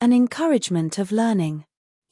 An encouragement of learning.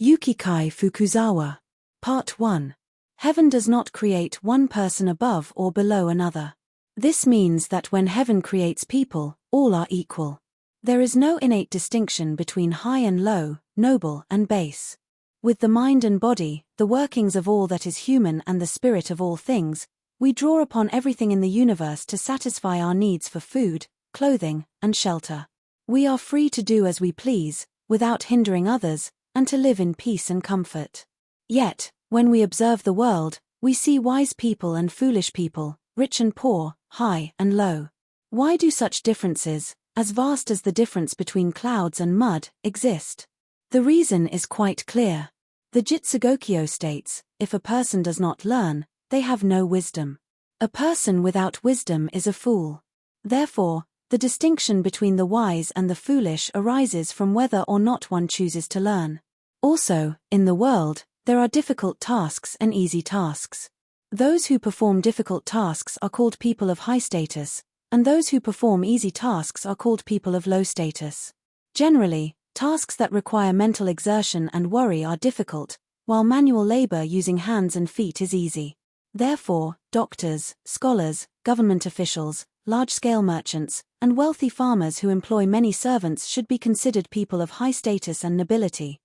Yukichi Fukuzawa. Part 1. Heaven does not create one person above or below another. This means that when heaven creates people, all are equal. There is no innate distinction between high and low, noble and base. With the mind and body, the workings of all that is human and the spirit of all things, we draw upon everything in the universe to satisfy our needs for food, clothing, and shelter. We are free to do as we please, without hindering others, and to live in peace and comfort. Yet, when we observe the world, we see wise people and foolish people, rich and poor, high and low. Why do such differences, as vast as the difference between clouds and mud, exist? The reason is quite clear. The Jitsugokyo states, if a person does not learn, they have no wisdom. A person without wisdom is a fool. Therefore, the distinction between the wise and the foolish arises from whether or not one chooses to learn. Also, in the world, there are difficult tasks and easy tasks. Those who perform difficult tasks are called people of high status, and those who perform easy tasks are called people of low status. Generally, tasks that require mental exertion and worry are difficult, while manual labor using hands and feet is easy. Therefore, doctors, scholars, government officials, large-scale merchants, and wealthy farmers who employ many servants should be considered people of high status and nobility.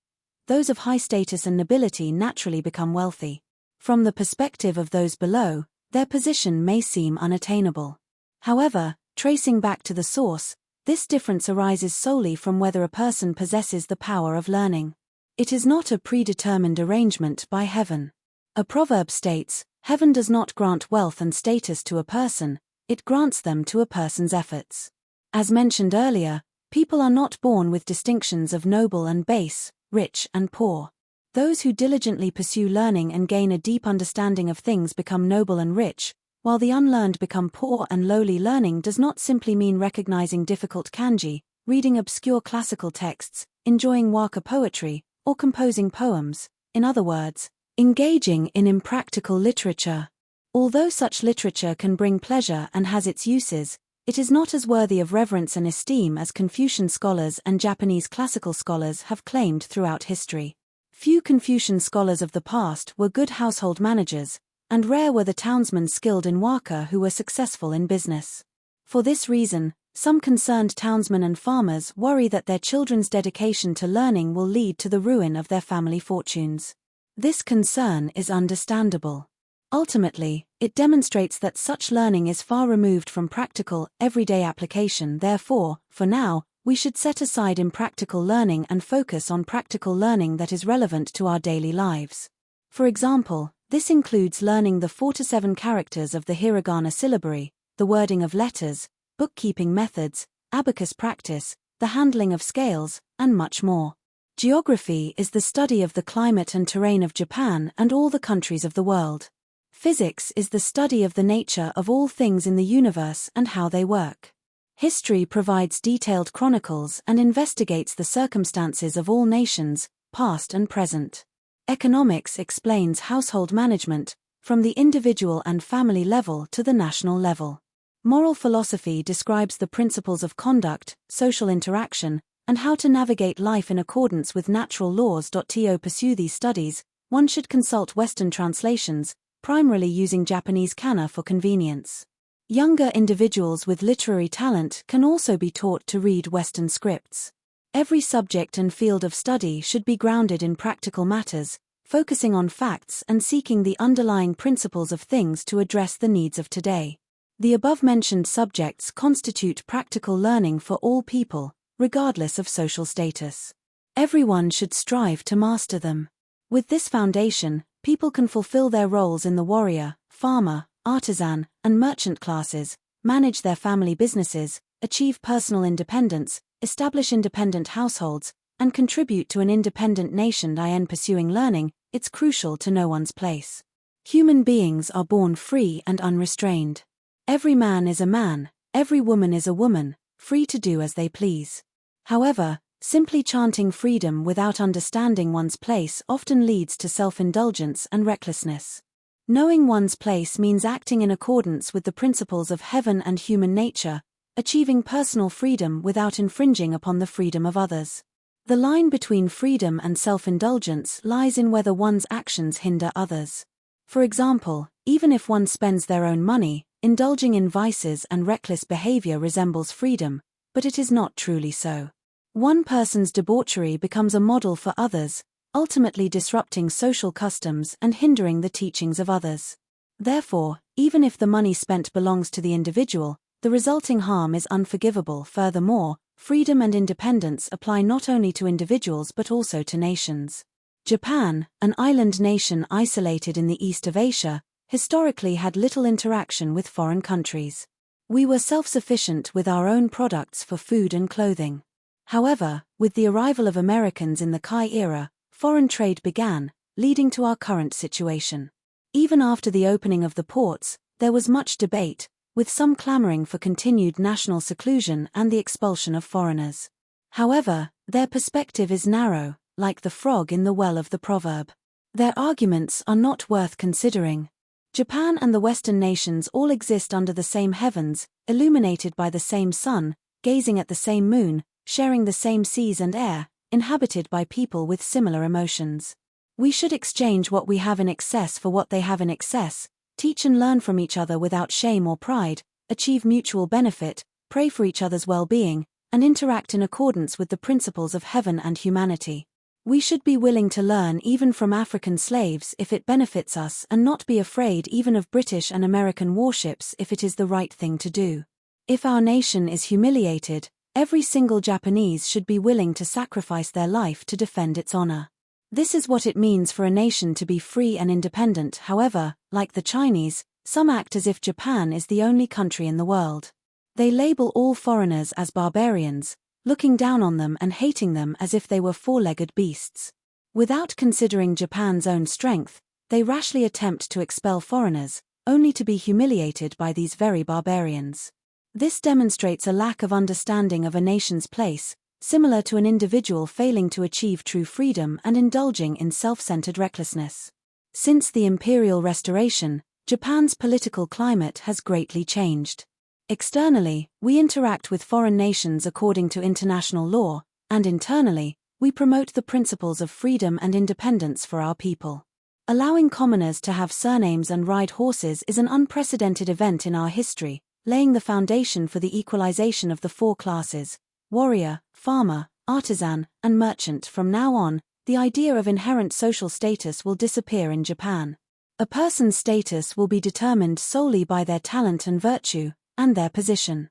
Those of high status and nobility naturally become wealthy. From the perspective of those below, their position may seem unattainable. However, tracing back to the source, this difference arises solely from whether a person possesses the power of learning. It is not a predetermined arrangement by heaven. A proverb states, "Heaven does not grant wealth and status to a person, it grants them to a person's efforts." As mentioned earlier, people are not born with distinctions of noble and base, rich and poor. Those who diligently pursue learning and gain a deep understanding of things become noble and rich, while the unlearned become poor and lowly. Learning does not simply mean recognizing difficult kanji, reading obscure classical texts, enjoying waka poetry, or composing poems. In other words, engaging in impractical literature. Although such literature can bring pleasure and has its uses, it is not as worthy of reverence and esteem as Confucian scholars and Japanese classical scholars have claimed throughout history. Few Confucian scholars of the past were good household managers, and rare were the townsmen skilled in waka who were successful in business. For this reason, some concerned townsmen and farmers worry that their children's dedication to learning will lead to the ruin of their family fortunes. This concern is understandable. Ultimately, it demonstrates that such learning is far removed from practical, everyday application. Therefore, for now, we should set aside impractical learning and focus on practical learning that is relevant to our daily lives. For example, this includes learning the 4 to 7 characters of the hiragana syllabary, the wording of letters, bookkeeping methods, abacus practice, the handling of scales, and much more. Geography is the study of the climate and terrain of Japan and all the countries of the world. Physics is the study of the nature of all things in the universe and how they work. History provides detailed chronicles and investigates the circumstances of all nations, past and present. Economics explains household management, from the individual and family level to the national level. Moral philosophy describes the principles of conduct, social interaction, and how to navigate life in accordance with natural laws. To pursue these studies, one should consult Western translations, primarily using Japanese kana for convenience. Younger individuals with literary talent can also be taught to read Western scripts. Every subject and field of study should be grounded in practical matters, focusing on facts and seeking the underlying principles of things to address the needs of today. The above-mentioned subjects constitute practical learning for all people, regardless of social status. Everyone should strive to master them. With this foundation, people can fulfill their roles in the warrior, farmer, artisan, and merchant classes, manage their family businesses, achieve personal independence, establish independent households, and contribute to an independent nation. In pursuing learning, it's crucial to know one's place. Human beings are born free and unrestrained. Every man is a man, every woman is a woman, free to do as they please. However, simply chanting freedom without understanding one's place often leads to self-indulgence and recklessness. Knowing one's place means acting in accordance with the principles of heaven and human nature, achieving personal freedom without infringing upon the freedom of others. The line between freedom and self-indulgence lies in whether one's actions hinder others. For example, even if one spends their own money, indulging in vices and reckless behavior resembles freedom, but it is not truly so. One person's debauchery becomes a model for others, ultimately disrupting social customs and hindering the teachings of others. Therefore, even if the money spent belongs to the individual, the resulting harm is unforgivable. Furthermore, freedom and independence apply not only to individuals but also to nations. Japan, an island nation isolated in the east of Asia, historically had little interaction with foreign countries. We were self-sufficient with our own products for food and clothing. However, with the arrival of Americans in the Kai era, foreign trade began, leading to our current situation. Even after the opening of the ports, there was much debate, with some clamoring for continued national seclusion and the expulsion of foreigners. However, their perspective is narrow, like the frog in the well of the proverb. Their arguments are not worth considering. Japan and the Western nations all exist under the same heavens, illuminated by the same sun, gazing at the same moon, sharing the same seas and air, inhabited by people with similar emotions. We should exchange what we have in excess for what they have in excess, teach and learn from each other without shame or pride, achieve mutual benefit, pray for each other's well-being, and interact in accordance with the principles of heaven and humanity. We should be willing to learn even from African slaves if it benefits us and not be afraid even of British and American warships if it is the right thing to do. If our nation is humiliated, every single Japanese should be willing to sacrifice their life to defend its honor. This is what it means for a nation to be free and independent. However, like the Chinese, some act as if Japan is the only country in the world. They label all foreigners as barbarians, looking down on them and hating them as if they were four-legged beasts. Without considering Japan's own strength, they rashly attempt to expel foreigners, only to be humiliated by these very barbarians. This demonstrates a lack of understanding of a nation's place, similar to an individual failing to achieve true freedom and indulging in self-centered recklessness. Since the imperial restoration, Japan's political climate has greatly changed. Externally, we interact with foreign nations according to international law, and internally, we promote the principles of freedom and independence for our people. Allowing commoners to have surnames and ride horses is an unprecedented event in our history, laying the foundation for the equalization of the four classes: warrior, farmer, artisan, and merchant. From now on, the idea of inherent social status will disappear in Japan. A person's status will be determined solely by their talent and virtue, and their position.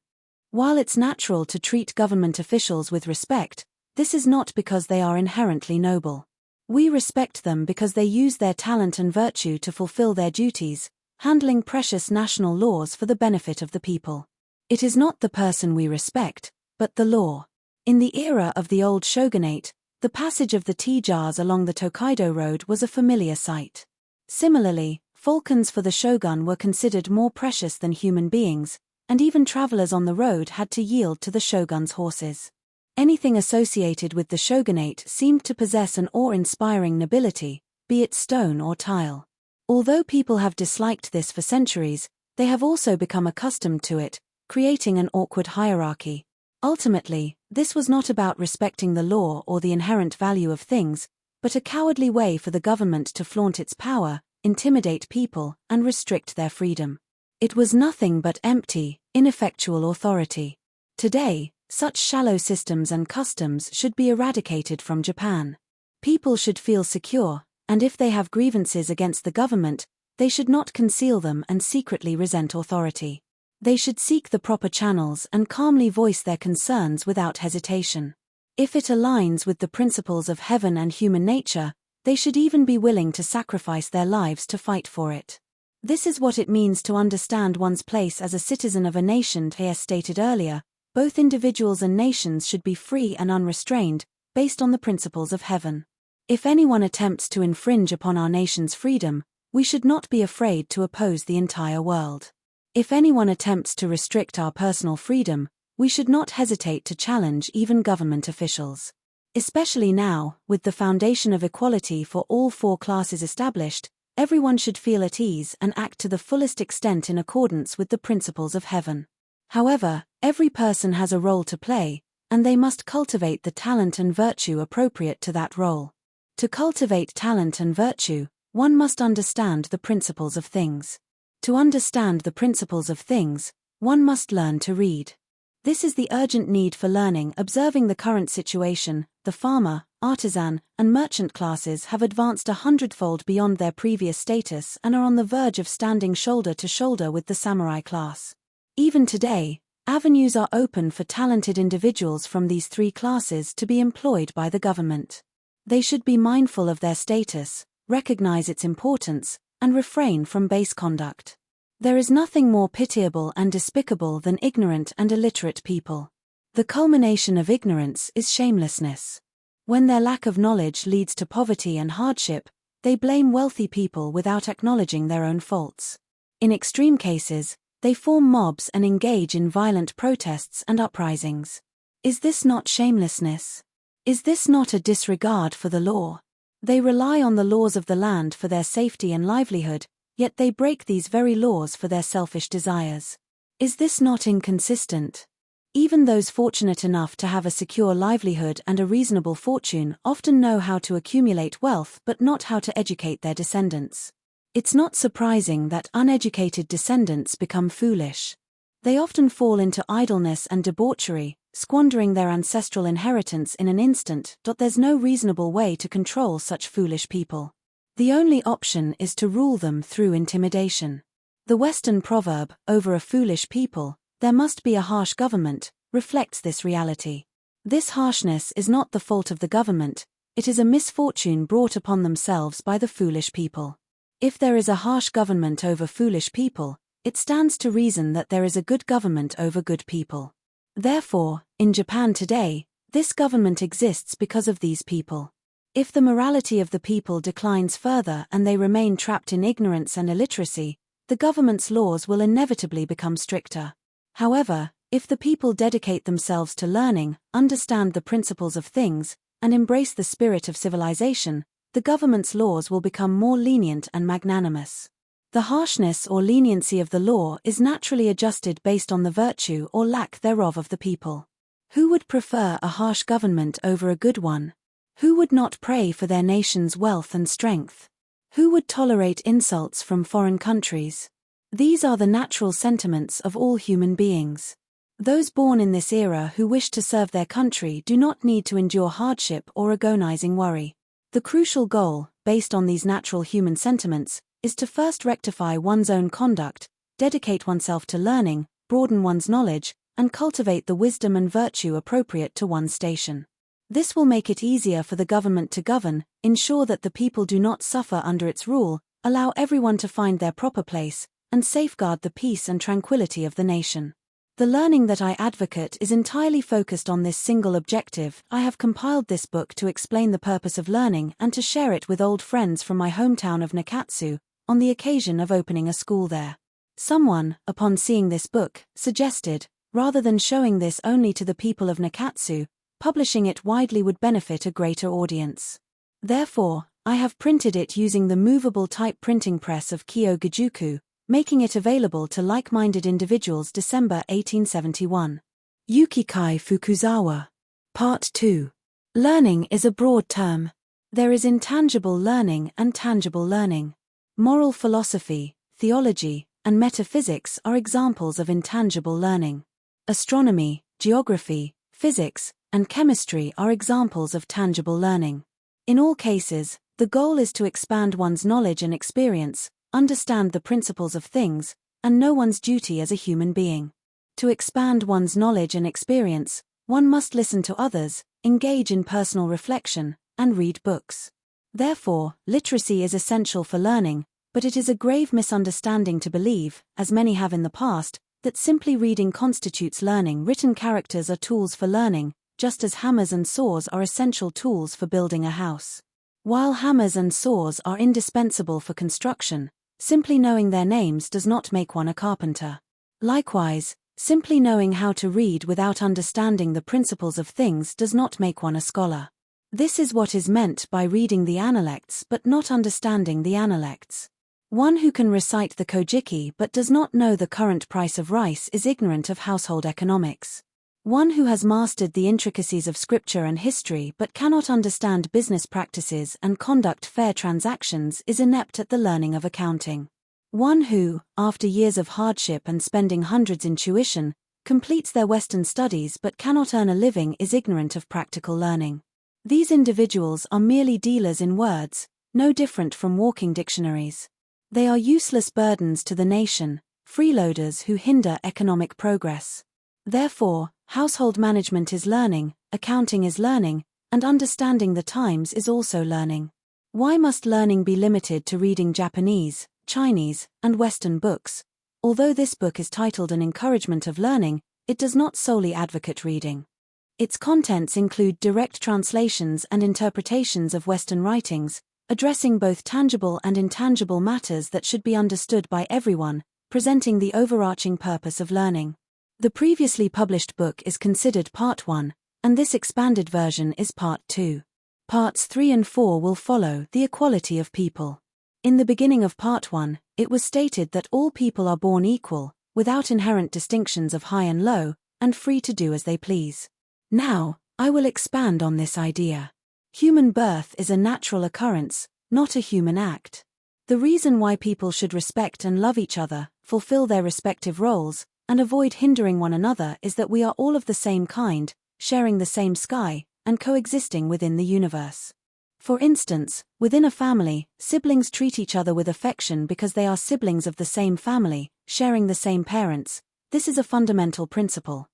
While it's natural to treat government officials with respect, this is not because they are inherently noble. We respect them because they use their talent and virtue to fulfill their duties, handling precious national laws for the benefit of the people. It is not the person we respect, but the law. In the era of the old shogunate, the passage of the tea jars along the Tokaido Road was a familiar sight. Similarly, falcons for the shogun were considered more precious than human beings, and even travelers on the road had to yield to the shogun's horses. Anything associated with the shogunate seemed to possess an awe-inspiring nobility, be it stone or tile. Although people have disliked this for centuries, they have also become accustomed to it, creating an awkward hierarchy. Ultimately, this was not about respecting the law or the inherent value of things, but a cowardly way for the government to flaunt its power, intimidate people, and restrict their freedom. It was nothing but empty, ineffectual authority. Today, such shallow systems and customs should be eradicated from Japan. People should feel secure, and if they have grievances against the government, they should not conceal them and secretly resent authority. They should seek the proper channels and calmly voice their concerns without hesitation. If it aligns with the principles of heaven and human nature, they should even be willing to sacrifice their lives to fight for it. This is what it means to understand one's place as a citizen of a nation. As stated earlier, both individuals and nations should be free and unrestrained, based on the principles of heaven. If anyone attempts to infringe upon our nation's freedom, we should not be afraid to oppose the entire world. If anyone attempts to restrict our personal freedom, we should not hesitate to challenge even government officials. Especially now, with the foundation of equality for all four classes established, everyone should feel at ease and act to the fullest extent in accordance with the principles of heaven. However, every person has a role to play, and they must cultivate the talent and virtue appropriate to that role. To cultivate talent and virtue, one must understand the principles of things. To understand the principles of things, one must learn to read. This is the urgent need for learning. Observing the current situation, the farmer, artisan, and merchant classes have advanced 100-fold beyond their previous status and are on the verge of standing shoulder to shoulder with the samurai class. Even today, avenues are open for talented individuals from these three classes to be employed by the government. They should be mindful of their status, recognize its importance, and refrain from base conduct. There is nothing more pitiable and despicable than ignorant and illiterate people. The culmination of ignorance is shamelessness. When their lack of knowledge leads to poverty and hardship, they blame wealthy people without acknowledging their own faults. In extreme cases, they form mobs and engage in violent protests and uprisings. Is this not shamelessness? Is this not a disregard for the law? They rely on the laws of the land for their safety and livelihood, yet they break these very laws for their selfish desires. Is this not inconsistent? Even those fortunate enough to have a secure livelihood and a reasonable fortune often know how to accumulate wealth but not how to educate their descendants. It's not surprising that uneducated descendants become foolish. They often fall into idleness and debauchery, squandering their ancestral inheritance in an instant. There's no reasonable way to control such foolish people. The only option is to rule them through intimidation. The Western proverb, "Over a foolish people, there must be a harsh government," reflects this reality. This harshness is not the fault of the government, it is a misfortune brought upon themselves by the foolish people. If there is a harsh government over foolish people, it stands to reason that there is a good government over good people. Therefore, in Japan today, this government exists because of these people. If the morality of the people declines further and they remain trapped in ignorance and illiteracy, the government's laws will inevitably become stricter. However, if the people dedicate themselves to learning, understand the principles of things, and embrace the spirit of civilization, the government's laws will become more lenient and magnanimous. The harshness or leniency of the law is naturally adjusted based on the virtue or lack thereof of the people. Who would prefer a harsh government over a good one? Who would not pray for their nation's wealth and strength? Who would tolerate insults from foreign countries? These are the natural sentiments of all human beings. Those born in this era who wish to serve their country do not need to endure hardship or agonizing worry. The crucial goal, based on these natural human sentiments, is to first rectify one's own conduct, dedicate oneself to learning, broaden one's knowledge, and cultivate the wisdom and virtue appropriate to one's station. This will make it easier for the government to govern, ensure that the people do not suffer under its rule, allow everyone to find their proper place, and safeguard the peace and tranquility of the nation. The learning that I advocate is entirely focused on this single objective. I have compiled this book to explain the purpose of learning and to share it with old friends from my hometown of Nakatsu, on the occasion of opening a school there. Someone, upon seeing this book, suggested, rather than showing this only to the people of Nakatsu, publishing it widely would benefit a greater audience. Therefore, I have printed it using the movable type printing press of Kyogajuku, making it available to like-minded individuals. December 1871. Yukichi Fukuzawa. Part 2. Learning is a broad term. There is intangible learning and tangible learning. Moral philosophy, theology, and metaphysics are examples of intangible learning. Astronomy, geography, physics, and chemistry are examples of tangible learning. In all cases, the goal is to expand one's knowledge and experience, understand the principles of things, and know one's duty as a human being. To expand one's knowledge and experience, one must listen to others, engage in personal reflection, and read books. Therefore, literacy is essential for learning, but it is a grave misunderstanding to believe, as many have in the past, that simply reading constitutes learning. Written characters are tools for learning, just as hammers and saws are essential tools for building a house. While hammers and saws are indispensable for construction, simply knowing their names does not make one a carpenter. Likewise, simply knowing how to read without understanding the principles of things does not make one a scholar. This is what is meant by reading the analects but not understanding the analects. One who can recite the Kojiki but does not know the current price of rice is ignorant of household economics. One who has mastered the intricacies of scripture and history but cannot understand business practices and conduct fair transactions is inept at the learning of accounting. One who, after years of hardship and spending hundreds in tuition, completes their Western studies but cannot earn a living is ignorant of practical learning. These individuals are merely dealers in words, no different from walking dictionaries. They are useless burdens to the nation, freeloaders who hinder economic progress. Therefore, household management is learning, accounting is learning, and understanding the times is also learning. Why must learning be limited to reading Japanese, Chinese, and Western books? Although this book is titled An Encouragement of Learning, it does not solely advocate reading. Its contents include direct translations and interpretations of Western writings, addressing both tangible and intangible matters that should be understood by everyone, presenting the overarching purpose of learning. The previously published book is considered Part 1, and this expanded version is Part 2. Parts 3 and 4 will follow the equality of people. In the beginning of Part 1, it was stated that all people are born equal, without inherent distinctions of high and low, and free to do as they please. Now, I will expand on this idea. Human birth is a natural occurrence, not a human act. The reason why people should respect and love each other, fulfill their respective roles, and avoid hindering one another is that we are all of the same kind, sharing the same sky, and coexisting within the universe. For instance, within a family, siblings treat each other with affection because they are siblings of the same family, sharing the same parents. This is a fundamental principle.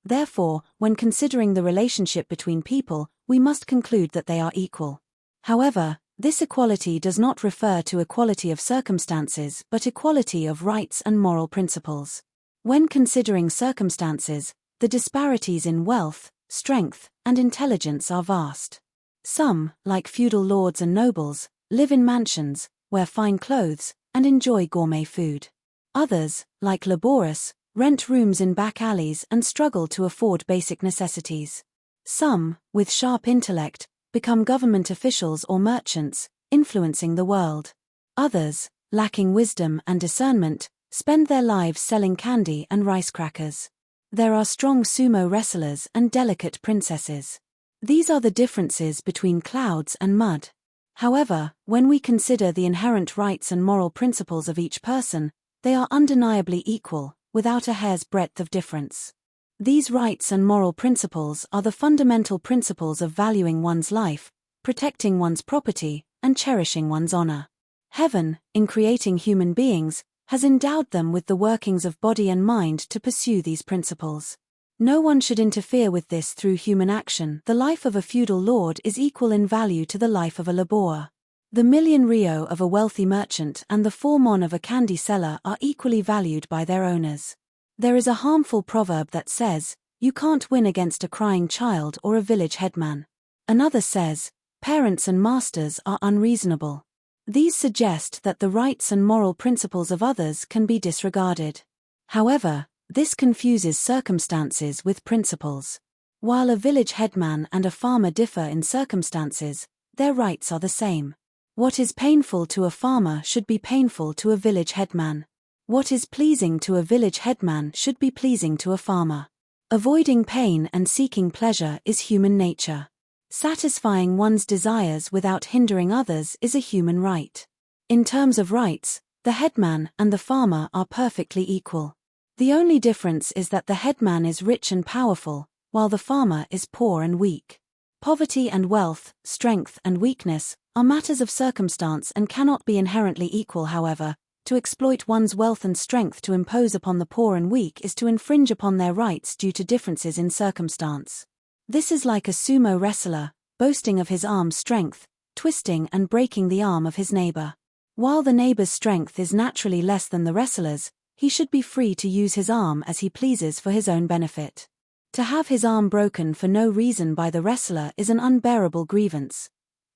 Therefore, when considering the relationship between people, we must conclude that they are equal. However, this equality does not refer to equality of circumstances but equality of rights and moral principles. When considering circumstances, the disparities in wealth, strength, and intelligence are vast. Some, like feudal lords and nobles, live in mansions, wear fine clothes, and enjoy gourmet food. Others, like laborers, rent rooms in back alleys and struggle to afford basic necessities. Some, with sharp intellect, become government officials or merchants, influencing the world. Others, lacking wisdom and discernment, spend their lives selling candy and rice crackers. There are strong sumo wrestlers and delicate princesses. These are the differences between clouds and mud. However, when we consider the inherent rights and moral principles of each person, they are undeniably equal, without a hair's breadth of difference. These rights and moral principles are the fundamental principles of valuing one's life, protecting one's property, and cherishing one's honor. Heaven, in creating human beings, has endowed them with the workings of body and mind to pursue these principles. No one should interfere with this through human action. The life of a feudal lord is equal in value to the life of a laborer. The million ryo of a wealthy merchant and the 4 mon of a candy seller are equally valued by their owners. There is a harmful proverb that says, "You can't win against a crying child or a village headman." Another says, "Parents and masters are unreasonable." These suggest that the rights and moral principles of others can be disregarded. However, this confuses circumstances with principles. While a village headman and a farmer differ in circumstances, their rights are the same. What is painful to a farmer should be painful to a village headman. What is pleasing to a village headman should be pleasing to a farmer. Avoiding pain and seeking pleasure is human nature. Satisfying one's desires without hindering others is a human right. In terms of rights, the headman and the farmer are perfectly equal. The only difference is that the headman is rich and powerful, while the farmer is poor and weak. Poverty and wealth, strength and weakness, are matters of circumstance and cannot be inherently equal. However, to exploit one's wealth and strength to impose upon the poor and weak is to infringe upon their rights due to differences in circumstance. This is like a sumo wrestler, boasting of his arm's strength, twisting and breaking the arm of his neighbor. While the neighbor's strength is naturally less than the wrestler's, he should be free to use his arm as he pleases for his own benefit. To have his arm broken for no reason by the wrestler is an unbearable grievance.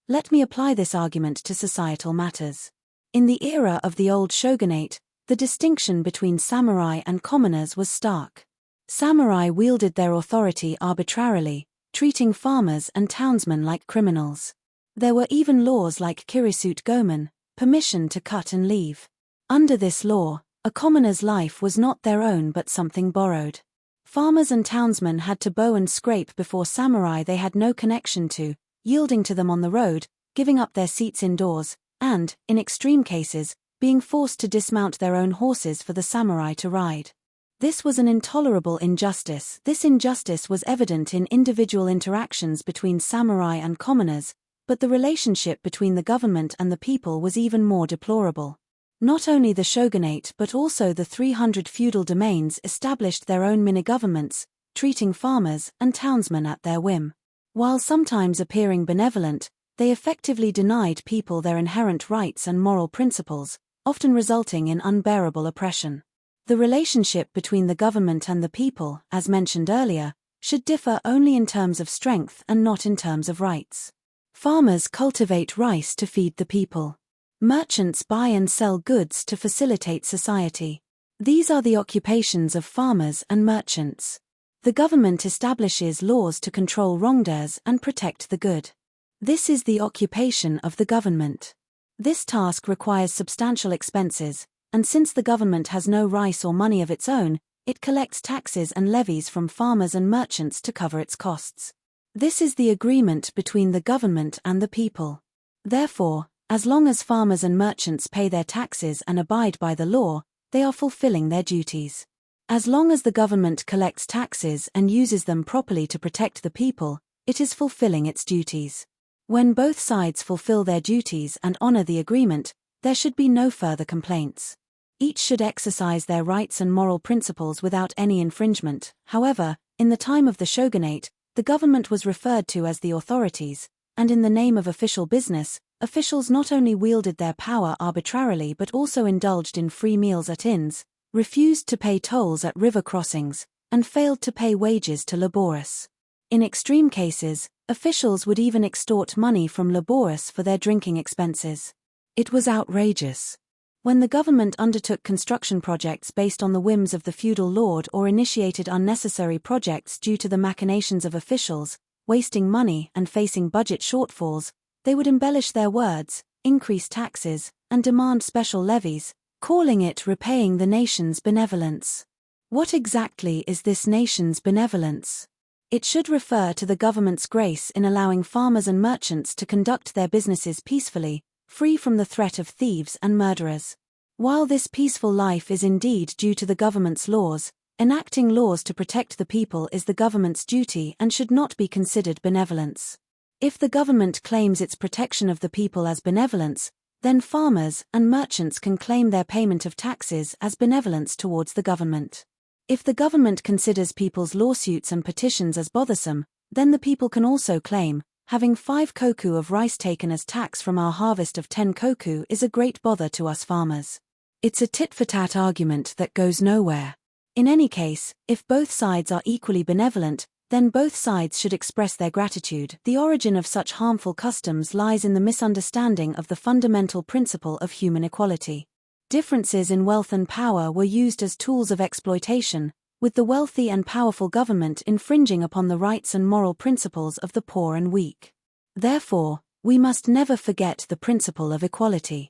Let me apply this argument to societal matters. In the era of the old shogunate, the distinction between samurai and commoners was stark. Samurai wielded their authority arbitrarily, treating farmers and townsmen like criminals. There were even laws like kirisute gomen, permission to cut and leave. Under this law, a commoner's life was not their own but something borrowed. Farmers and townsmen had to bow and scrape before samurai they had no connection to, yielding to them on the road, giving up their seats indoors, and, in extreme cases, being forced to dismount their own horses for the samurai to ride. This was an intolerable injustice. This injustice was evident in individual interactions between samurai and commoners, but the relationship between the government and the people was even more deplorable. Not only the shogunate but also the 300 feudal domains established their own mini-governments, treating farmers and townsmen at their whim. While sometimes appearing benevolent, they effectively denied people their inherent rights and moral principles, often resulting in unbearable oppression. The relationship between the government and the people, as mentioned earlier, should differ only in terms of strength and not in terms of rights. Farmers cultivate rice to feed the people. Merchants buy and sell goods to facilitate society. These are the occupations of farmers and merchants. The government establishes laws to control wrongdoers and protect the good. This is the occupation of the government. This task requires substantial expenses, and since the government has no rice or money of its own, it collects taxes and levies from farmers and merchants to cover its costs. This is the agreement between the government and the people. Therefore, as long as farmers and merchants pay their taxes and abide by the law, they are fulfilling their duties. As long as the government collects taxes and uses them properly to protect the people, it is fulfilling its duties. When both sides fulfill their duties and honor the agreement, there should be no further complaints. Each should exercise their rights and moral principles without any infringement. However, in the time of the shogunate, the government was referred to as the authorities, and in the name of official business, officials not only wielded their power arbitrarily but also indulged in free meals at inns, refused to pay tolls at river crossings, and failed to pay wages to labourers. In extreme cases, officials would even extort money from labourers for their drinking expenses. It was outrageous. When the government undertook construction projects based on the whims of the feudal lord or initiated unnecessary projects due to the machinations of officials, wasting money and facing budget shortfalls, they would embellish their words, increase taxes, and demand special levies, calling it repaying the nation's benevolence. What exactly is this nation's benevolence? It should refer to the government's grace in allowing farmers and merchants to conduct their businesses peacefully, free from the threat of thieves and murderers. While this peaceful life is indeed due to the government's laws, enacting laws to protect the people is the government's duty and should not be considered benevolence. If the government claims its protection of the people as benevolence, then farmers and merchants can claim their payment of taxes as benevolence towards the government. If the government considers people's lawsuits and petitions as bothersome, then the people can also claim, having 5 koku of rice taken as tax from our harvest of 10 koku is a great bother to us farmers. It's a tit-for-tat argument that goes nowhere. In any case, if both sides are equally benevolent, then both sides should express their gratitude. The origin of such harmful customs lies in the misunderstanding of the fundamental principle of human equality. Differences in wealth and power were used as tools of exploitation, with the wealthy and powerful government infringing upon the rights and moral principles of the poor and weak. Therefore, we must never forget the principle of equality.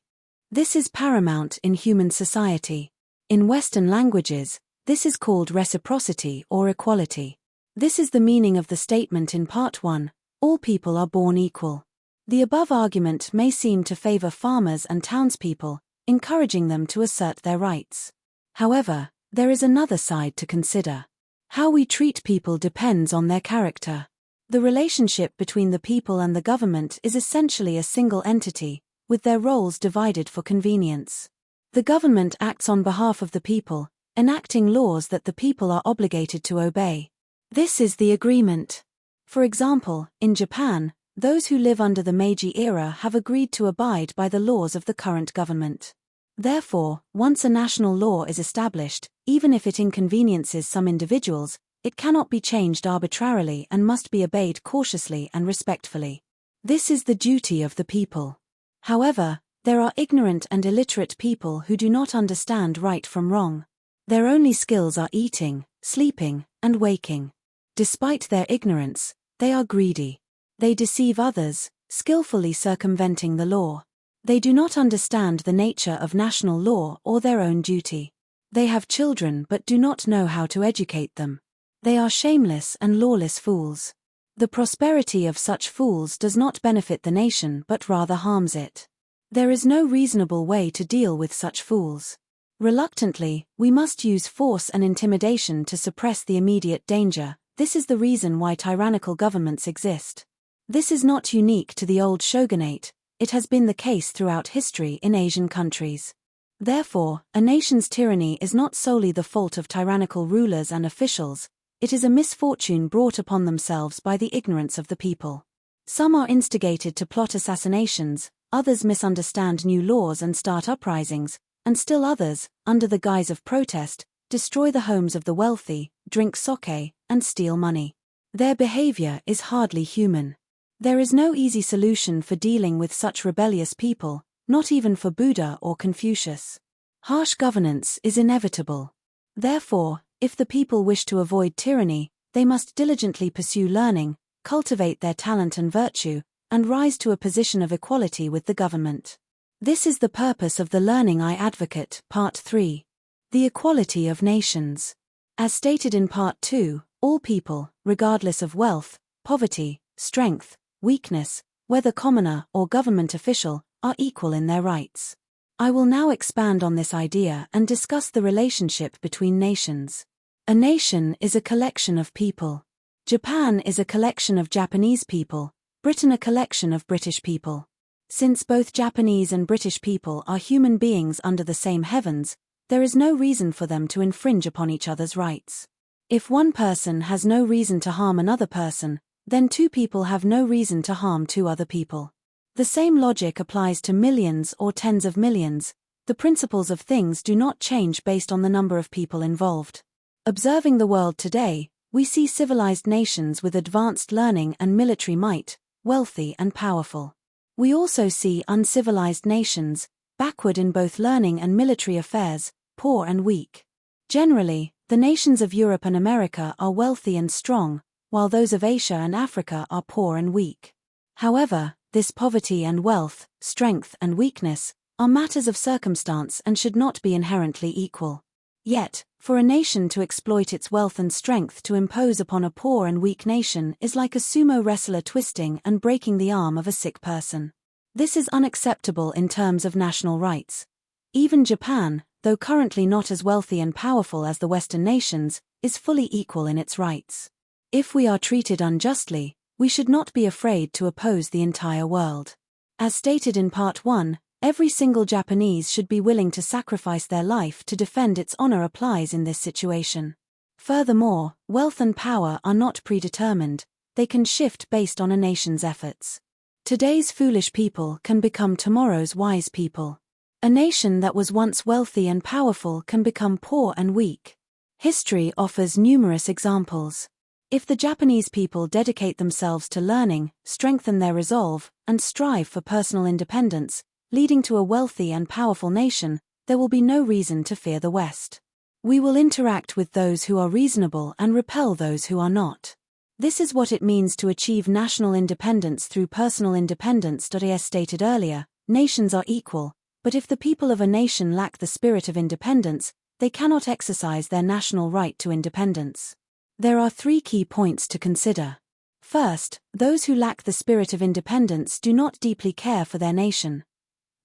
This is paramount in human society. In Western languages, this is called reciprocity or equality. This is the meaning of the statement in Part 1, all people are born equal. The above argument may seem to favor farmers and townspeople, encouraging them to assert their rights. However, there is another side to consider. How we treat people depends on their character. The relationship between the people and the government is essentially a single entity, with their roles divided for convenience. The government acts on behalf of the people, enacting laws that the people are obligated to obey. This is the agreement. For example, in Japan, those who live under the Meiji era have agreed to abide by the laws of the current government. Therefore, once a national law is established, even if it inconveniences some individuals, it cannot be changed arbitrarily and must be obeyed cautiously and respectfully. This is the duty of the people. However, there are ignorant and illiterate people who do not understand right from wrong. Their only skills are eating, sleeping, and waking. Despite their ignorance, they are greedy. They deceive others, skillfully circumventing the law. They do not understand the nature of national law or their own duty. They have children but do not know how to educate them. They are shameless and lawless fools. The prosperity of such fools does not benefit the nation but rather harms it. There is no reasonable way to deal with such fools. Reluctantly, we must use force and intimidation to suppress the immediate danger. This is the reason why tyrannical governments exist. This is not unique to the old shogunate, it has been the case throughout history in Asian countries. Therefore, a nation's tyranny is not solely the fault of tyrannical rulers and officials, it is a misfortune brought upon themselves by the ignorance of the people. Some are instigated to plot assassinations, others misunderstand new laws and start uprisings, and still others, under the guise of protest, destroy the homes of the wealthy, drink sake, and steal money. Their behavior is hardly human. There is no easy solution for dealing with such rebellious people, not even for Buddha or Confucius. Harsh governance is inevitable. Therefore, if the people wish to avoid tyranny, they must diligently pursue learning, cultivate their talent and virtue, and rise to a position of equality with the government. This is the purpose of the learning I advocate, Part 3. The equality of nations. As stated in Part 2, all people, regardless of wealth, poverty, strength, weakness, whether commoner or government official, are equal in their rights. I will now expand on this idea and discuss the relationship between nations. A nation is a collection of people. Japan is a collection of Japanese people, Britain a collection of British people. Since both Japanese and British people are human beings under the same heavens, there is no reason for them to infringe upon each other's rights. If one person has no reason to harm another person, then two people have no reason to harm two other people. The same logic applies to millions or tens of millions. The principles of things do not change based on the number of people involved. Observing the world today, we see civilized nations with advanced learning and military might, wealthy and powerful. We also see uncivilized nations, backward in both learning and military affairs, poor and weak. Generally, the nations of Europe and America are wealthy and strong, while those of Asia and Africa are poor and weak. However, this poverty and wealth, strength and weakness, are matters of circumstance and should not be inherently equal. Yet, for a nation to exploit its wealth and strength to impose upon a poor and weak nation is like a sumo wrestler twisting and breaking the arm of a sick person. This is unacceptable in terms of national rights. Even Japan, though currently not as wealthy and powerful as the Western nations, is fully equal in its rights. If we are treated unjustly, we should not be afraid to oppose the entire world. As stated in Part 1, every single Japanese should be willing to sacrifice their life to defend its honor applies in this situation. Furthermore, wealth and power are not predetermined, they can shift based on a nation's efforts. Today's foolish people can become tomorrow's wise people. A nation that was once wealthy and powerful can become poor and weak. History offers numerous examples. If the Japanese people dedicate themselves to learning, strengthen their resolve, and strive for personal independence, leading to a wealthy and powerful nation, there will be no reason to fear the West. We will interact with those who are reasonable and repel those who are not. This is what it means to achieve national independence through personal independence. As stated earlier, nations are equal, but if the people of a nation lack the spirit of independence, they cannot exercise their national right to independence. There are 3 key points to consider. First, those who lack the spirit of independence do not deeply care for their nation.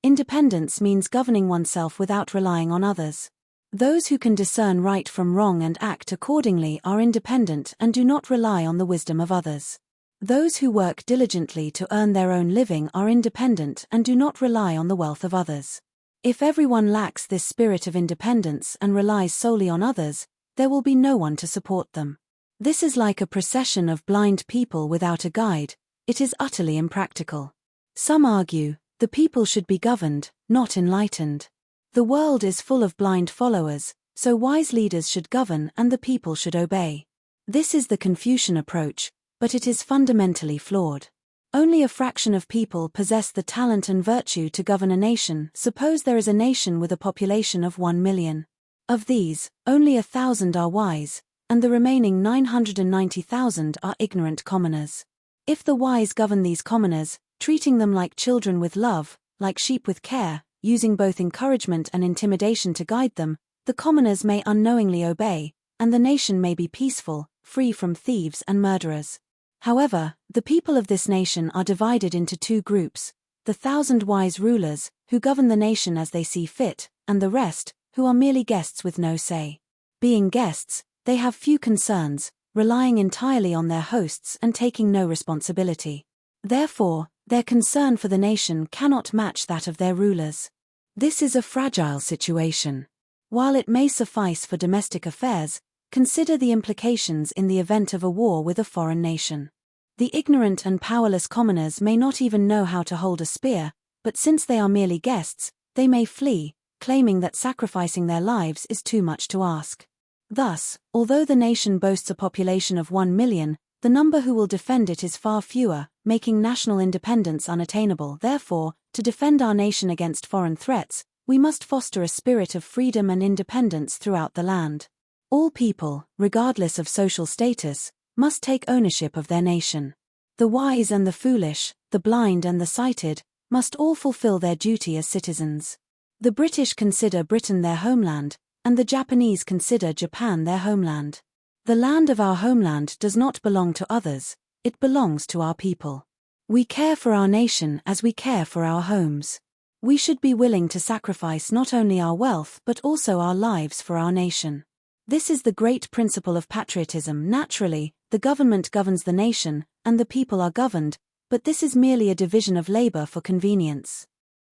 Independence means governing oneself without relying on others. Those who can discern right from wrong and act accordingly are independent and do not rely on the wisdom of others. Those who work diligently to earn their own living are independent and do not rely on the wealth of others. If everyone lacks this spirit of independence and relies solely on others, there will be no one to support them. This is like a procession of blind people without a guide, it is utterly impractical. Some argue, the people should be governed, not enlightened. The world is full of blind followers, so wise leaders should govern and the people should obey. This is the Confucian approach, but it is fundamentally flawed. Only a fraction of people possess the talent and virtue to govern a nation. Suppose there is a nation with a population of 1 million. Of these, only 1,000 are wise, and the remaining 990,000 are ignorant commoners. If the wise govern these commoners, treating them like children with love, like sheep with care, using both encouragement and intimidation to guide them, the commoners may unknowingly obey, and the nation may be peaceful, free from thieves and murderers. However, the people of this nation are divided into two groups: the 1,000 wise rulers, who govern the nation as they see fit, and the rest, who are merely guests with no say. Being guests, they have few concerns, relying entirely on their hosts and taking no responsibility. Therefore, their concern for the nation cannot match that of their rulers. This is a fragile situation. While it may suffice for domestic affairs, consider the implications in the event of a war with a foreign nation. The ignorant and powerless commoners may not even know how to hold a spear, but since they are merely guests, they may flee, claiming that sacrificing their lives is too much to ask. Thus, although the nation boasts a population of 1 million, the number who will defend it is far fewer, making national independence unattainable. Therefore, to defend our nation against foreign threats, we must foster a spirit of freedom and independence throughout the land. All people, regardless of social status, must take ownership of their nation. The wise and the foolish, the blind and the sighted, must all fulfill their duty as citizens. The British consider Britain their homeland, and the Japanese consider Japan their homeland. The land of our homeland does not belong to others, it belongs to our people. We care for our nation as we care for our homes. We should be willing to sacrifice not only our wealth but also our lives for our nation. This is the great principle of patriotism. Naturally, the government governs the nation, and the people are governed, but this is merely a division of labor for convenience.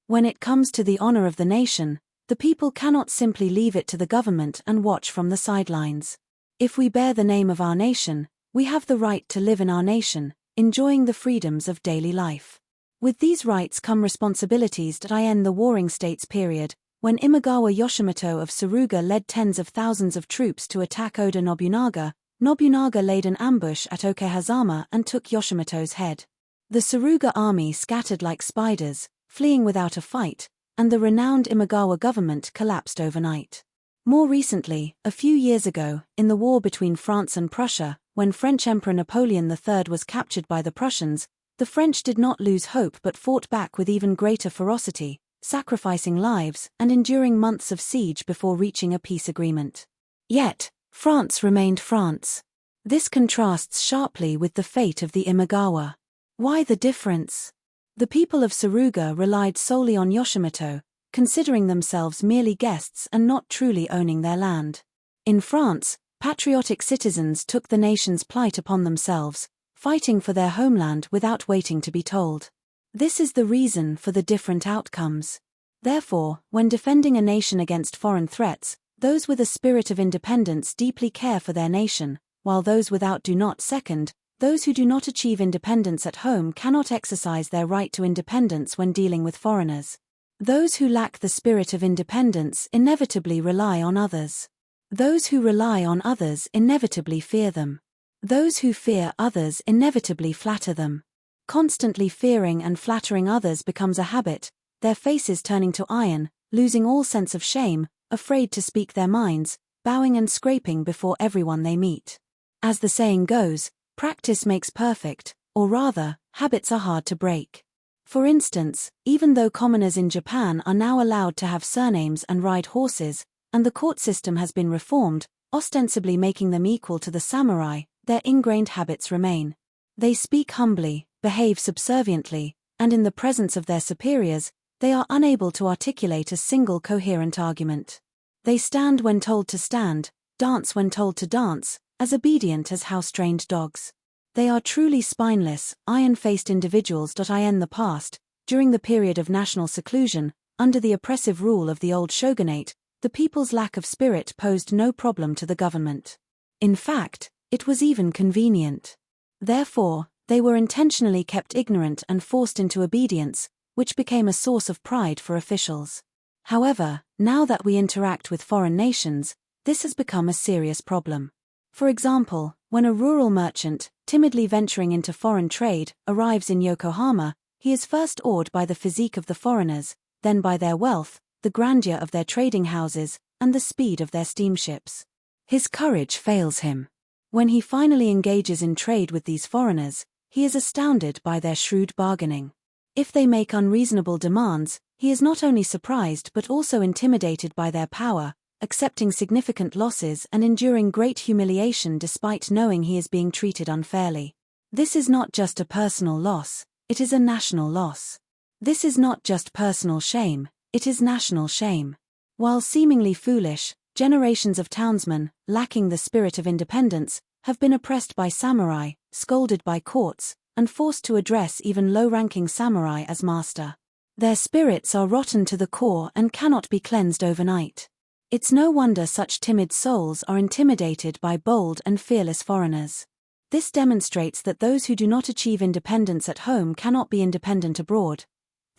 When it comes to the honor of the nation, the people cannot simply leave it to the government and watch from the sidelines. If we bear the name of our nation, we have the right to live in our nation, enjoying the freedoms of daily life. With these rights come responsibilities. I end the Warring States period, when Imagawa Yoshimoto of Suruga led tens of thousands of troops to attack Oda Nobunaga. Nobunaga laid an ambush at Okehazama and took Yoshimoto's head. The Suruga army scattered like spiders, fleeing without a fight, and the renowned Imagawa government collapsed overnight. More recently, a few years ago, in the war between France and Prussia, when French Emperor Napoleon III was captured by the Prussians, the French did not lose hope but fought back with even greater ferocity, sacrificing lives and enduring months of siege before reaching a peace agreement. Yet, France remained France. This contrasts sharply with the fate of the Imagawa. Why the difference? The people of Suruga relied solely on Yoshimoto, considering themselves merely guests and not truly owning their land. In France, patriotic citizens took the nation's plight upon themselves, fighting for their homeland without waiting to be told. This is the reason for the different outcomes. Therefore, when defending a nation against foreign threats, those with a spirit of independence deeply care for their nation, while those without do not. Second, those who do not achieve independence at home cannot exercise their right to independence when dealing with foreigners. Those who lack the spirit of independence inevitably rely on others. Those who rely on others inevitably fear them. Those who fear others inevitably flatter them. Constantly fearing and flattering others becomes a habit, their faces turning to iron, losing all sense of shame, afraid to speak their minds, bowing and scraping before everyone they meet. As the saying goes, practice makes perfect, or rather, habits are hard to break. For instance, even though commoners in Japan are now allowed to have surnames and ride horses, and the court system has been reformed, ostensibly making them equal to the samurai, their ingrained habits remain. They speak humbly, behave subserviently, and in the presence of their superiors, they are unable to articulate a single coherent argument. They stand when told to stand, dance when told to dance, as obedient as house-trained dogs. They are truly spineless, iron-faced individuals. In the past, during the period of national seclusion, under the oppressive rule of the old shogunate, the people's lack of spirit posed no problem to the government. In fact, it was even convenient. Therefore, they were intentionally kept ignorant and forced into obedience, which became a source of pride for officials. However, now that we interact with foreign nations, this has become a serious problem. For example, when a rural merchant, timidly venturing into foreign trade, arrives in Yokohama, he is first awed by the physique of the foreigners, then by their wealth, the grandeur of their trading houses, and the speed of their steamships. His courage fails him. When he finally engages in trade with these foreigners, he is astounded by their shrewd bargaining. If they make unreasonable demands, he is not only surprised but also intimidated by their power, accepting significant losses and enduring great humiliation despite knowing he is being treated unfairly. This is not just a personal loss, it is a national loss. This is not just personal shame, it is national shame. While seemingly foolish, generations of townsmen, lacking the spirit of independence, have been oppressed by samurai, scolded by courts, and forced to address even low-ranking samurai as master. Their spirits are rotten to the core and cannot be cleansed overnight. It's no wonder such timid souls are intimidated by bold and fearless foreigners. This demonstrates that those who do not achieve independence at home cannot be independent abroad.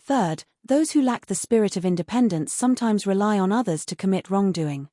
Third, those who lack the spirit of independence sometimes rely on others to commit wrongdoing.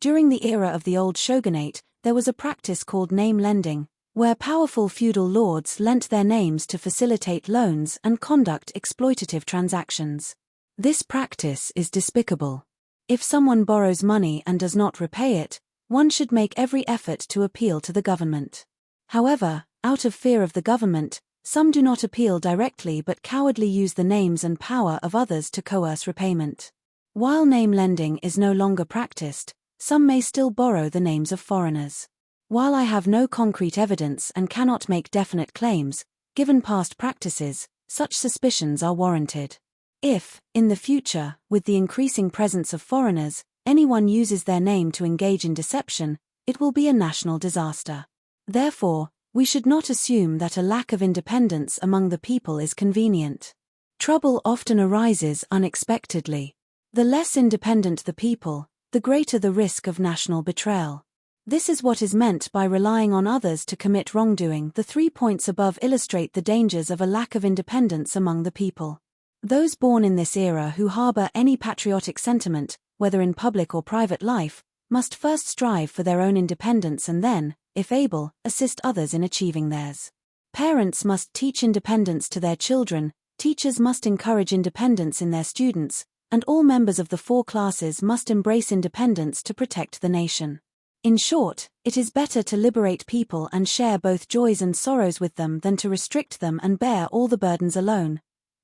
During the era of the old shogunate, there was a practice called name lending, where powerful feudal lords lent their names to facilitate loans and conduct exploitative transactions. This practice is despicable. If someone borrows money and does not repay it, one should make every effort to appeal to the government. However, out of fear of the government, some do not appeal directly but cowardly use the names and power of others to coerce repayment. While name lending is no longer practiced, some may still borrow the names of foreigners. While I have no concrete evidence and cannot make definite claims, given past practices, such suspicions are warranted. If, in the future, with the increasing presence of foreigners, anyone uses their name to engage in deception, it will be a national disaster. Therefore, we should not assume that a lack of independence among the people is convenient. Trouble often arises unexpectedly. The less independent the people, the greater the risk of national betrayal. This is what is meant by relying on others to commit wrongdoing. The 3 points above illustrate the dangers of a lack of independence among the people. Those born in this era who harbor any patriotic sentiment, whether in public or private life, must first strive for their own independence and then, if able, assist others in achieving theirs. Parents must teach independence to their children, teachers must encourage independence in their students, and all members of the 4 classes must embrace independence to protect the nation. In short, it is better to liberate people and share both joys and sorrows with them than to restrict them and bear all the burdens alone.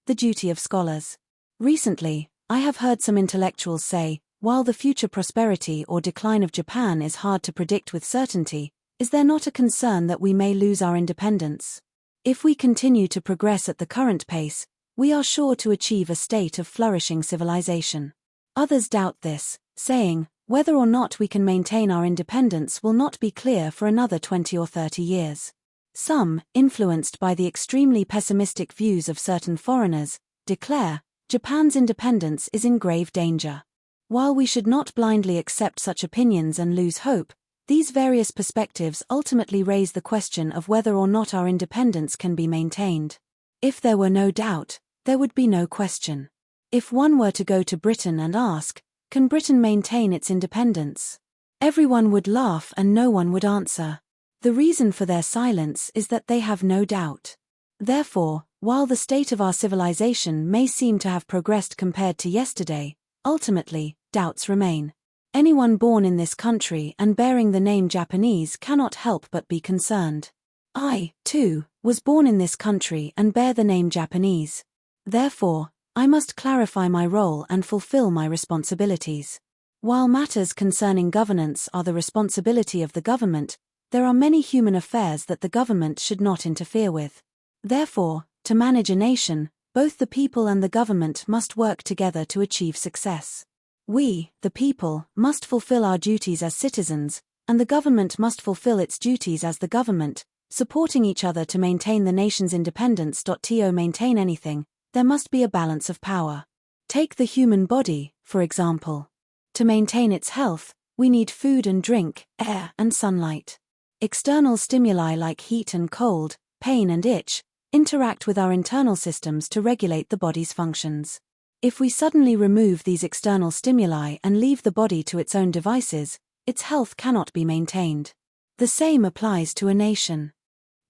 The duty of scholars. Recently, I have heard some intellectuals say, while the future prosperity or decline of Japan is hard to predict with certainty, is there not a concern that we may lose our independence? If we continue to progress at the current pace, we are sure to achieve a state of flourishing civilization. Others doubt this, saying, whether or not we can maintain our independence will not be clear for another 20 or 30 years. Some, influenced by the extremely pessimistic views of certain foreigners, declare, Japan's independence is in grave danger. While we should not blindly accept such opinions and lose hope, these various perspectives ultimately raise the question of whether or not our independence can be maintained. If there were no doubt, there would be no question. If one were to go to Britain and ask, can Britain maintain its independence? Everyone would laugh and no one would answer. The reason for their silence is that they have no doubt. Therefore, while the state of our civilization may seem to have progressed compared to yesterday, ultimately, doubts remain. Anyone born in this country and bearing the name Japanese cannot help but be concerned. I, too, was born in this country and bear the name Japanese. Therefore, I must clarify my role and fulfill my responsibilities. While matters concerning governance are the responsibility of the government, there are many human affairs that the government should not interfere with. Therefore, to manage a nation, both the people and the government must work together to achieve success. We, the people, must fulfill our duties as citizens, and the government must fulfill its duties as the government, supporting each other to maintain the nation's independence. To maintain anything, there must be a balance of power. Take the human body, for example. To maintain its health, we need food and drink, air and sunlight. External stimuli like heat and cold, pain and itch, interact with our internal systems to regulate the body's functions. If we suddenly remove these external stimuli and leave the body to its own devices, its health cannot be maintained. The same applies to a nation.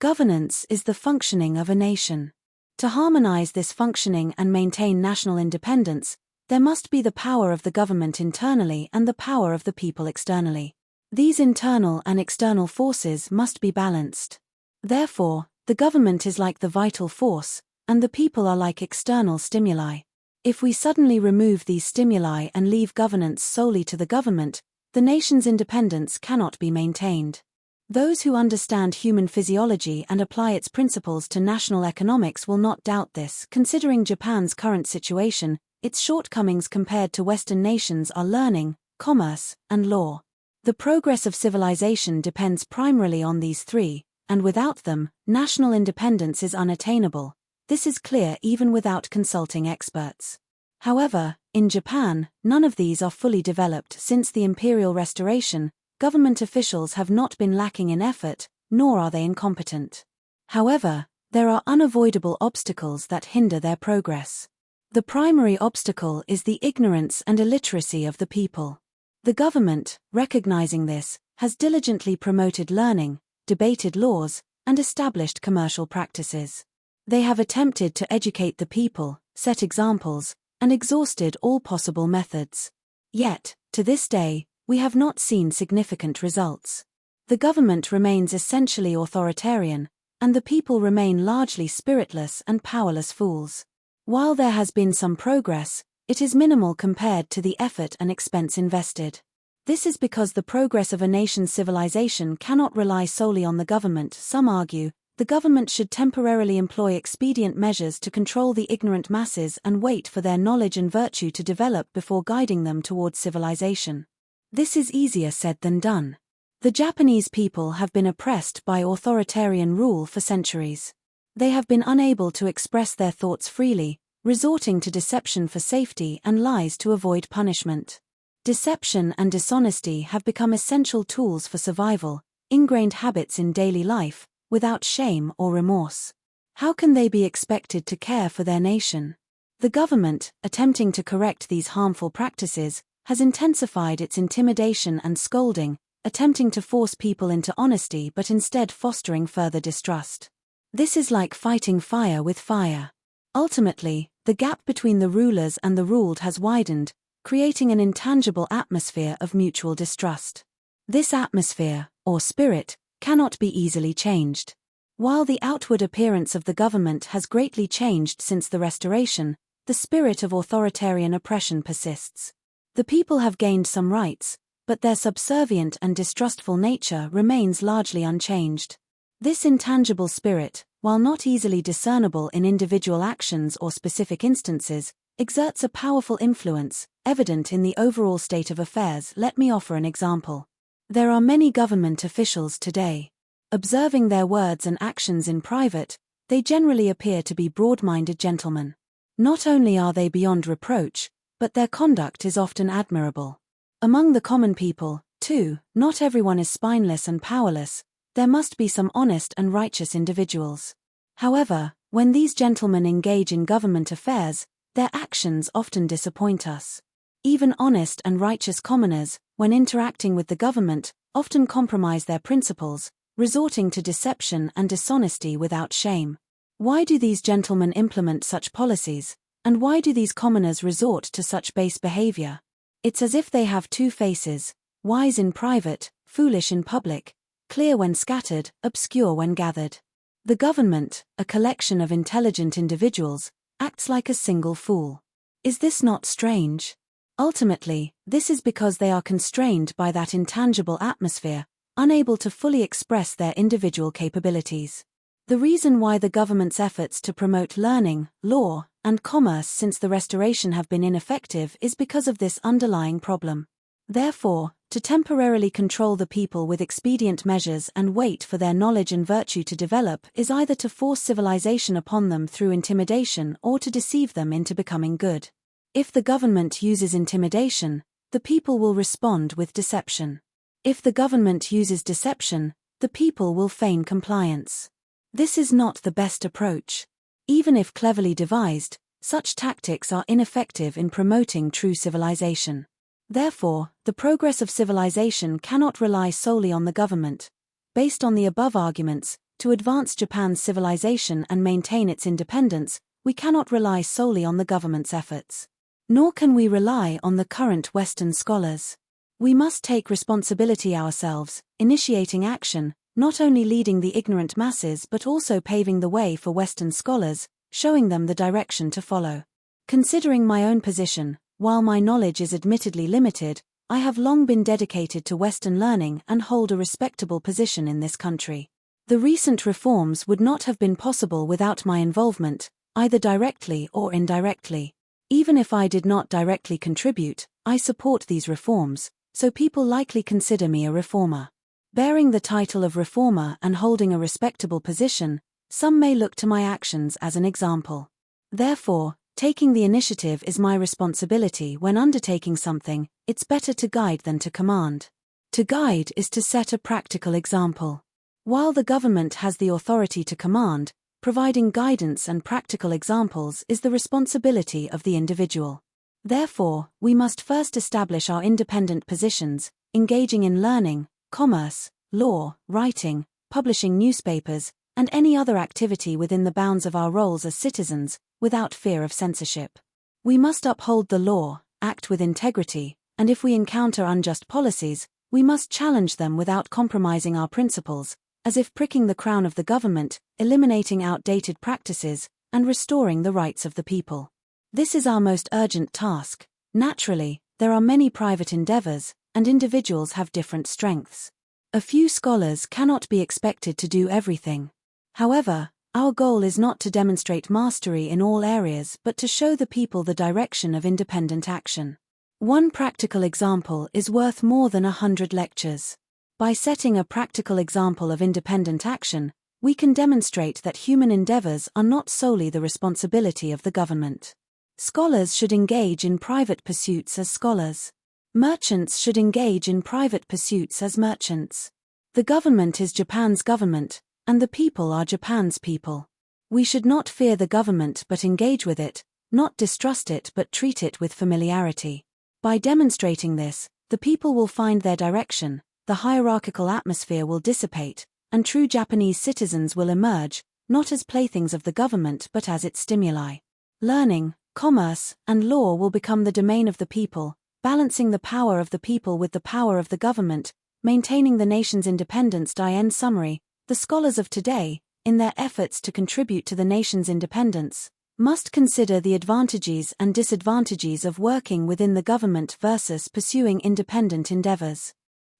Governance is the functioning of a nation. To harmonize this functioning and maintain national independence, there must be the power of the government internally and the power of the people externally. These internal and external forces must be balanced. Therefore, the government is like the vital force, and the people are like external stimuli. If we suddenly remove these stimuli and leave governance solely to the government, the nation's independence cannot be maintained. Those who understand human physiology and apply its principles to national economics will not doubt this. Considering Japan's current situation, its shortcomings compared to Western nations are learning, commerce, and law. The progress of civilization depends primarily on these three, and without them, national independence is unattainable. This is clear even without consulting experts. However, in Japan, none of these are fully developed. Since the imperial restoration, government officials have not been lacking in effort, nor are they incompetent. However, there are unavoidable obstacles that hinder their progress. The primary obstacle is the ignorance and illiteracy of the people. The government, recognizing this, has diligently promoted learning, debated laws, and established commercial practices. They have attempted to educate the people, set examples, and exhausted all possible methods. Yet, to this day, we have not seen significant results. The government remains essentially authoritarian, and the people remain largely spiritless and powerless fools. While there has been some progress, it is minimal compared to the effort and expense invested. This is because the progress of a nation's civilization cannot rely solely on the government. Some argue, the government should temporarily employ expedient measures to control the ignorant masses and wait for their knowledge and virtue to develop before guiding them towards civilization. This is easier said than done. The Japanese people have been oppressed by authoritarian rule for centuries. They have been unable to express their thoughts freely, resorting to deception for safety and lies to avoid punishment. Deception and dishonesty have become essential tools for survival, ingrained habits in daily life, without shame or remorse. How can they be expected to care for their nation? The government, attempting to correct these harmful practices, has intensified its intimidation and scolding, attempting to force people into honesty but instead fostering further distrust. This is like fighting fire with fire. Ultimately, the gap between the rulers and the ruled has widened, creating an intangible atmosphere of mutual distrust. This atmosphere, or spirit, cannot be easily changed. While the outward appearance of the government has greatly changed since the Restoration, the spirit of authoritarian oppression persists. The people have gained some rights, but their subservient and distrustful nature remains largely unchanged. This intangible spirit, while not easily discernible in individual actions or specific instances, exerts a powerful influence, evident in the overall state of affairs. Let me offer an example. There are many government officials today. Observing their words and actions in private, they generally appear to be broad-minded gentlemen. Not only are they beyond reproach, but their conduct is often admirable. Among the common people, too, not everyone is spineless and powerless. There must be some honest and righteous individuals. However, when these gentlemen engage in government affairs, their actions often disappoint us. Even honest and righteous commoners, when interacting with the government, often compromise their principles, resorting to deception and dishonesty without shame. Why do these gentlemen implement such policies, and why do these commoners resort to such base behavior? It's as if they have two faces, wise in private, foolish in public, clear when scattered, obscure when gathered. The government, a collection of intelligent individuals, acts like a single fool. Is this not strange? Ultimately, this is because they are constrained by that intangible atmosphere, unable to fully express their individual capabilities. The reason why the government's efforts to promote learning, law, and commerce since the Restoration have been ineffective is because of this underlying problem. Therefore, to temporarily control the people with expedient measures and wait for their knowledge and virtue to develop is either to force civilization upon them through intimidation or to deceive them into becoming good. If the government uses intimidation, the people will respond with deception. If the government uses deception, the people will feign compliance. This is not the best approach. Even if cleverly devised, such tactics are ineffective in promoting true civilization. Therefore, the progress of civilization cannot rely solely on the government. Based on the above arguments, to advance Japan's civilization and maintain its independence, we cannot rely solely on the government's efforts. Nor can we rely on the current Western scholars. We must take responsibility ourselves, initiating action, not only leading the ignorant masses but also paving the way for Western scholars, showing them the direction to follow. Considering my own position, while my knowledge is admittedly limited, I have long been dedicated to Western learning and hold a respectable position in this country. The recent reforms would not have been possible without my involvement, either directly or indirectly. Even if I did not directly contribute, I support these reforms, so people likely consider me a reformer. Bearing the title of reformer and holding a respectable position, some may look to my actions as an example. Therefore, taking the initiative is my responsibility when undertaking something. It's better to guide than to command. To guide is to set a practical example. While the government has the authority to command, providing guidance and practical examples is the responsibility of the individual. Therefore, we must first establish our independent positions, engaging in learning, commerce, law, writing, publishing newspapers, and any other activity within the bounds of our roles as citizens, without fear of censorship. We must uphold the law, act with integrity, and if we encounter unjust policies, we must challenge them without compromising our principles, as if pricking the crown of the government, eliminating outdated practices, and restoring the rights of the people. This is our most urgent task. Naturally, there are many private endeavors, and individuals have different strengths. A few scholars cannot be expected to do everything. However, our goal is not to demonstrate mastery in all areas but to show the people the direction of independent action. One practical example is worth more than 100 lectures. By setting a practical example of independent action, we can demonstrate that human endeavors are not solely the responsibility of the government. Scholars should engage in private pursuits as scholars. Merchants should engage in private pursuits as merchants. The government is Japan's government, and the people are Japan's people. We should not fear the government but engage with it, not distrust it but treat it with familiarity. By demonstrating this, the people will find their direction, the hierarchical atmosphere will dissipate, and true Japanese citizens will emerge, not as playthings of the government but as its stimuli. Learning, commerce, and law will become the domain of the people, balancing the power of the people with the power of the government, maintaining the nation's independence. End summary. The scholars of today, in their efforts to contribute to the nation's independence, must consider the advantages and disadvantages of working within the government versus pursuing independent endeavors.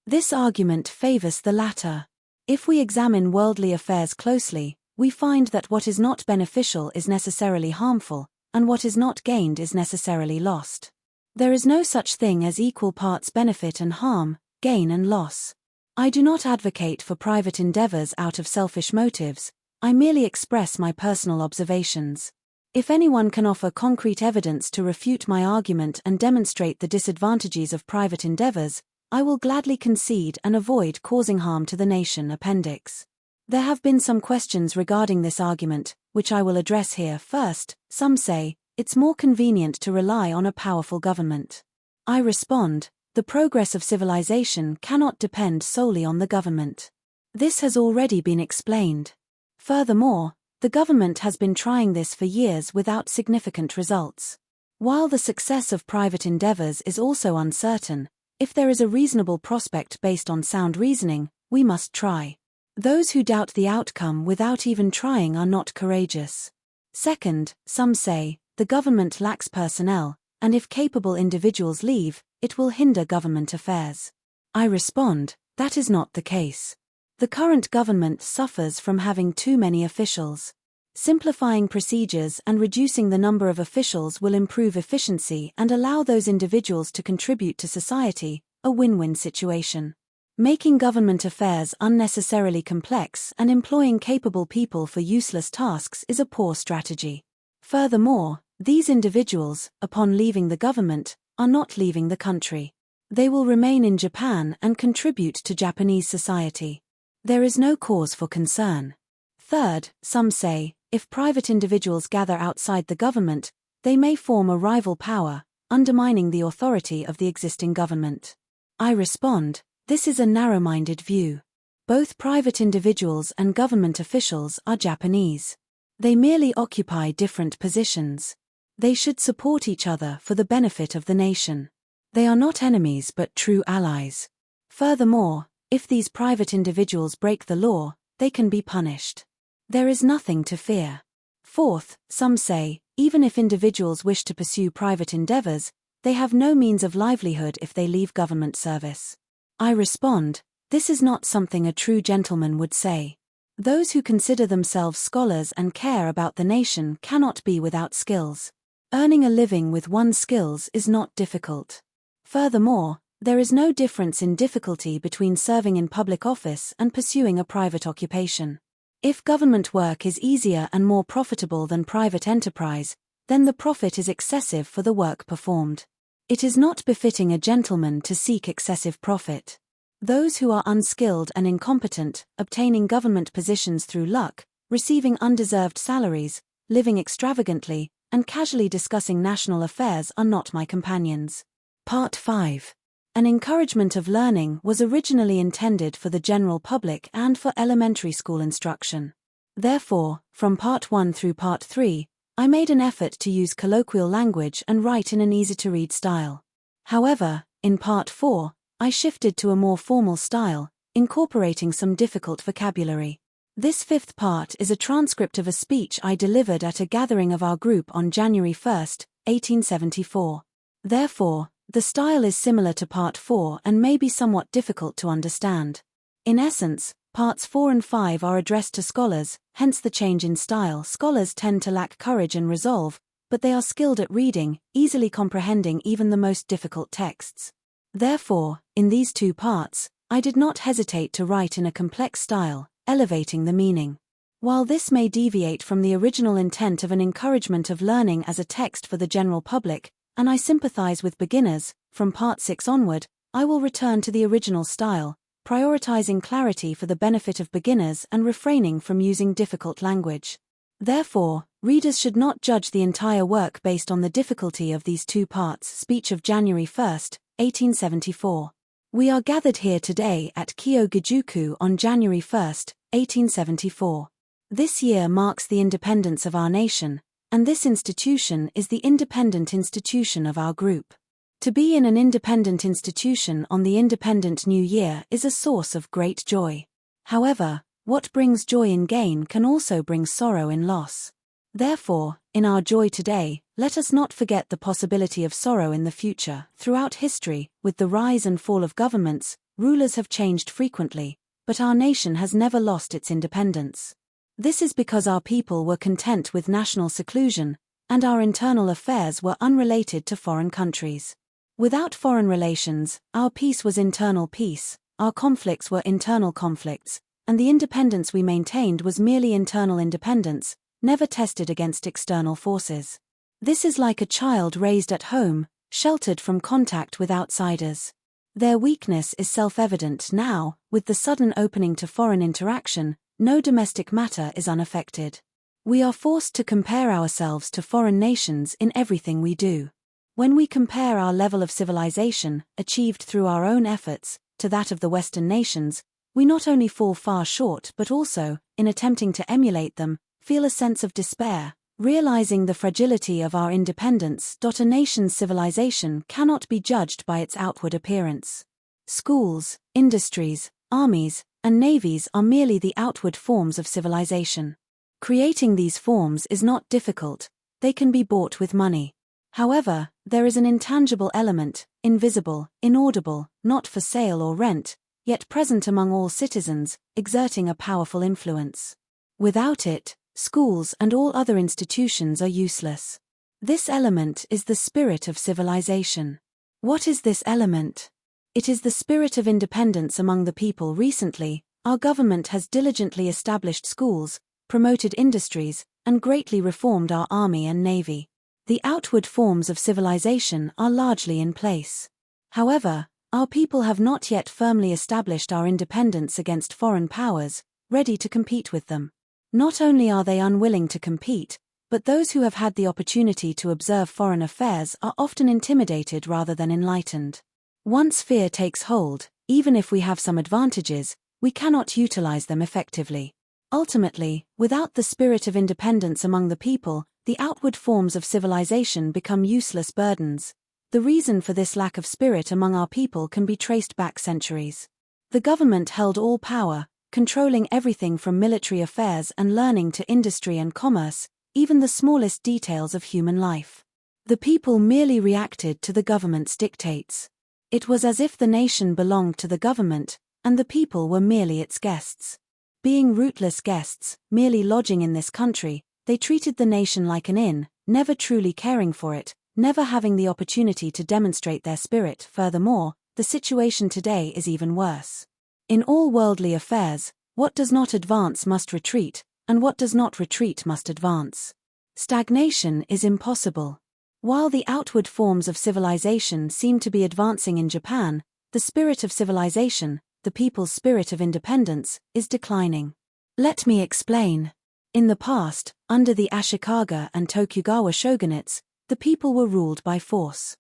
This argument favors the latter. If we examine worldly affairs closely, we find that what is not beneficial is necessarily harmful, and what is not gained is necessarily lost. There is no such thing as equal parts benefit and harm, gain and loss. I do not advocate for private endeavors out of selfish motives, I merely express my personal observations. If anyone can offer concrete evidence to refute my argument and demonstrate the disadvantages of private endeavors, I will gladly concede and avoid causing harm to the nation. Appendix. There have been some questions regarding this argument, which I will address here. First, some say, it's more convenient to rely on a powerful government. I respond, the progress of civilization cannot depend solely on the government. This has already been explained. Furthermore, the government has been trying this for years without significant results. While the success of private endeavors is also uncertain, if there is a reasonable prospect based on sound reasoning, we must try. Those who doubt the outcome without even trying are not courageous. Second, some say, the government lacks personnel, and if capable individuals leave, it will hinder government affairs. I respond, that is not the case. The current government suffers from having too many officials. Simplifying procedures and reducing the number of officials will improve efficiency and allow those individuals to contribute to society, a win-win situation. Making government affairs unnecessarily complex and employing capable people for useless tasks is a poor strategy. Furthermore, these individuals, upon leaving the government, are not leaving the country. They will remain in Japan and contribute to Japanese society. There is no cause for concern. Third, some say, if private individuals gather outside the government, they may form a rival power, undermining the authority of the existing government. I respond, this is a narrow-minded view. Both private individuals and government officials are Japanese. They merely occupy different positions. They should support each other for the benefit of the nation. They are not enemies but true allies. Furthermore, if these private individuals break the law, they can be punished. There is nothing to fear. Fourth, some say, even if individuals wish to pursue private endeavors, they have no means of livelihood if they leave government service. I respond, this is not something a true gentleman would say. Those who consider themselves scholars and care about the nation cannot be without skills. Earning a living with one's skills is not difficult. Furthermore, there is no difference in difficulty between serving in public office and pursuing a private occupation. If government work is easier and more profitable than private enterprise, then the profit is excessive for the work performed. It is not befitting a gentleman to seek excessive profit. Those who are unskilled and incompetent, obtaining government positions through luck, receiving undeserved salaries, living extravagantly, and casually discussing national affairs are not my companions. Part 5. An encouragement of learning was originally intended for the general public and for elementary school instruction. Therefore, from Part 1 through Part 3, I made an effort to use colloquial language and write in an easy-to-read style. However, in Part 4, I shifted to a more formal style, incorporating some difficult vocabulary. This fifth part is a transcript of a speech I delivered at a gathering of our group on January 1, 1874. Therefore, the style is similar to Part 4 and may be somewhat difficult to understand. In essence, Parts 4 and 5 are addressed to scholars, hence the change in style. Scholars tend to lack courage and resolve, but they are skilled at reading, easily comprehending even the most difficult texts. Therefore, in these two parts, I did not hesitate to write in a complex style, elevating the meaning. While this may deviate from the original intent of an encouragement of learning as a text for the general public, and I sympathize with beginners, from Part 6 onward, I will return to the original style, prioritizing clarity for the benefit of beginners and refraining from using difficult language. Therefore, readers should not judge the entire work based on the difficulty of these two parts. Speech of January 1, 1874. We are gathered here today at Kyogijuku on January 1, 1874. This year marks the independence of our nation, and this institution is the independent institution of our group. To be in an independent institution on the independent New Year is a source of great joy. However, what brings joy in gain can also bring sorrow in loss. Therefore, in our joy today, let us not forget the possibility of sorrow in the future. Throughout history, with the rise and fall of governments, rulers have changed frequently, but our nation has never lost its independence. This is because our people were content with national seclusion, and our internal affairs were unrelated to foreign countries. Without foreign relations, our peace was internal peace, our conflicts were internal conflicts, and the independence we maintained was merely internal independence, never tested against external forces. This is like a child raised at home, sheltered from contact with outsiders. Their weakness is self-evident now. With the sudden opening to foreign interaction, no domestic matter is unaffected. We are forced to compare ourselves to foreign nations in everything we do. When we compare our level of civilization, achieved through our own efforts, to that of the Western nations, we not only fall far short but also, in attempting to emulate them, feel a sense of despair, realizing the fragility of our independence. A nation's civilization cannot be judged by its outward appearance. Schools, industries, armies, and navies are merely the outward forms of civilization. Creating these forms is not difficult, they can be bought with money. However, there is an intangible element, invisible, inaudible, not for sale or rent, yet present among all citizens, exerting a powerful influence. Without it, schools and all other institutions are useless. This element is the spirit of civilization. What is this element? It is the spirit of independence among the people. Recently, our government has diligently established schools, promoted industries, and greatly reformed our army and navy. The outward forms of civilization are largely in place. However, our people have not yet firmly established our independence against foreign powers, ready to compete with them. Not only are they unwilling to compete, but those who have had the opportunity to observe foreign affairs are often intimidated rather than enlightened. Once fear takes hold, even if we have some advantages, we cannot utilize them effectively. Ultimately, without the spirit of independence among the people, the outward forms of civilization become useless burdens. The reason for this lack of spirit among our people can be traced back centuries. The government held all power, controlling everything from military affairs and learning to industry and commerce, even the smallest details of human life. The people merely reacted to the government's dictates. It was as if the nation belonged to the government, and the people were merely its guests. Being rootless guests, merely lodging in this country, they treated the nation like an inn, never truly caring for it, never having the opportunity to demonstrate their spirit. Furthermore, the situation today is even worse. In all worldly affairs, what does not advance must retreat, and what does not retreat must advance. Stagnation is impossible. While the outward forms of civilization seem to be advancing in Japan, the spirit of civilization, the people's spirit of independence, is declining. Let me explain. In the past, under the Ashikaga and Tokugawa shogunates, the people were ruled by force.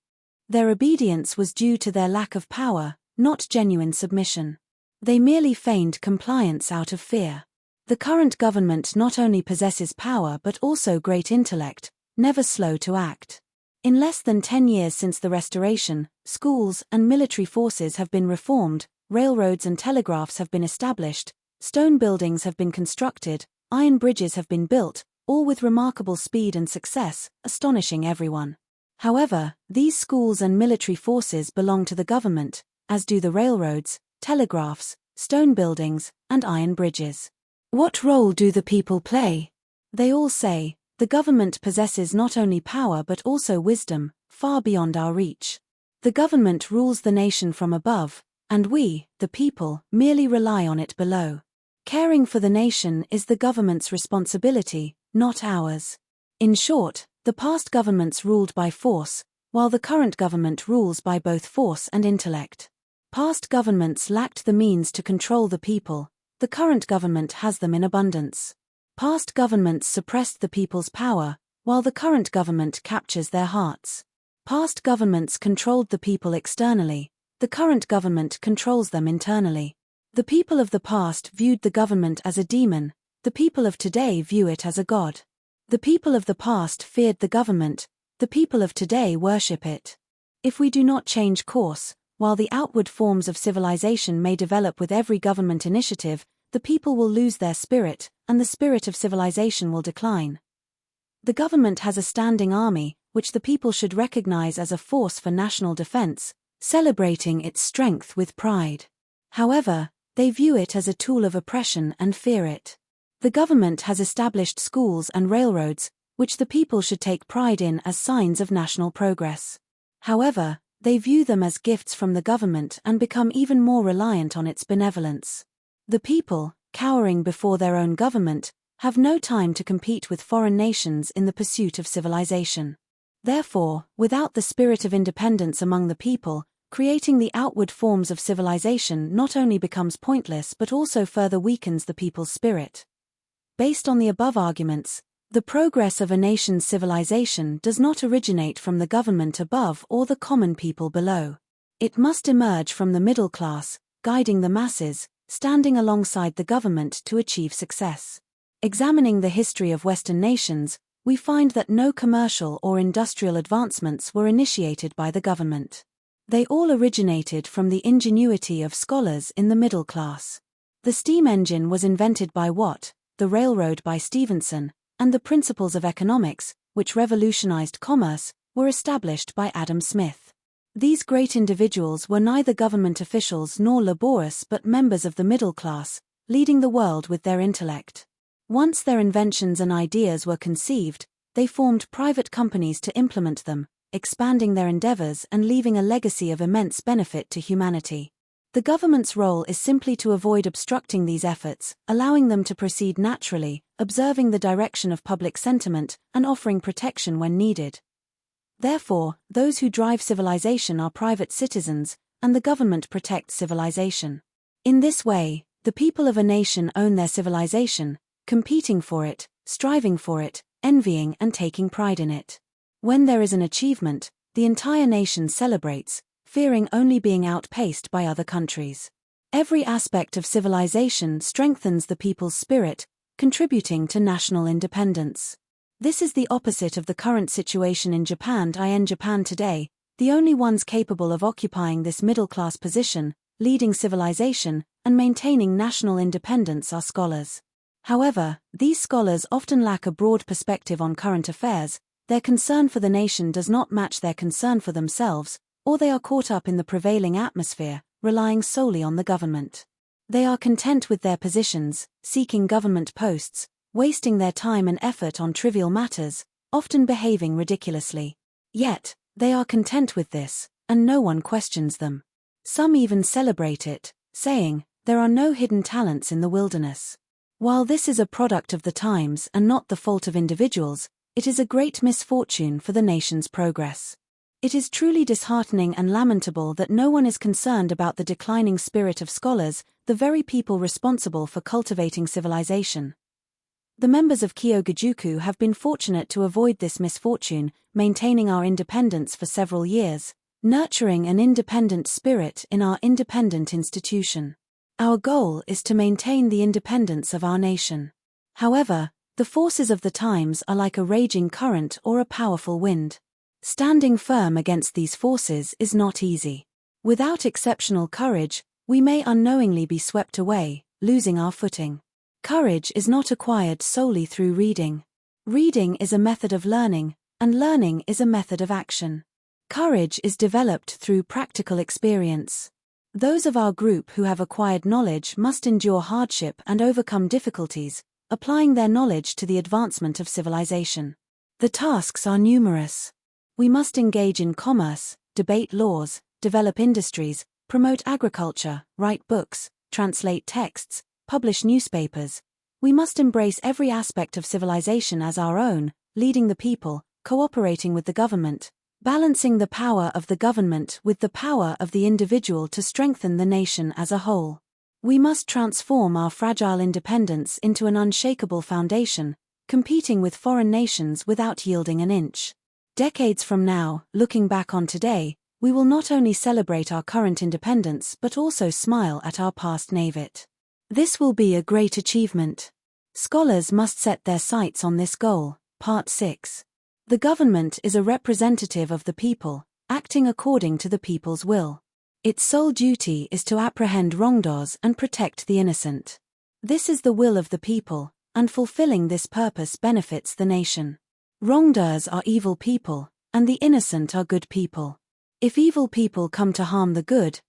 Their obedience was due to their lack of power, not genuine submission. They merely feigned compliance out of fear. The current government not only possesses power but also great intellect, never slow to act. In less than 10 years since the Restoration, schools and military forces have been reformed, railroads and telegraphs have been established, stone buildings have been constructed, iron bridges have been built, all with remarkable speed and success, astonishing everyone. However, these schools and military forces belong to the government, as do the railroads, telegraphs, stone buildings, and iron bridges. What role do the people play? They all say, the government possesses not only power but also wisdom, far beyond our reach. The government rules the nation from above, and we, the people, merely rely on it below. Caring for the nation is the government's responsibility, not ours. In short, the past governments ruled by force, while the current government rules by both force and intellect. Past governments lacked the means to control the people, the current government has them in abundance. Past governments suppressed the people's power, while the current government captures their hearts. Past governments controlled the people externally, the current government controls them internally. The people of the past viewed the government as a demon, the people of today view it as a god. The people of the past feared the government, the people of today worship it. If we do not change course, while the outward forms of civilization may develop with every government initiative, the people will lose their spirit, and the spirit of civilization will decline. The government has a standing army, which the people should recognize as a force for national defense, celebrating its strength with pride. However, they view it as a tool of oppression and fear it. The government has established schools and railroads, which the people should take pride in as signs of national progress. However, they view them as gifts from the government and become even more reliant on its benevolence. The people, cowering before their own government, have no time to compete with foreign nations in the pursuit of civilization. Therefore, without the spirit of independence among the people, creating the outward forms of civilization not only becomes pointless but also further weakens the people's spirit. Based on the above arguments, the progress of a nation's civilization does not originate from the government above or the common people below. It must emerge from the middle class, guiding the masses, standing alongside the government to achieve success. Examining the history of Western nations, we find that no commercial or industrial advancements were initiated by the government. They all originated from the ingenuity of scholars in the middle class. The steam engine was invented by Watt, the railroad by Stephenson, and the principles of economics, which revolutionized commerce, were established by Adam Smith. These great individuals were neither government officials nor laborious but members of the middle class, leading the world with their intellect. Once their inventions and ideas were conceived, they formed private companies to implement them, expanding their endeavors and leaving a legacy of immense benefit to humanity. The government's role is simply to avoid obstructing these efforts, allowing them to proceed naturally, observing the direction of public sentiment, and offering protection when needed. Therefore, those who drive civilization are private citizens, and the government protects civilization. In this way, the people of a nation own their civilization, competing for it, striving for it, envying and taking pride in it. When there is an achievement, the entire nation celebrates, fearing only being outpaced by other countries. Every aspect of civilization strengthens the people's spirit, contributing to national independence. This is the opposite of the current situation in Japan. In Japan today, the only ones capable of occupying this middle-class position, leading civilization, and maintaining national independence are scholars. However, these scholars often lack a broad perspective on current affairs, their concern for the nation does not match their concern for themselves, or they are caught up in the prevailing atmosphere, relying solely on the government. They are content with their positions, seeking government posts, wasting their time and effort on trivial matters, often behaving ridiculously. Yet, they are content with this, and no one questions them. Some even celebrate it, saying, "There are no hidden talents in the wilderness." While this is a product of the times and not the fault of individuals, it is a great misfortune for the nation's progress. It is truly disheartening and lamentable that no one is concerned about the declining spirit of scholars, the very people responsible for cultivating civilization. The members of Kyogajuku have been fortunate to avoid this misfortune, maintaining our independence for several years, nurturing an independent spirit in our independent institution. Our goal is to maintain the independence of our nation. However, the forces of the times are like a raging current or a powerful wind. Standing firm against these forces is not easy. Without exceptional courage, we may unknowingly be swept away, losing our footing. Courage is not acquired solely through reading. Reading is a method of learning, and learning is a method of action. Courage is developed through practical experience. Those of our group who have acquired knowledge must endure hardship and overcome difficulties, applying their knowledge to the advancement of civilization. The tasks are numerous. We must engage in commerce, debate laws, develop industries, promote agriculture, write books, translate texts, publish newspapers. We must embrace every aspect of civilization as our own, leading the people, cooperating with the government, balancing the power of the government with the power of the individual to strengthen the nation as a whole. We must transform our fragile independence into an unshakable foundation, competing with foreign nations without yielding an inch. Decades from now, looking back on today, we will not only celebrate our current independence but also smile at our past naivete. This will be a great achievement. Scholars must set their sights on this goal. Part 6. The government is a representative of the people, acting according to the people's will. Its sole duty is to apprehend wrongdoers and protect the innocent. This is the will of the people, and fulfilling this purpose benefits the nation. Wrongdoers are evil people, and the innocent are good people. If evil people come to harm the good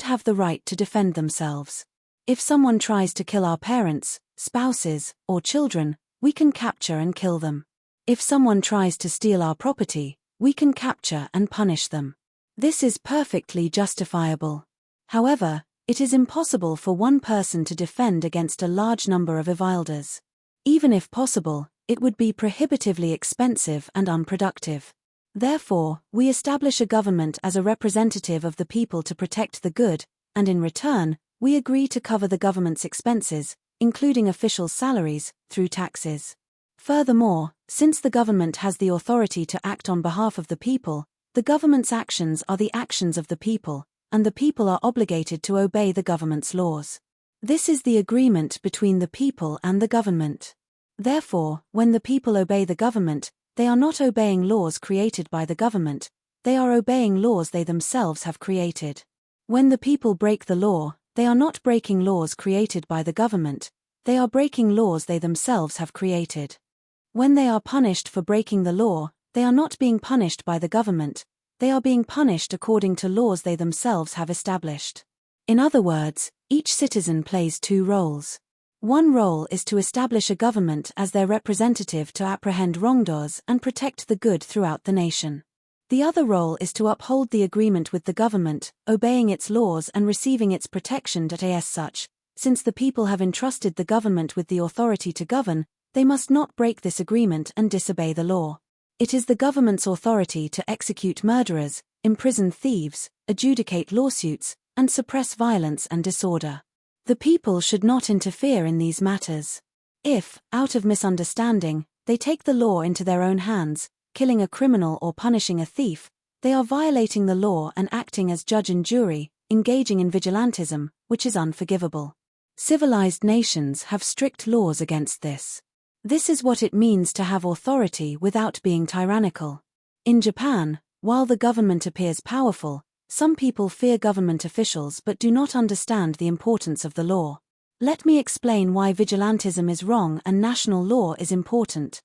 have the right to defend themselves. If someone tries to kill our parents, spouses, or children, we can capture and kill them. If someone tries to steal our property, we can capture and punish them. This is perfectly justifiable. However, it is impossible for one person to defend against a large number of evildoers. Even if possible, it would be prohibitively expensive and unproductive. Therefore, we establish a government as a representative of the people to protect the good, and in return, we agree to cover the government's expenses, including officials' salaries, through taxes. Furthermore, since the government has the authority to act on behalf of the people, the government's actions are the actions of the people, and the people are obligated to obey the government's laws. This is the agreement between the people and the government. Therefore, when the people obey the government, they are not obeying laws created by the government, they are obeying laws they themselves have created. When the people break the law, they are not breaking laws created by the government, they are breaking laws they themselves have created. When they are punished for breaking the law, they are not being punished by the government, they are being punished according to laws they themselves have established. In other words, each citizen plays two roles. One role is to establish a government as their representative to apprehend wrongdoers and protect the good throughout the nation. The other role is to uphold the agreement with the government, obeying its laws and receiving its protection. As such, since the people have entrusted the government with the authority to govern, they must not break this agreement and disobey the law. It is the government's authority to execute murderers, imprison thieves, adjudicate lawsuits, and suppress violence and disorder. The people should not interfere in these matters. If, out of misunderstanding, they take the law into their own hands, killing a criminal or punishing a thief, they are violating the law and acting as judge and jury, engaging in vigilantism, which is unforgivable. Civilized nations have strict laws against this. This is what it means to have authority without being tyrannical. In Japan, while the government appears powerful, some people fear government officials but do not understand the importance of the law. Let me explain why vigilantism is wrong and national law is important.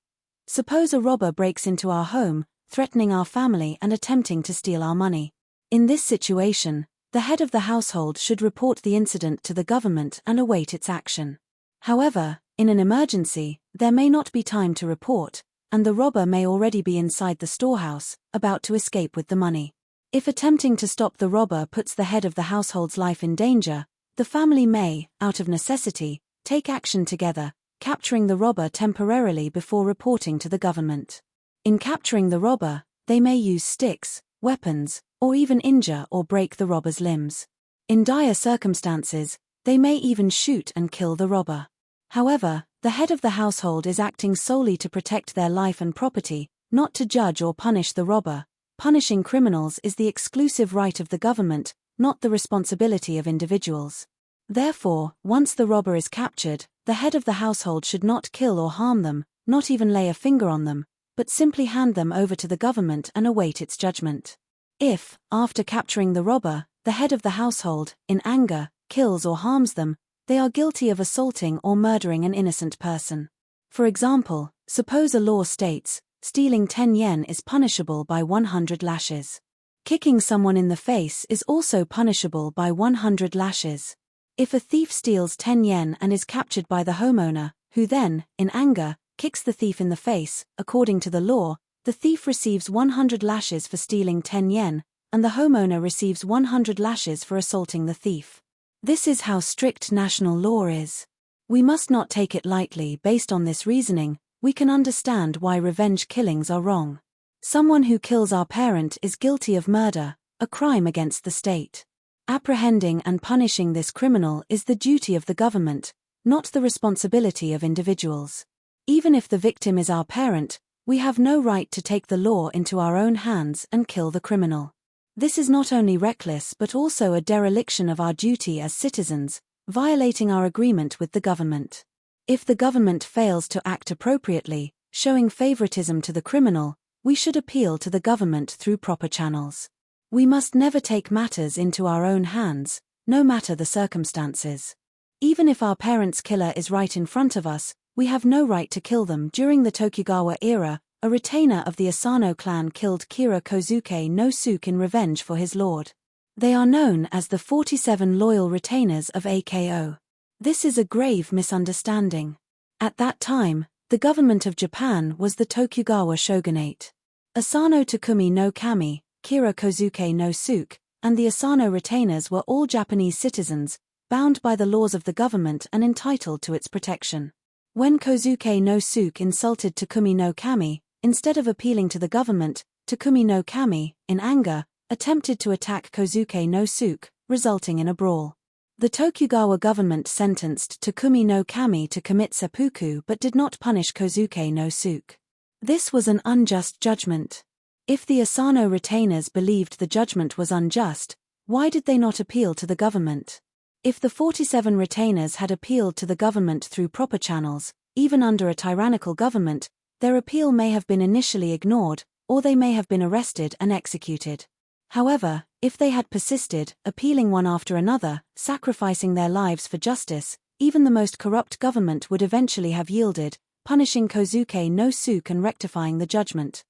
Suppose a robber breaks into our home, threatening our family and attempting to steal our money. In this situation, the head of the household should report the incident to the government and await its action. However, in an emergency, there may not be time to report, and the robber may already be inside the storehouse, about to escape with the money. If attempting to stop the robber puts the head of the household's life in danger, the family may, out of necessity, take action together, capturing the robber temporarily before reporting to the government. In capturing the robber, they may use sticks, weapons, or even injure or break the robber's limbs. In dire circumstances, they may even shoot and kill the robber. However, the head of the household is acting solely to protect their life and property, not to judge or punish the robber. Punishing criminals is the exclusive right of the government, not the responsibility of individuals. Therefore, once the robber is captured, the head of the household should not kill or harm them, not even lay a finger on them, but simply hand them over to the government and await its judgment. If, after capturing the robber, the head of the household, in anger, kills or harms them, they are guilty of assaulting or murdering an innocent person. For example, suppose a law states, stealing 10 yen is punishable by 100 lashes. Kicking someone in the face is also punishable by 100 lashes. If a thief steals 10 yen and is captured by the homeowner, who then, in anger, kicks the thief in the face, according to the law, the thief receives 100 lashes for stealing 10 yen, and the homeowner receives 100 lashes for assaulting the thief. This is how strict national law is. We must not take it lightly. Based on this reasoning, we can understand why revenge killings are wrong. Someone who kills our parent is guilty of murder, a crime against the state. Apprehending and punishing this criminal is the duty of the government, not the responsibility of individuals. Even if the victim is our parent, we have no right to take the law into our own hands and kill the criminal. This is not only reckless but also a dereliction of our duty as citizens, violating our agreement with the government. If the government fails to act appropriately, showing favoritism to the criminal, we should appeal to the government through proper channels. We must never take matters into our own hands, no matter the circumstances. Even if our parent's killer is right in front of us, we have no right to kill them. During the Tokugawa era, a retainer of the Asano clan killed Kira Kozuke no Suke in revenge for his lord. They are known as the 47 loyal retainers of AKO. This is a grave misunderstanding. At that time, the government of Japan was the Tokugawa shogunate. Asano Takumi no Kami, Kira Kozuke no Suke, and the Asano retainers were all Japanese citizens, bound by the laws of the government and entitled to its protection. When Kozuke no Suke insulted Takumi no Kami, instead of appealing to the government, Takumi no Kami, in anger, attempted to attack Kozuke no Suke, resulting in a brawl. The Tokugawa government sentenced Takumi no Kami to commit seppuku but did not punish Kozuke no Suke. This was an unjust judgment. If the Asano retainers believed the judgment was unjust, why did they not appeal to the government? If the 47 retainers had appealed to the government through proper channels, even under a tyrannical government, their appeal may have been initially ignored, or they may have been arrested and executed. However, if they had persisted, appealing one after another, sacrificing their lives for justice, even the most corrupt government would eventually have yielded, punishing Kozuke no Suke and rectifying the judgment.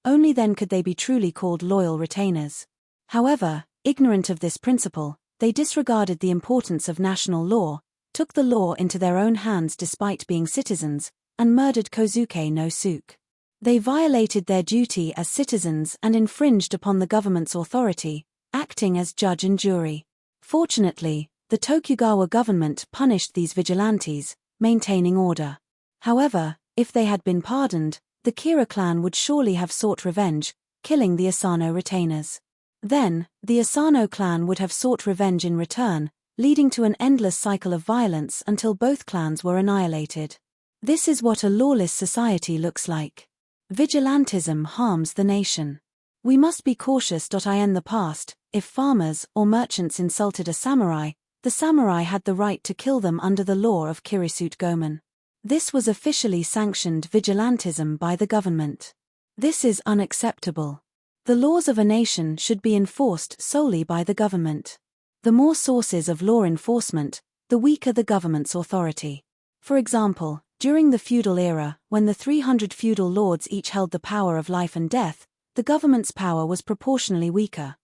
Only then could they be truly called loyal retainers. However, ignorant of this principle, they disregarded the importance of national law, took the law into their own hands despite being citizens, and murdered Kozuke no Suke. They violated their duty as citizens and infringed upon the government's authority, acting as judge and jury. Fortunately, the Tokugawa government punished these vigilantes, maintaining order. However, if they had been pardoned, the Kira clan would surely have sought revenge, killing the Asano retainers. Then, the Asano clan would have sought revenge in return, leading to an endless cycle of violence until both clans were annihilated. This is what a lawless society looks like. Vigilantism harms the nation. We must be cautious. In the past, if farmers or merchants insulted a samurai, the samurai had the right to kill them under the law of Kirisute Gomen. This was officially sanctioned vigilantism by the government. This is unacceptable. The laws of a nation should be enforced solely by the government. The more sources of law enforcement, the weaker the government's authority. For example, during the feudal era, when the 300 feudal lords each held the power of life and death, the government's power was proportionally weaker.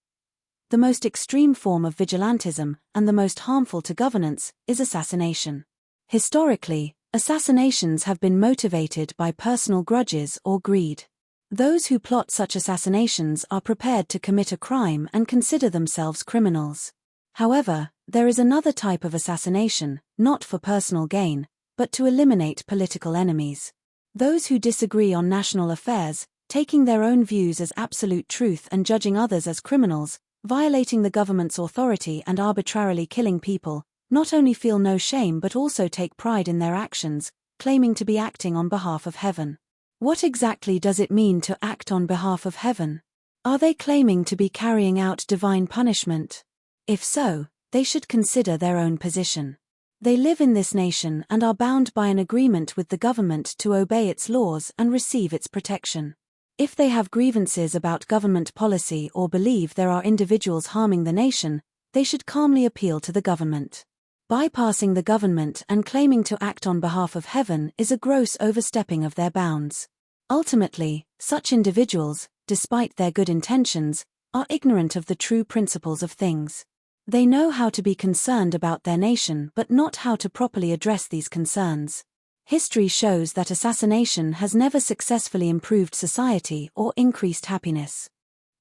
The most extreme form of vigilantism, and the most harmful to governance, is assassination. Historically, assassinations have been motivated by personal grudges or greed. Those who plot such assassinations are prepared to commit a crime and consider themselves criminals. However, there is another type of assassination, not for personal gain, but to eliminate political enemies. Those who disagree on national affairs, taking their own views as absolute truth and judging others as criminals, violating the government's authority and arbitrarily killing people, not only feel no shame but also take pride in their actions, claiming to be acting on behalf of heaven. What exactly does it mean to act on behalf of heaven? Are they claiming to be carrying out divine punishment? If so, they should consider their own position. They live in this nation and are bound by an agreement with the government to obey its laws and receive its protection. If they have grievances about government policy or believe there are individuals harming the nation, they should calmly appeal to the government. Bypassing the government and claiming to act on behalf of heaven is a gross overstepping of their bounds. Ultimately, such individuals, despite their good intentions, are ignorant of the true principles of things. They know how to be concerned about their nation but not how to properly address these concerns. History shows that assassination has never successfully improved society or increased happiness.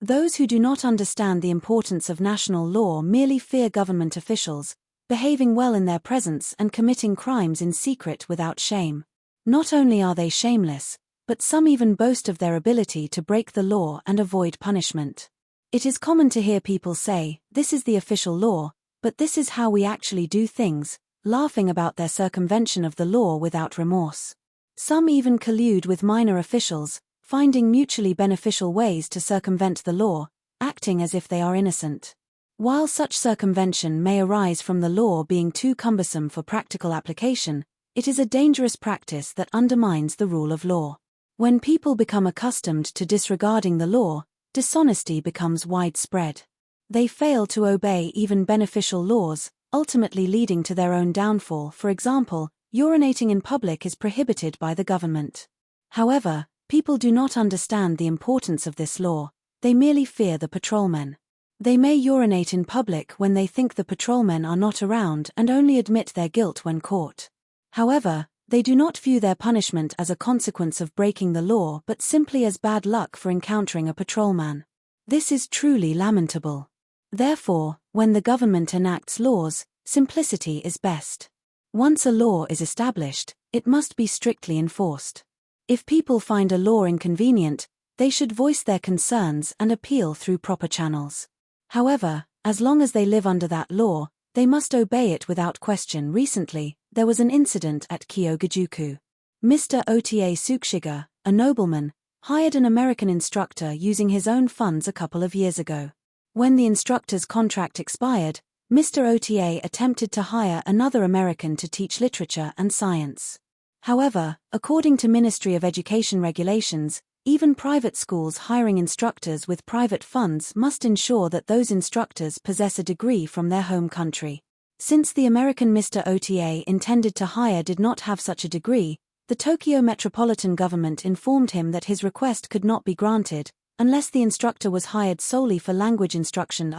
Those who do not understand the importance of national law merely fear government officials, behaving well in their presence and committing crimes in secret without shame. Not only are they shameless, but some even boast of their ability to break the law and avoid punishment. It is common to hear people say, "This is the official law, but this is how we actually do things," laughing about their circumvention of the law without remorse. Some even collude with minor officials, finding mutually beneficial ways to circumvent the law, acting as if they are innocent. While such circumvention may arise from the law being too cumbersome for practical application, it is a dangerous practice that undermines the rule of law. When people become accustomed to disregarding the law, dishonesty becomes widespread. They fail to obey even beneficial laws, ultimately leading to their own downfall. For example, urinating in public is prohibited by the government. However, people do not understand the importance of this law, they merely fear the patrolmen. They may urinate in public when they think the patrolmen are not around and only admit their guilt when caught. However, they do not view their punishment as a consequence of breaking the law but simply as bad luck for encountering a patrolman. This is truly lamentable. Therefore, when the government enacts laws, simplicity is best. Once a law is established, it must be strictly enforced. If people find a law inconvenient, they should voice their concerns and appeal through proper channels. However, as long as they live under that law, they must obey it without question. Recently, there was an incident at Kyogajuku. Mr. Ota Tsukushiga, a nobleman, hired an American instructor using his own funds a couple of years ago. When the instructor's contract expired, Mr. Ota attempted to hire another American to teach literature and science. However, according to Ministry of Education regulations, even private schools hiring instructors with private funds must ensure that those instructors possess a degree from their home country. Since the American Mr. Ota intended to hire did not have such a degree, the Tokyo metropolitan government informed him that his request could not be granted, unless the instructor was hired solely for language instruction.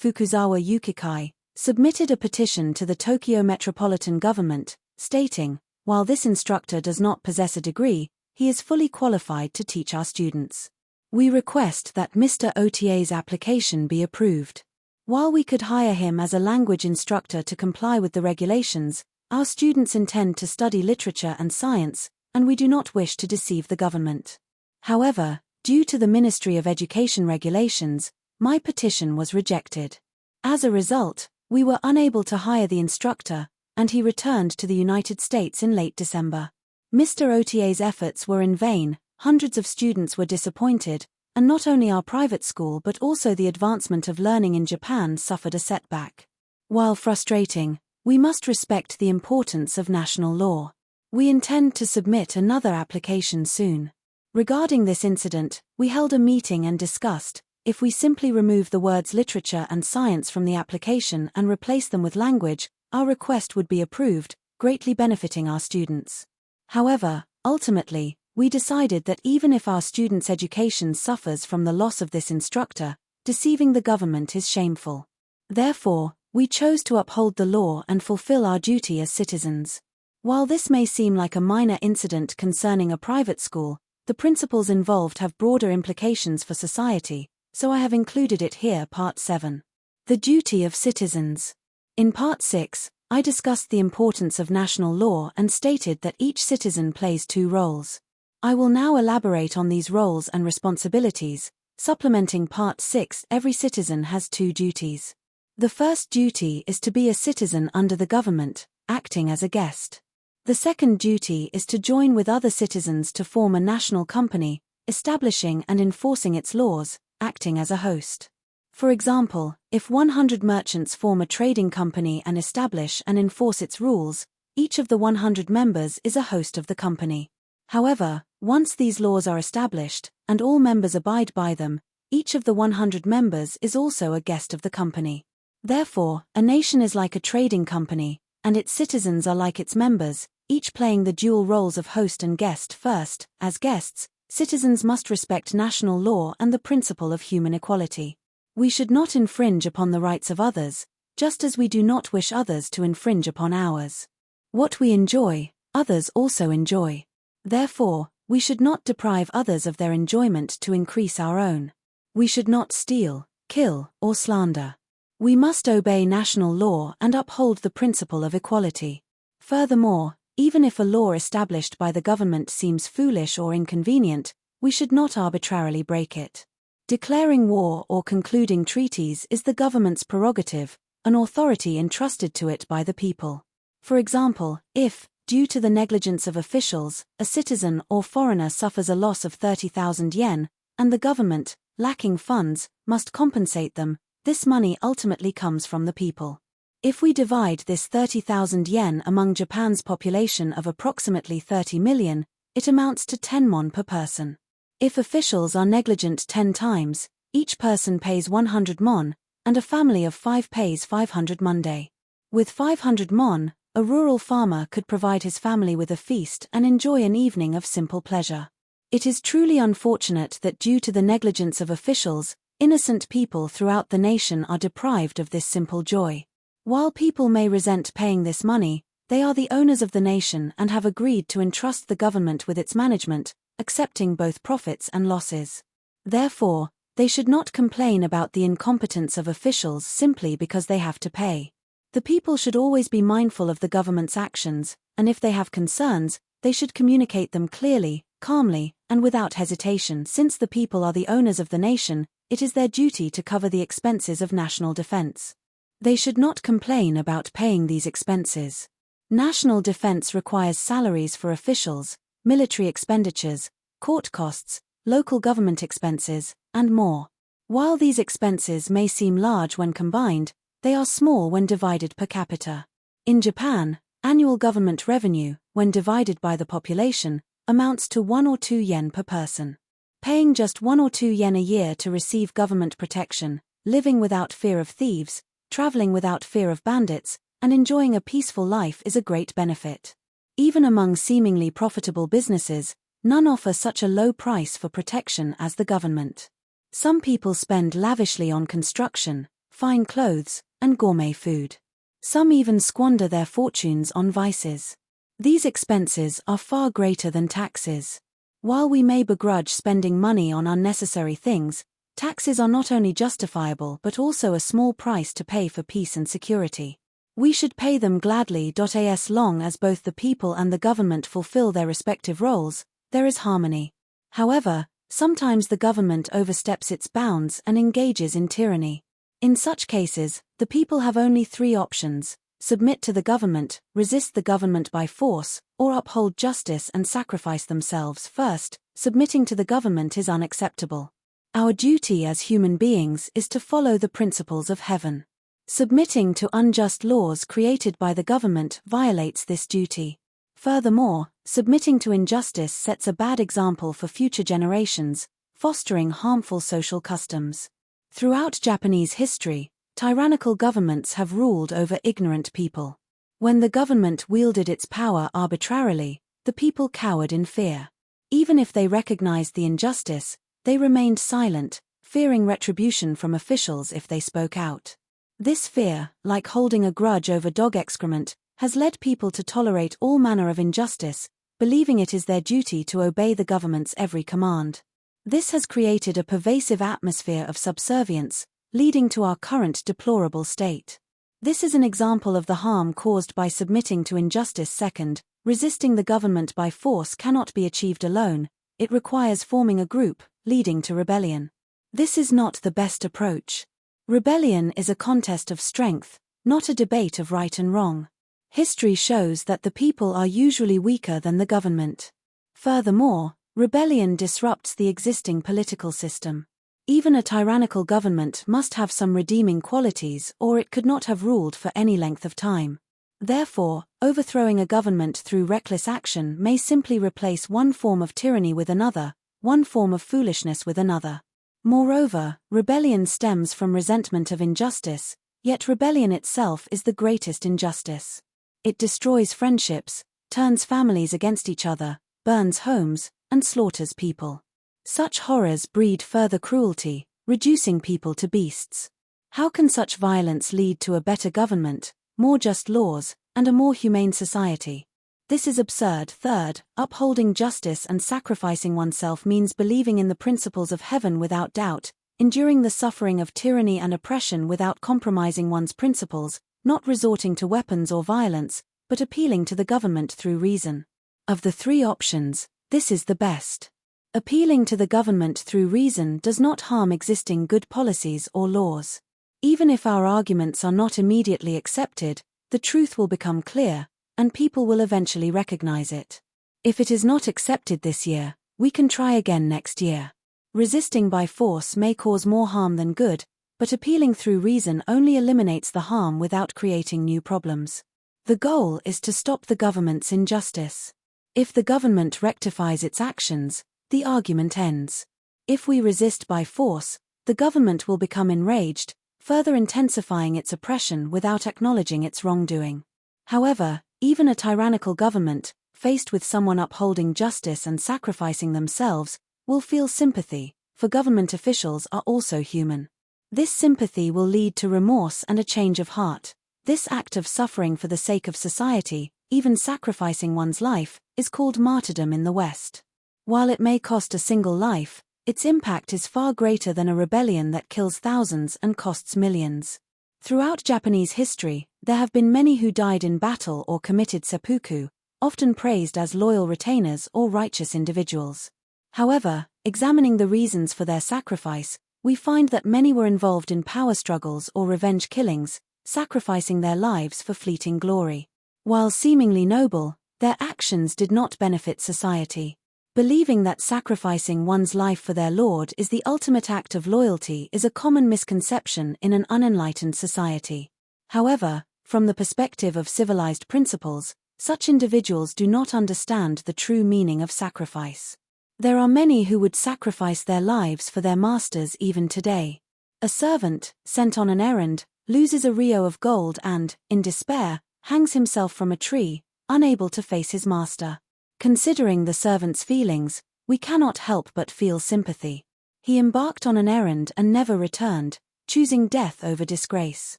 Fukuzawa Yukichi submitted a petition to the Tokyo metropolitan government, stating, "While this instructor does not possess a degree, he is fully qualified to teach our students. We request that Mr. Ota's application be approved. While we could hire him as a language instructor to comply with the regulations, our students intend to study literature and science, and we do not wish to deceive the government. However, due to the Ministry of Education regulations, my petition was rejected. As a result, we were unable to hire the instructor, and he returned to the United States in late December. Mr. Ota's efforts were in vain, hundreds of students were disappointed, and not only our private school but also the advancement of learning in Japan suffered a setback. While frustrating, we must respect the importance of national law. We intend to submit another application soon. Regarding this incident, we held a meeting and discussed, if we simply remove the words literature and science from the application and replace them with language, our request would be approved, greatly benefiting our students. However, ultimately, we decided that even if our students' education suffers from the loss of this instructor, deceiving the government is shameful. Therefore, we chose to uphold the law and fulfill our duty as citizens. While this may seem like a minor incident concerning a private school, the principles involved have broader implications for society, so I have included it here. Part 7. The duty of citizens. In Part 6, I discussed the importance of national law and stated that each citizen plays two roles. I will now elaborate on these roles and responsibilities, supplementing Part 6. Every citizen has two duties. The first duty is to be a citizen under the government, acting as a guest. The second duty is to join with other citizens to form a national company, establishing and enforcing its laws, acting as a host. For example, if 100 merchants form a trading company and establish and enforce its rules, each of the 100 members is a host of the company. However, once these laws are established, and all members abide by them, each of the 100 members is also a guest of the company. Therefore, a nation is like a trading company, and its citizens are like its members, each playing the dual roles of host and guest. First, as guests, citizens must respect national law and the principle of human equality. We should not infringe upon the rights of others, just as we do not wish others to infringe upon ours. What we enjoy, others also enjoy. Therefore, we should not deprive others of their enjoyment to increase our own. We should not steal, kill, or slander. We must obey national law and uphold the principle of equality. Furthermore, even if a law established by the government seems foolish or inconvenient, we should not arbitrarily break it. Declaring war or concluding treaties is the government's prerogative, an authority entrusted to it by the people. For example, if, due to the negligence of officials, a citizen or foreigner suffers a loss of 30,000 yen, and the government, lacking funds, must compensate them, this money ultimately comes from the people. If we divide this 30,000 yen among Japan's population of approximately 30 million, it amounts to 10 won per person. If officials are negligent 10 times, each person pays 100 mon, and a family of 5 pays 500 Monday. With 500 mon, a rural farmer could provide his family with a feast and enjoy an evening of simple pleasure. It is truly unfortunate that due to the negligence of officials, innocent people throughout the nation are deprived of this simple joy. While people may resent paying this money, they are the owners of the nation and have agreed to entrust the government with its management, accepting both profits and losses. Therefore, they should not complain about the incompetence of officials simply because they have to pay. The people should always be mindful of the government's actions, and if they have concerns, they should communicate them clearly, calmly, and without hesitation. Since the people are the owners of the nation, it is their duty to cover the expenses of national defense. They should not complain about paying these expenses. National defense requires salaries for officials, military expenditures, court costs, local government expenses, and more. While these expenses may seem large when combined, they are small when divided per capita. In Japan, annual government revenue, when divided by the population, amounts to 1 or 2 yen per person. Paying just 1 or 2 yen a year to receive government protection, living without fear of thieves, traveling without fear of bandits, and enjoying a peaceful life is a great benefit. Even among seemingly profitable businesses, none offer such a low price for protection as the government. Some people spend lavishly on construction, fine clothes, and gourmet food. Some even squander their fortunes on vices. These expenses are far greater than taxes. While we may begrudge spending money on unnecessary things, taxes are not only justifiable but also a small price to pay for peace and security. We should pay them gladly. As long as both the people and the government fulfill their respective roles, there is harmony. However, sometimes the government oversteps its bounds and engages in tyranny. In such cases, the people have only 3 options: submit to the government, resist the government by force, or uphold justice and sacrifice themselves. First, submitting to the government is unacceptable. Our duty as human beings is to follow the principles of heaven. Submitting to unjust laws created by the government violates this duty. Furthermore, submitting to injustice sets a bad example for future generations, fostering harmful social customs. Throughout Japanese history, Tyrannical governments have ruled over ignorant people. When the government wielded its power arbitrarily, the people cowered in fear. Even if they recognized the injustice, they remained silent, fearing retribution from officials if they spoke out. This fear, like holding a grudge over dog excrement, has led people to tolerate all manner of injustice, believing it is their duty to obey the government's every command. This has created a pervasive atmosphere of subservience, leading to our current deplorable state. This is an example of the harm caused by submitting to injustice. Second, resisting the government by force cannot be achieved alone, it requires forming a group, leading to rebellion. This is not the best approach. Rebellion is a contest of strength, not a debate of right and wrong. History shows that the people are usually weaker than the government. Furthermore, rebellion disrupts the existing political system. Even a tyrannical government must have some redeeming qualities, or it could not have ruled for any length of time. Therefore, overthrowing a government through reckless action may simply replace one form of tyranny with another, one form of foolishness with another. Moreover, rebellion stems from resentment of injustice, yet rebellion itself is the greatest injustice. It destroys friendships, turns families against each other, burns homes, and slaughters people. Such horrors breed further cruelty, reducing people to beasts. How can such violence lead to a better government, more just laws, and a more humane society? This is absurd. Third, upholding justice and sacrificing oneself means believing in the principles of heaven without doubt, enduring the suffering of tyranny and oppression without compromising one's principles, not resorting to weapons or violence, but appealing to the government through reason. Of the three options, this is the best. Appealing to the government through reason does not harm existing good policies or laws. Even if our arguments are not immediately accepted, the truth will become clear, and people will eventually recognize it. If it is not accepted this year, we can try again next year. Resisting by force may cause more harm than good, but appealing through reason only eliminates the harm without creating new problems. The goal is to stop the government's injustice. If the government rectifies its actions, the argument ends. If we resist by force, the government will become enraged, further intensifying its oppression without acknowledging its wrongdoing. However, even a tyrannical government, faced with someone upholding justice and sacrificing themselves, will feel sympathy, for government officials are also human. This sympathy will lead to remorse and a change of heart. This act of suffering for the sake of society, even sacrificing one's life, is called martyrdom in the West. While it may cost a single life, its impact is far greater than a rebellion that kills thousands and costs millions. Throughout Japanese history, there have been many who died in battle or committed seppuku, often praised as loyal retainers or righteous individuals. However, examining the reasons for their sacrifice, we find that many were involved in power struggles or revenge killings, sacrificing their lives for fleeting glory. While seemingly noble, their actions did not benefit society. Believing that sacrificing one's life for their lord is the ultimate act of loyalty is a common misconception in an unenlightened society. However, from the perspective of civilized principles, such individuals do not understand the true meaning of sacrifice. There are many who would sacrifice their lives for their masters even today. A servant, sent on an errand, loses a ryo of gold and, in despair, hangs himself from a tree, unable to face his master. Considering the servant's feelings, we cannot help but feel sympathy. He embarked on an errand and never returned, choosing death over disgrace.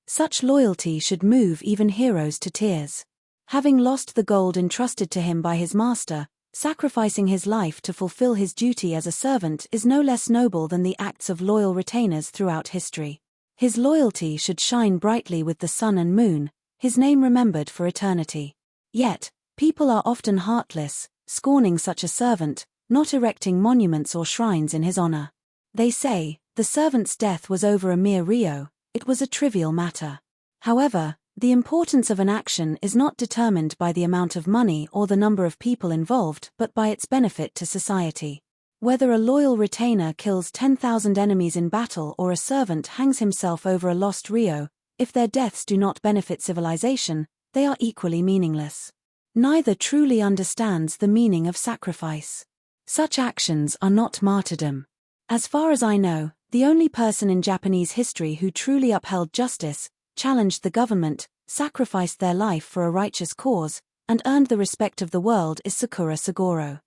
Such loyalty should move even heroes to tears. Having lost the gold entrusted to him by his master, sacrificing his life to fulfill his duty as a servant is no less noble than the acts of loyal retainers throughout history. His loyalty should shine brightly with the sun and moon, his name remembered for eternity. Yet, people are often heartless, scorning such a servant, not erecting monuments or shrines in his honor. They say, the servant's death was over a mere ryo, it was a trivial matter. However, the importance of an action is not determined by the amount of money or the number of people involved but by its benefit to society. Whether a loyal retainer kills 10,000 enemies in battle or a servant hangs himself over a lost ryo, if their deaths do not benefit civilization, they are equally meaningless. Neither truly understands the meaning of sacrifice. Such actions are not martyrdom. As far as I know, the only person in Japanese history who truly upheld justice, challenged the government, sacrificed their life for a righteous cause, and earned the respect of the world is Sakura Sagoro.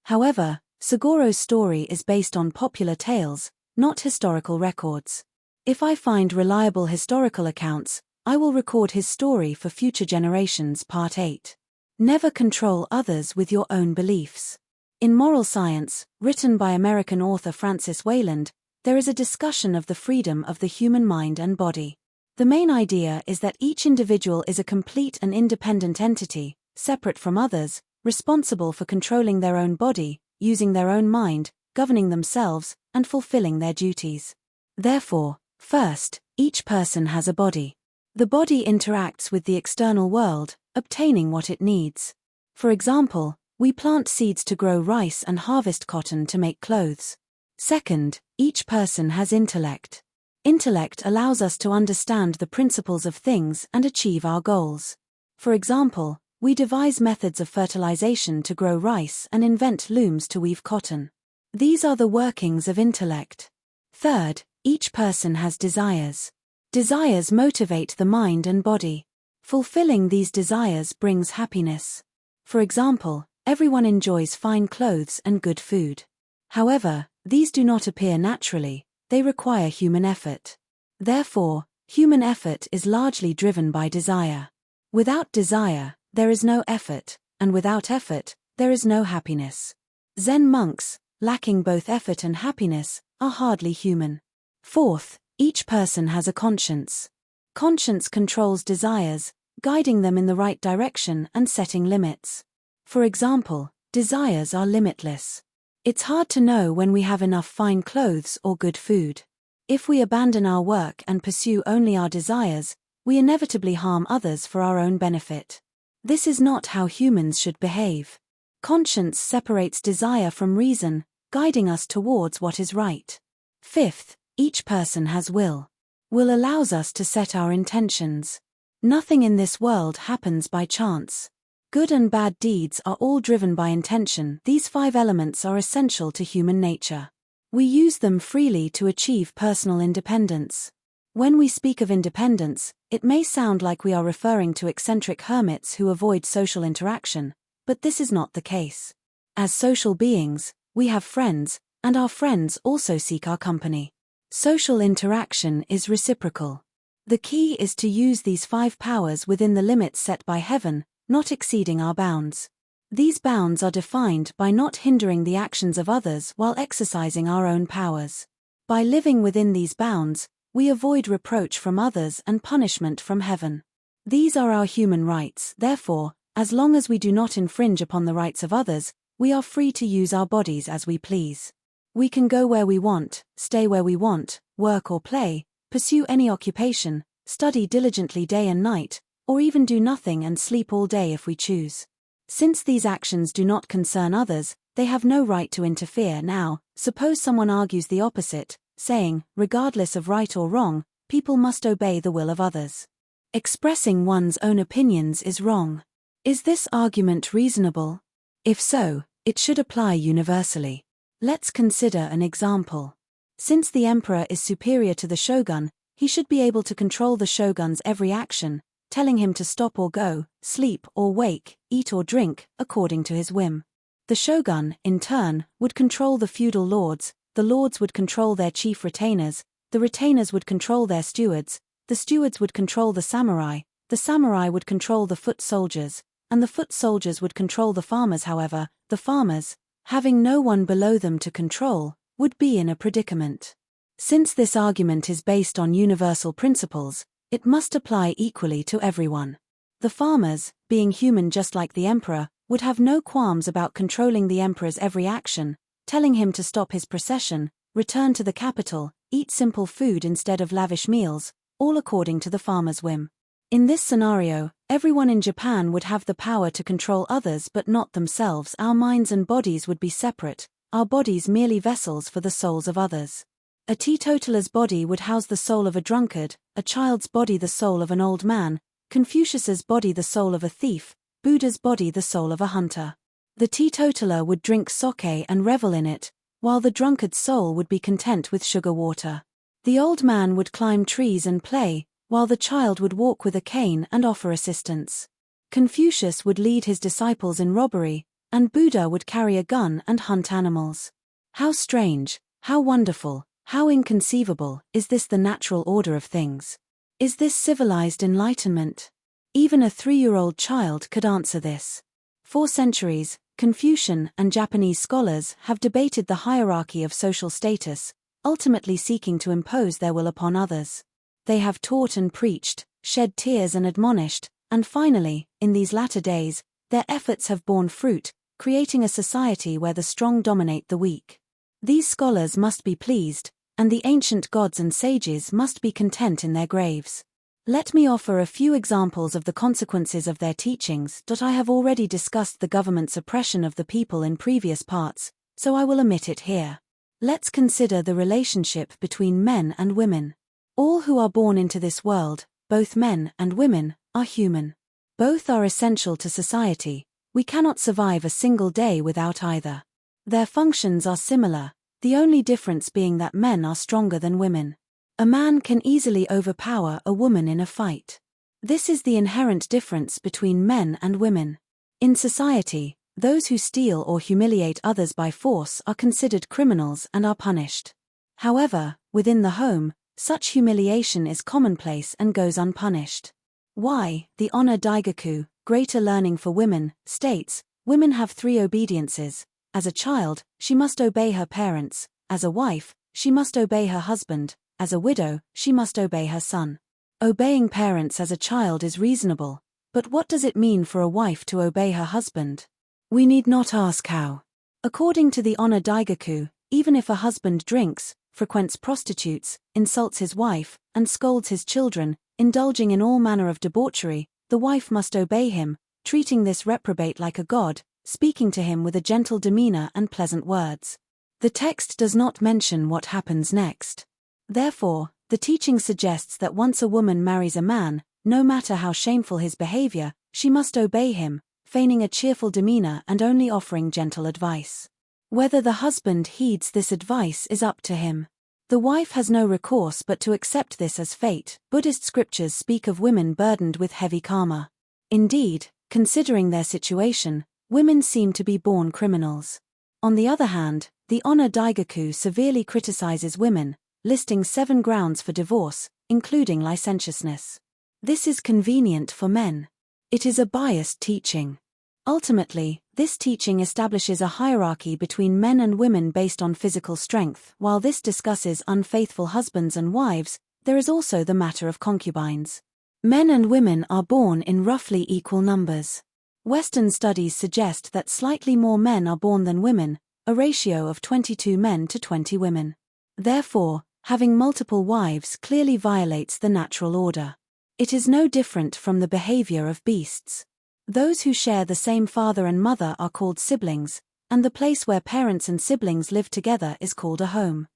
However, Sagoro's story is based on popular tales, not historical records. If I find reliable historical accounts, I will record his story for future generations. Part 8. Never control others with your own beliefs. In Moral Science, written by American author Francis Wayland, there is a discussion of the freedom of the human mind and body. The main idea is that each individual is a complete and independent entity, separate from others, responsible for controlling their own body, using their own mind, governing themselves, and fulfilling their duties. Therefore, first, each person has a body. The body interacts with the external world, obtaining what it needs. For example, we plant seeds to grow rice and harvest cotton to make clothes. Second, each person has intellect. Intellect allows us to understand the principles of things and achieve our goals. For example, we devise methods of fertilization to grow rice and invent looms to weave cotton. These are the workings of intellect. Third, each person has desires. Desires motivate the mind and body. Fulfilling these desires brings happiness. For example, everyone enjoys fine clothes and good food. However, these do not appear naturally. They require human effort. Therefore, human effort is largely driven by desire. Without desire, there is no effort, and without effort, there is no happiness. Zen monks, lacking both effort and happiness, are hardly human. Fourth, each person has a conscience. Conscience controls desires, guiding them in the right direction and setting limits. For example, desires are limitless. It's hard to know when we have enough fine clothes or good food. If we abandon our work and pursue only our desires, we inevitably harm others for our own benefit. This is not how humans should behave. Conscience separates desire from reason, guiding us towards what is right. Fifth, each person has will. Will allows us to set our intentions. Nothing in this world happens by chance. Good and bad deeds are all driven by intention. These 5 elements are essential to human nature. We use them freely to achieve personal independence. When we speak of independence, it may sound like we are referring to eccentric hermits who avoid social interaction, but this is not the case. As social beings, we have friends, and our friends also seek our company. Social interaction is reciprocal. The key is to use these 5 powers within the limits set by heaven, not exceeding our bounds. These bounds are defined by not hindering the actions of others while exercising our own powers. By living within these bounds, we avoid reproach from others and punishment from heaven. These are our human rights. Therefore, as long as we do not infringe upon the rights of others, we are free to use our bodies as we please. We can go where we want, stay where we want, work or play, pursue any occupation, study diligently day and night, or even do nothing and sleep all day if we choose. Since these actions do not concern others, they have no right to interfere. Now, suppose someone argues the opposite, saying, regardless of right or wrong, people must obey the will of others. Expressing one's own opinions is wrong. Is this argument reasonable? If so, it should apply universally. Let's consider an example. Since the emperor is superior to the shogun, he should be able to control the shogun's every action, telling him to stop or go, sleep or wake, eat or drink, according to his whim. The shogun, in turn, would control the feudal lords, the lords would control their chief retainers, the retainers would control their stewards, the stewards would control the samurai would control the foot soldiers, and the foot soldiers would control the farmers. However, the farmers, having no one below them to control, would be in a predicament. Since this argument is based on universal principles, it must apply equally to everyone. The farmers, being human just like the emperor, would have no qualms about controlling the emperor's every action, telling him to stop his procession, return to the capital, eat simple food instead of lavish meals, all according to the farmer's whim. In this scenario, everyone in Japan would have the power to control others but not themselves. Our minds and bodies would be separate, our bodies merely vessels for the souls of others. A teetotaler's body would house the soul of a drunkard, a child's body the soul of an old man, Confucius's body the soul of a thief, Buddha's body the soul of a hunter. The teetotaler would drink sake and revel in it, while the drunkard's soul would be content with sugar water. The old man would climb trees and play, while the child would walk with a cane and offer assistance. Confucius would lead his disciples in robbery, and Buddha would carry a gun and hunt animals. How strange, how wonderful, how inconceivable, is this the natural order of things? Is this civilized enlightenment? Even a 3-year-old child could answer this. For centuries, Confucian and Japanese scholars have debated the hierarchy of social status, ultimately seeking to impose their will upon others. They have taught and preached, shed tears and admonished, and finally, in these latter days, their efforts have borne fruit, creating a society where the strong dominate the weak. These scholars must be pleased, and the ancient gods and sages must be content in their graves. Let me offer a few examples of the consequences of their teachings. I have already discussed the government's oppression of the people in previous parts, so I will omit it here. Let's consider the relationship between men and women. All who are born into this world, both men and women, are human. Both are essential to society. We cannot survive a single day without either. Their functions are similar, the only difference being that men are stronger than women. A man can easily overpower a woman in a fight. This is the inherent difference between men and women. In society, those who steal or humiliate others by force are considered criminals and are punished. However, within the home, such humiliation is commonplace and goes unpunished. Why? The Honor Daigaku, Greater Learning for Women, states, women have 3 obediences. As a child, she must obey her parents. As a wife, she must obey her husband. As a widow, she must obey her son. Obeying parents as a child is reasonable, but what does it mean for a wife to obey her husband? We need not ask how. According to the Honor Daigaku, even if a husband drinks, frequents prostitutes, insults his wife, and scolds his children, indulging in all manner of debauchery, the wife must obey him, treating this reprobate like a god, speaking to him with a gentle demeanor and pleasant words. The text does not mention what happens next. Therefore, the teaching suggests that once a woman marries a man, no matter how shameful his behavior, she must obey him, feigning a cheerful demeanor and only offering gentle advice. Whether the husband heeds this advice is up to him. The wife has no recourse but to accept this as fate. Buddhist scriptures speak of women burdened with heavy karma. Indeed, considering their situation, women seem to be born criminals. On the other hand, the Honor Daigaku severely criticizes women, listing 7 grounds for divorce, including licentiousness. This is convenient for men. It is a biased teaching. Ultimately, this teaching establishes a hierarchy between men and women based on physical strength. While this discusses unfaithful husbands and wives, there is also the matter of concubines. Men and women are born in roughly equal numbers. Western studies suggest that slightly more men are born than women, a ratio of 22 men to 20 women. Therefore, having multiple wives clearly violates the natural order. It is no different from the behavior of beasts. Those who share the same father and mother are called siblings, and the place where parents and siblings live together is called a home.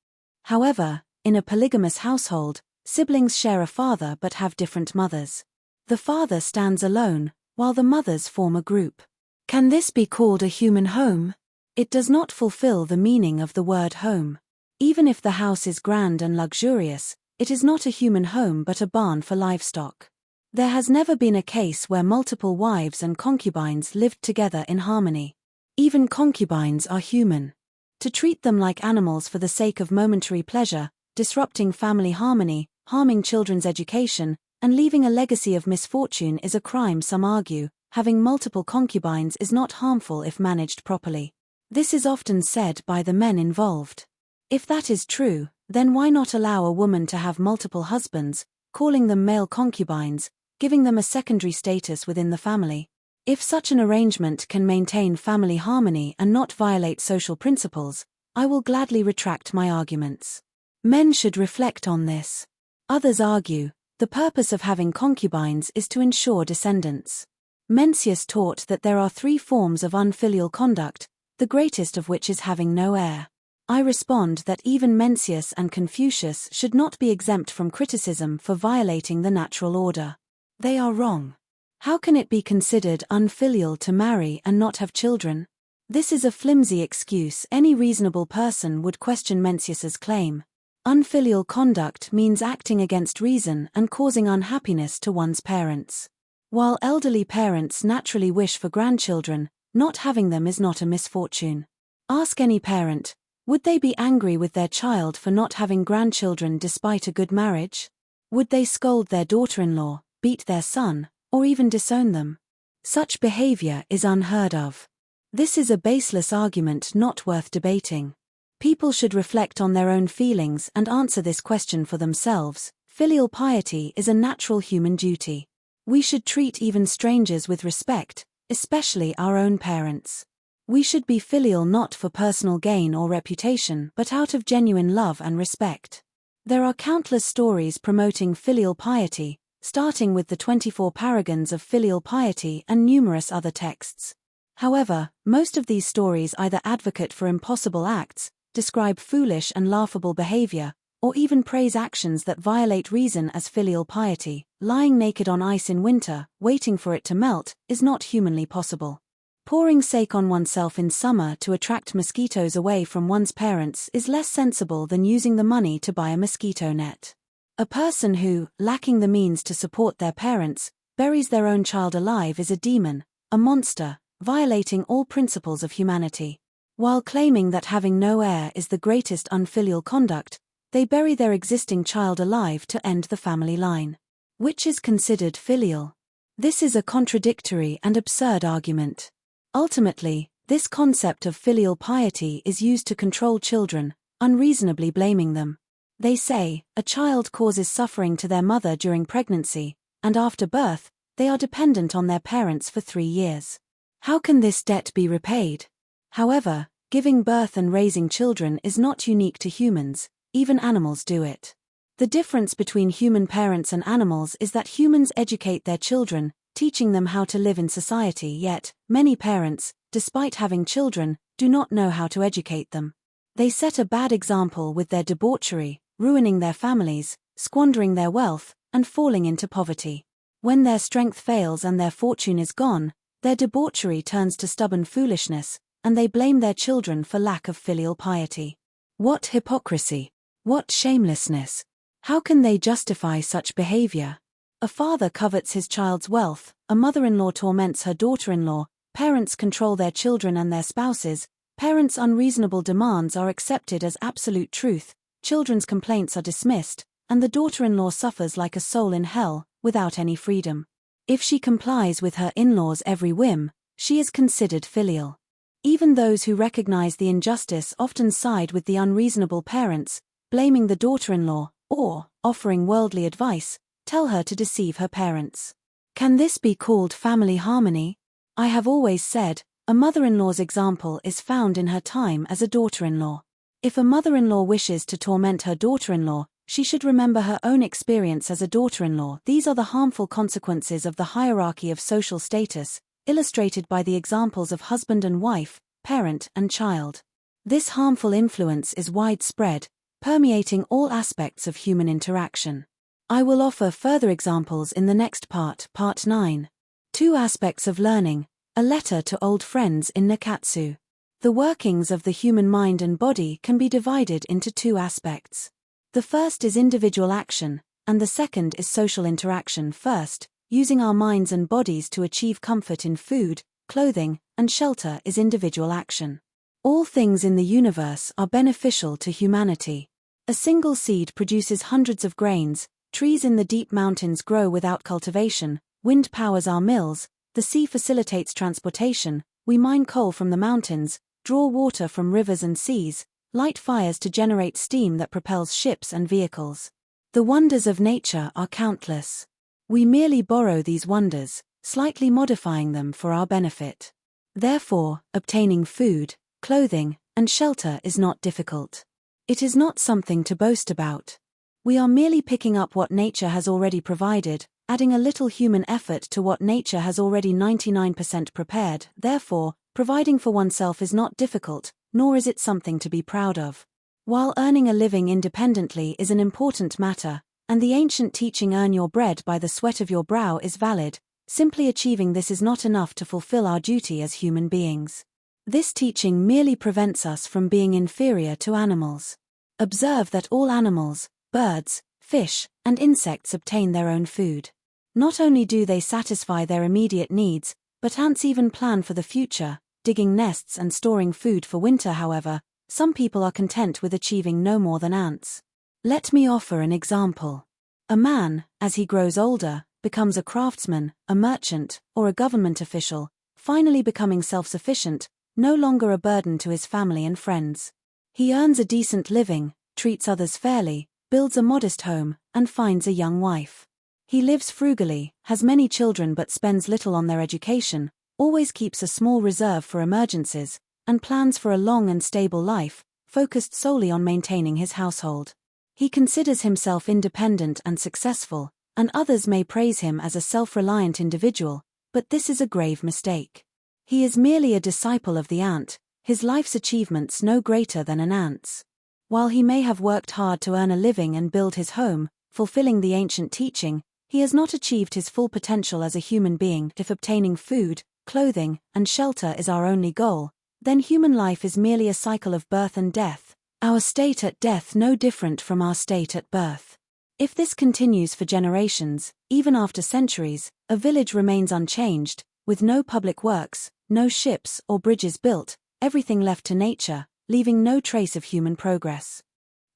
However, in a polygamous household, siblings share a father but have different mothers. The father stands alone, while the mothers form a group. Can this be called a human home? It does not fulfill the meaning of the word home. Even if the house is grand and luxurious, it is not a human home but a barn for livestock. There has never been a case where multiple wives and concubines lived together in harmony. Even concubines are human. To treat them like animals for the sake of momentary pleasure, disrupting family harmony, harming children's education, and leaving a legacy of misfortune is a crime. Some argue, having multiple concubines is not harmful if managed properly. This is often said by the men involved. If that is true, then why not allow a woman to have multiple husbands, calling them male concubines, giving them a secondary status within the family? If such an arrangement can maintain family harmony and not violate social principles, I will gladly retract my arguments. Men should reflect on this. Others argue, the purpose of having concubines is to ensure descendants. Mencius taught that there are 3 forms of unfilial conduct, the greatest of which is having no heir. I respond that even Mencius and Confucius should not be exempt from criticism for violating the natural order. They are wrong. How can it be considered unfilial to marry and not have children? This is a flimsy excuse. Any reasonable person would question Mencius's claim. Unfilial conduct means acting against reason and causing unhappiness to one's parents. While elderly parents naturally wish for grandchildren, not having them is not a misfortune. Ask any parent, would they be angry with their child for not having grandchildren despite a good marriage? Would they scold their daughter-in-law, beat their son, or even disown them? Such behavior is unheard of. This is a baseless argument not worth debating. People should reflect on their own feelings and answer this question for themselves. Filial piety is a natural human duty. We should treat even strangers with respect, especially our own parents. We should be filial not for personal gain or reputation but out of genuine love and respect. There are countless stories promoting filial piety, starting with the 24 paragons of filial piety and numerous other texts. However, most of these stories either advocate for impossible acts, describe foolish and laughable behavior, or even praise actions that violate reason as filial piety. Lying naked on ice in winter, waiting for it to melt, is not humanly possible. Pouring sake on oneself in summer to attract mosquitoes away from one's parents is less sensible than using the money to buy a mosquito net. A person who, lacking the means to support their parents, buries their own child alive is a demon, a monster, violating all principles of humanity. While claiming that having no heir is the greatest unfilial conduct, they bury their existing child alive to end the family line. Which is considered filial? This is a contradictory and absurd argument. Ultimately, this concept of filial piety is used to control children, unreasonably blaming them. They say, a child causes suffering to their mother during pregnancy, and after birth, they are dependent on their parents for 3 years. How can this debt be repaid? However, giving birth and raising children is not unique to humans, even animals do it. The difference between human parents and animals is that humans educate their children, teaching them how to live in society, yet, many parents, despite having children, do not know how to educate them. They set a bad example with their debauchery, ruining their families, squandering their wealth, and falling into poverty. When their strength fails and their fortune is gone, their debauchery turns to stubborn foolishness, and they blame their children for lack of filial piety. What hypocrisy! What shamelessness! How can they justify such behavior? A father covets his child's wealth, a mother-in-law torments her daughter-in-law, parents control their children and their spouses, parents' unreasonable demands are accepted as absolute truth, children's complaints are dismissed, and the daughter-in-law suffers like a soul in hell, without any freedom. If she complies with her in-laws' every whim, she is considered filial. Even those who recognize the injustice often side with the unreasonable parents, blaming the daughter-in-law, or, offering worldly advice, tell her to deceive her parents. Can this be called family harmony? I have always said, a mother-in-law's example is found in her time as a daughter-in-law. If a mother-in-law wishes to torment her daughter-in-law, she should remember her own experience as a daughter-in-law. These are the harmful consequences of the hierarchy of social status, illustrated by the examples of husband and wife, parent and child. This harmful influence is widespread, permeating all aspects of human interaction. I will offer further examples in the next part, Part 9. 2 Aspects of Learning, a letter to old friends in Nekatsu. The workings of the human mind and body can be divided into 2 aspects. The first is individual action, and the second is social interaction. First, using our minds and bodies to achieve comfort in food, clothing, and shelter is individual action. All things in the universe are beneficial to humanity. A single seed produces hundreds of grains, trees in the deep mountains grow without cultivation, wind powers our mills, the sea facilitates transportation, we mine coal from the mountains, draw water from rivers and seas, light fires to generate steam that propels ships and vehicles. The wonders of nature are countless. We merely borrow these wonders, slightly modifying them for our benefit. Therefore, obtaining food, clothing, and shelter is not difficult. It is not something to boast about. We are merely picking up what nature has already provided, adding a little human effort to what nature has already 99% prepared. Therefore, providing for oneself is not difficult, nor is it something to be proud of. While earning a living independently is an important matter, and the ancient teaching earn your bread by the sweat of your brow is valid, simply achieving this is not enough to fulfill our duty as human beings. This teaching merely prevents us from being inferior to animals. Observe that all animals, birds, fish, and insects obtain their own food. Not only do they satisfy their immediate needs, but ants even plan for the future, digging nests and storing food for winter. However, some people are content with achieving no more than ants. Let me offer an example. A man, as he grows older, becomes a craftsman, a merchant, or a government official, finally becoming self-sufficient, no longer a burden to his family and friends. He earns a decent living, treats others fairly, builds a modest home, and finds a young wife. He lives frugally, has many children but spends little on their education, always keeps a small reserve for emergencies, and plans for a long and stable life, focused solely on maintaining his household. He considers himself independent and successful, and others may praise him as a self-reliant individual, but this is a grave mistake. He is merely a disciple of the ant, his life's achievements no greater than an ant's. While he may have worked hard to earn a living and build his home, fulfilling the ancient teaching, he has not achieved his full potential as a human being. If obtaining food, clothing, and shelter is our only goal, then human life is merely a cycle of birth and death, our state at death no different from our state at birth. If this continues for generations, even after centuries, a village remains unchanged, with no public works, no ships or bridges built, everything left to nature, leaving no trace of human progress.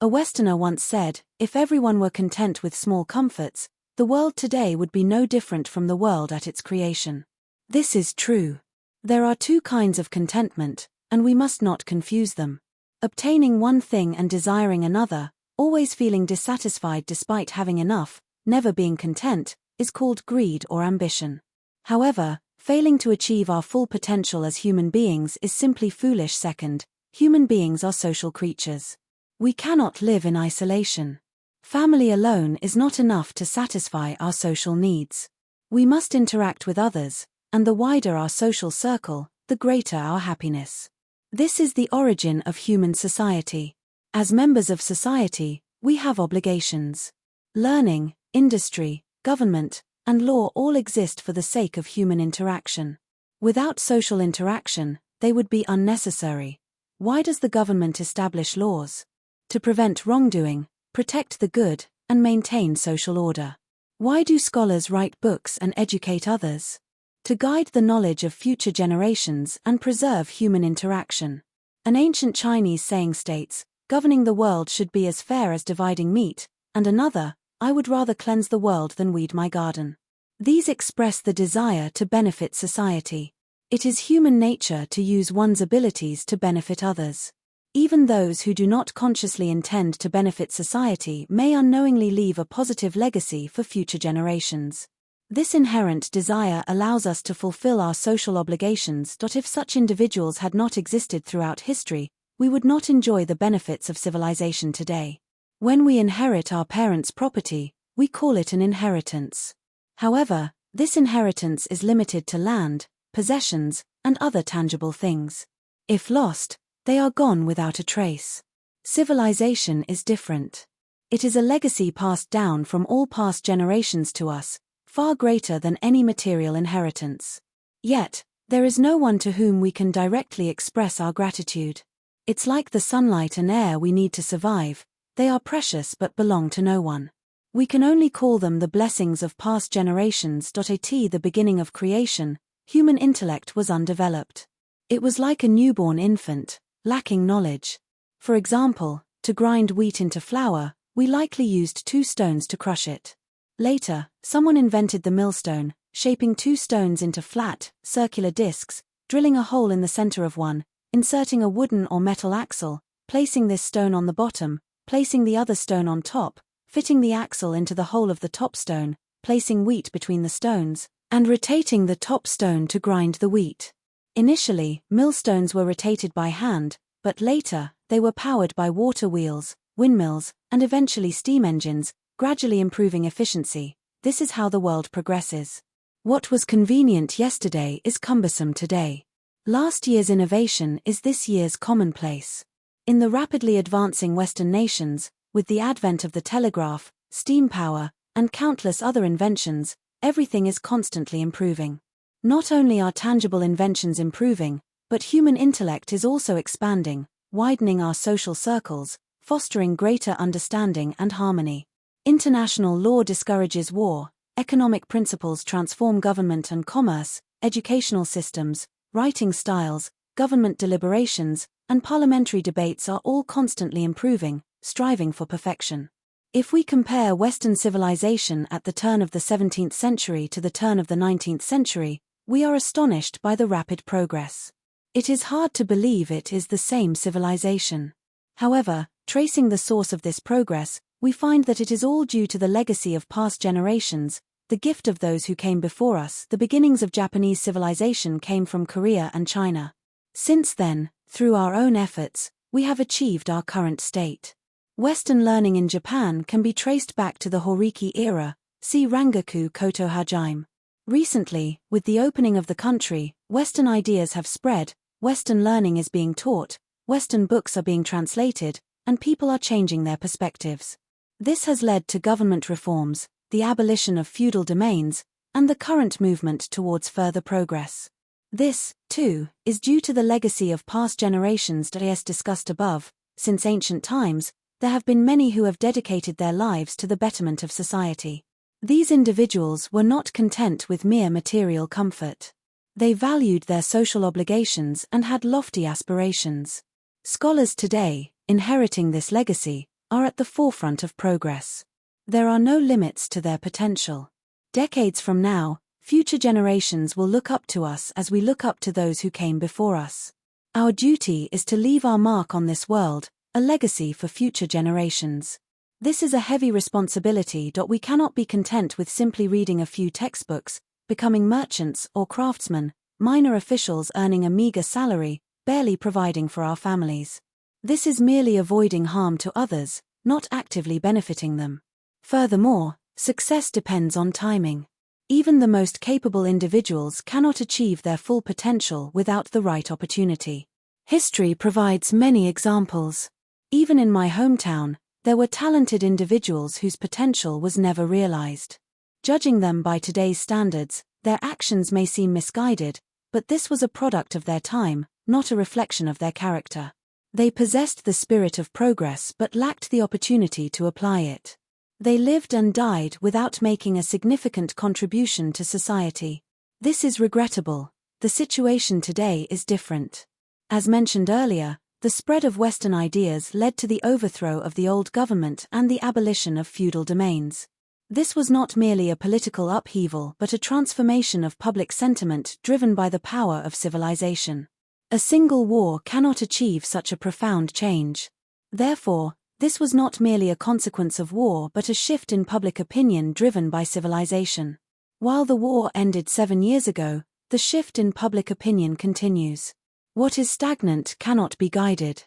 A Westerner once said, "If everyone were content with small comforts, the world today would be no different from the world at its creation." This is true. There are two kinds of contentment, and we must not confuse them. Obtaining one thing and desiring another, always feeling dissatisfied despite having enough, never being content, is called greed or ambition. However, failing to achieve our full potential as human beings is simply foolish. Second, human beings are social creatures. We cannot live in isolation. Family alone is not enough to satisfy our social needs. We must interact with others, and the wider our social circle, the greater our happiness. This is the origin of human society. As members of society, we have obligations. Learning, industry, government, and law all exist for the sake of human interaction. Without social interaction, they would be unnecessary. Why does the government establish laws? To prevent wrongdoing, protect the good, and maintain social order. Why do scholars write books and educate others? To guide the knowledge of future generations and preserve human interaction. An ancient Chinese saying states, "Governing the world should be as fair as dividing meat," and another, "I would rather cleanse the world than weed my garden." These express the desire to benefit society. It is human nature to use one's abilities to benefit others. Even those who do not consciously intend to benefit society may unknowingly leave a positive legacy for future generations. This inherent desire allows us to fulfill our social obligations. If such individuals had not existed throughout history, we would not enjoy the benefits of civilization today. When we inherit our parents' property, we call it an inheritance. However, this inheritance is limited to land, possessions, and other tangible things. If lost, they are gone without a trace. Civilization is different. It is a legacy passed down from all past generations to us, far greater than any material inheritance. Yet, there is no one to whom we can directly express our gratitude. It's like the sunlight and air we need to survive, they are precious but belong to no one. We can only call them the blessings of past generations. At the beginning of creation, human intellect was undeveloped. It was like a newborn infant, lacking knowledge. For example, to grind wheat into flour, we likely used 2 stones to crush it. Later, someone invented the millstone, shaping 2 stones into flat, circular discs, drilling a hole in the center of one, inserting a wooden or metal axle, placing this stone on the bottom, placing the other stone on top, fitting the axle into the hole of the top stone, placing wheat between the stones, and rotating the top stone to grind the wheat. Initially, millstones were rotated by hand, but later, they were powered by water wheels, windmills, and eventually steam engines, gradually improving efficiency. This is how the world progresses. What was convenient yesterday is cumbersome today. Last year's innovation is this year's commonplace. In the rapidly advancing Western nations, with the advent of the telegraph, steam power, and countless other inventions, everything is constantly improving. Not only are tangible inventions improving, But human intellect is also expanding, widening our social circles, fostering greater understanding and harmony. International law discourages war, economic principles transform government and commerce, educational systems, writing styles, government deliberations, and parliamentary debates are all constantly improving, striving for perfection. If we compare Western civilization at the turn of the 17th century to the turn of the 19th century, we are astonished by the rapid progress. It is hard to believe it is the same civilization. However, tracing the source of this progress, we find that it is all due to the legacy of past generations, the gift of those who came before us. The beginnings of Japanese civilization came from Korea and China. Since then, through our own efforts, we have achieved our current state. Western learning in Japan can be traced back to the Horiki era, see Rangaku Koto Hajime. Recently, with the opening of the country, Western ideas have spread, Western learning is being taught, Western books are being translated, and people are changing their perspectives. This has led to government reforms, the abolition of feudal domains, and the current movement towards further progress. This, too, is due to the legacy of past generations as discussed above. Since ancient times, there have been many who have dedicated their lives to the betterment of society. These individuals were not content with mere material comfort. They valued their social obligations and had lofty aspirations. Scholars today, inheriting this legacy, are at the forefront of progress. There are no limits to their potential. Decades from now, future generations will look up to us as we look up to those who came before us. Our duty is to leave our mark on this world, a legacy for future generations. This is a heavy responsibility. We cannot be content with simply reading a few textbooks, becoming merchants or craftsmen, minor officials earning a meager salary, barely providing for our families. This is merely avoiding harm to others, not actively benefiting them. Furthermore, success depends on timing. Even the most capable individuals cannot achieve their full potential without the right opportunity. History provides many examples. Even in my hometown, there were talented individuals whose potential was never realized. Judging them by today's standards, their actions may seem misguided, but this was a product of their time, not a reflection of their character. They possessed the spirit of progress but lacked the opportunity to apply it. They lived and died without making a significant contribution to society. This is regrettable. The situation today is different. As mentioned earlier, the spread of Western ideas led to the overthrow of the old government and the abolition of feudal domains. This was not merely a political upheaval but a transformation of public sentiment driven by the power of civilization. A single war cannot achieve such a profound change. Therefore, this was not merely a consequence of war but a shift in public opinion driven by civilization. While the war ended 7 years ago, the shift in public opinion continues. What is stagnant cannot be guided.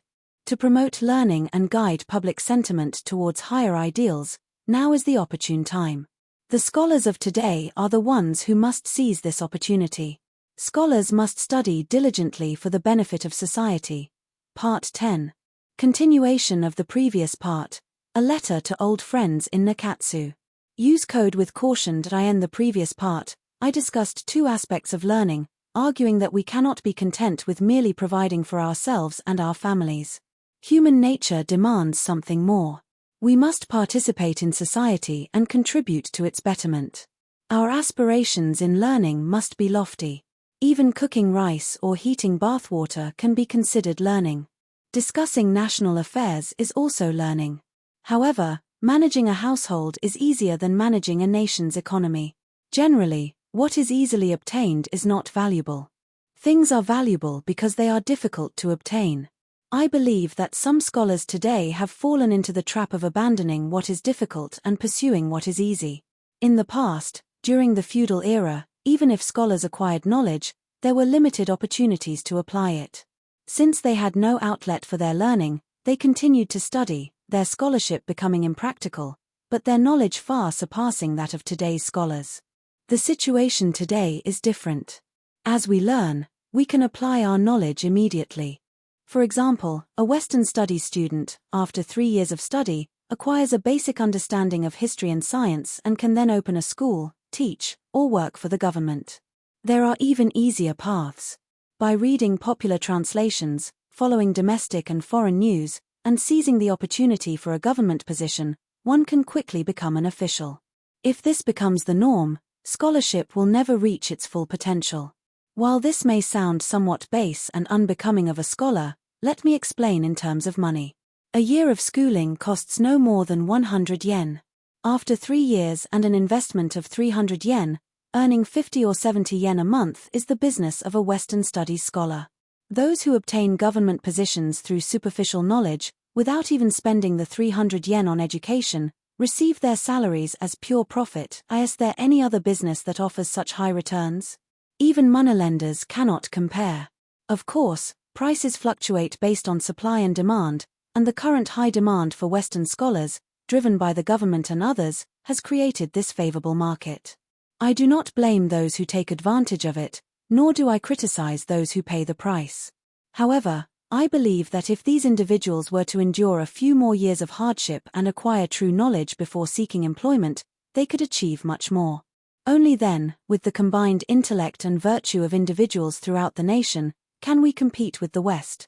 To promote learning and guide public sentiment towards higher ideals, now is the opportune time. The scholars of today are the ones who must seize this opportunity. Scholars must study diligently for the benefit of society. Part 10. Continuation of the previous part. A letter to old friends in Nakatsu. Use code with caution. In the previous part, I discussed two aspects of learning, arguing that we cannot be content with merely providing for ourselves and our families. Human nature demands something more. We must participate in society and contribute to its betterment. Our aspirations in learning must be lofty. Even cooking rice or heating bathwater can be considered learning. Discussing national affairs is also learning. However, managing a household is easier than managing a nation's economy. Generally, what is easily obtained is not valuable. Things are valuable because they are difficult to obtain. I believe that some scholars today have fallen into the trap of abandoning what is difficult and pursuing what is easy. In the past, during the feudal era, even if scholars acquired knowledge, there were limited opportunities to apply it. Since they had no outlet for their learning, they continued to study, their scholarship becoming impractical, but their knowledge far surpassing that of today's scholars. The situation today is different. As we learn, we can apply our knowledge immediately. For example, a Western studies student, after 3 years of study, acquires a basic understanding of history and science and can then open a school, teach, or work for the government. There are even easier paths. By reading popular translations, following domestic and foreign news, and seizing the opportunity for a government position, one can quickly become an official. If this becomes the norm, scholarship will never reach its full potential. While this may sound somewhat base and unbecoming of a scholar, let me explain in terms of money. A year of schooling costs no more than 100 yen. After 3 years and an investment of 300 yen, earning 50 or 70 yen a month is the business of a Western studies scholar. Those who obtain government positions through superficial knowledge, without even spending the 300 yen on education, receive their salaries as pure profit. Is there any other business that offers such high returns? Even moneylenders cannot compare. Of course, prices fluctuate based on supply and demand, and the current high demand for Western scholars, driven by the government and others, has created this favorable market. I do not blame those who take advantage of it, nor do I criticize those who pay the price. However, I believe that if these individuals were to endure a few more years of hardship and acquire true knowledge before seeking employment, they could achieve much more. Only then, with the combined intellect and virtue of individuals throughout the nation, can we compete with the West.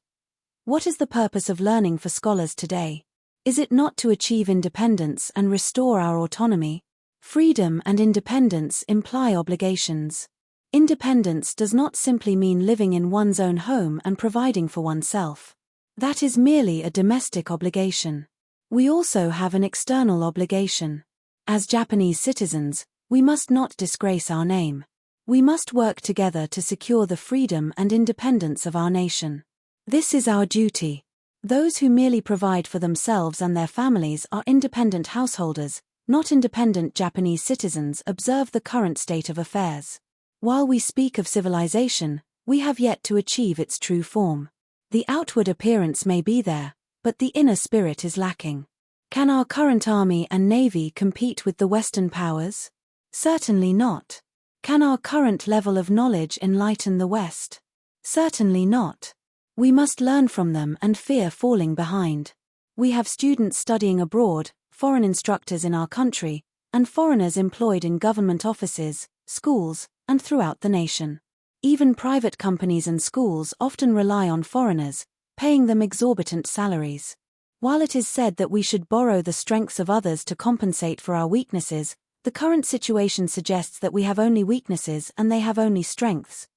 What is the purpose of learning for scholars today? Is it not to achieve independence and restore our autonomy? Freedom and independence imply obligations. Independence does not simply mean living in one's own home and providing for oneself. That is merely a domestic obligation. We also have an external obligation. As Japanese citizens, we must not disgrace our name. We must work together to secure the freedom and independence of our nation. This is our duty. Those who merely provide for themselves and their families are independent householders, not independent Japanese citizens. Observe the current state of affairs. While we speak of civilization, we have yet to achieve its true form. The outward appearance may be there, but the inner spirit is lacking. Can our current army and navy compete with the Western powers? Certainly not. Can our current level of knowledge enlighten the West? Certainly not. We must learn from them and fear falling behind. We have students studying abroad, foreign instructors in our country, and foreigners employed in government offices, schools, and throughout the nation. Even private companies and schools often rely on foreigners, paying them exorbitant salaries. While it is said that we should borrow the strengths of others to compensate for our weaknesses, the current situation suggests that we have only weaknesses and they have only strengths.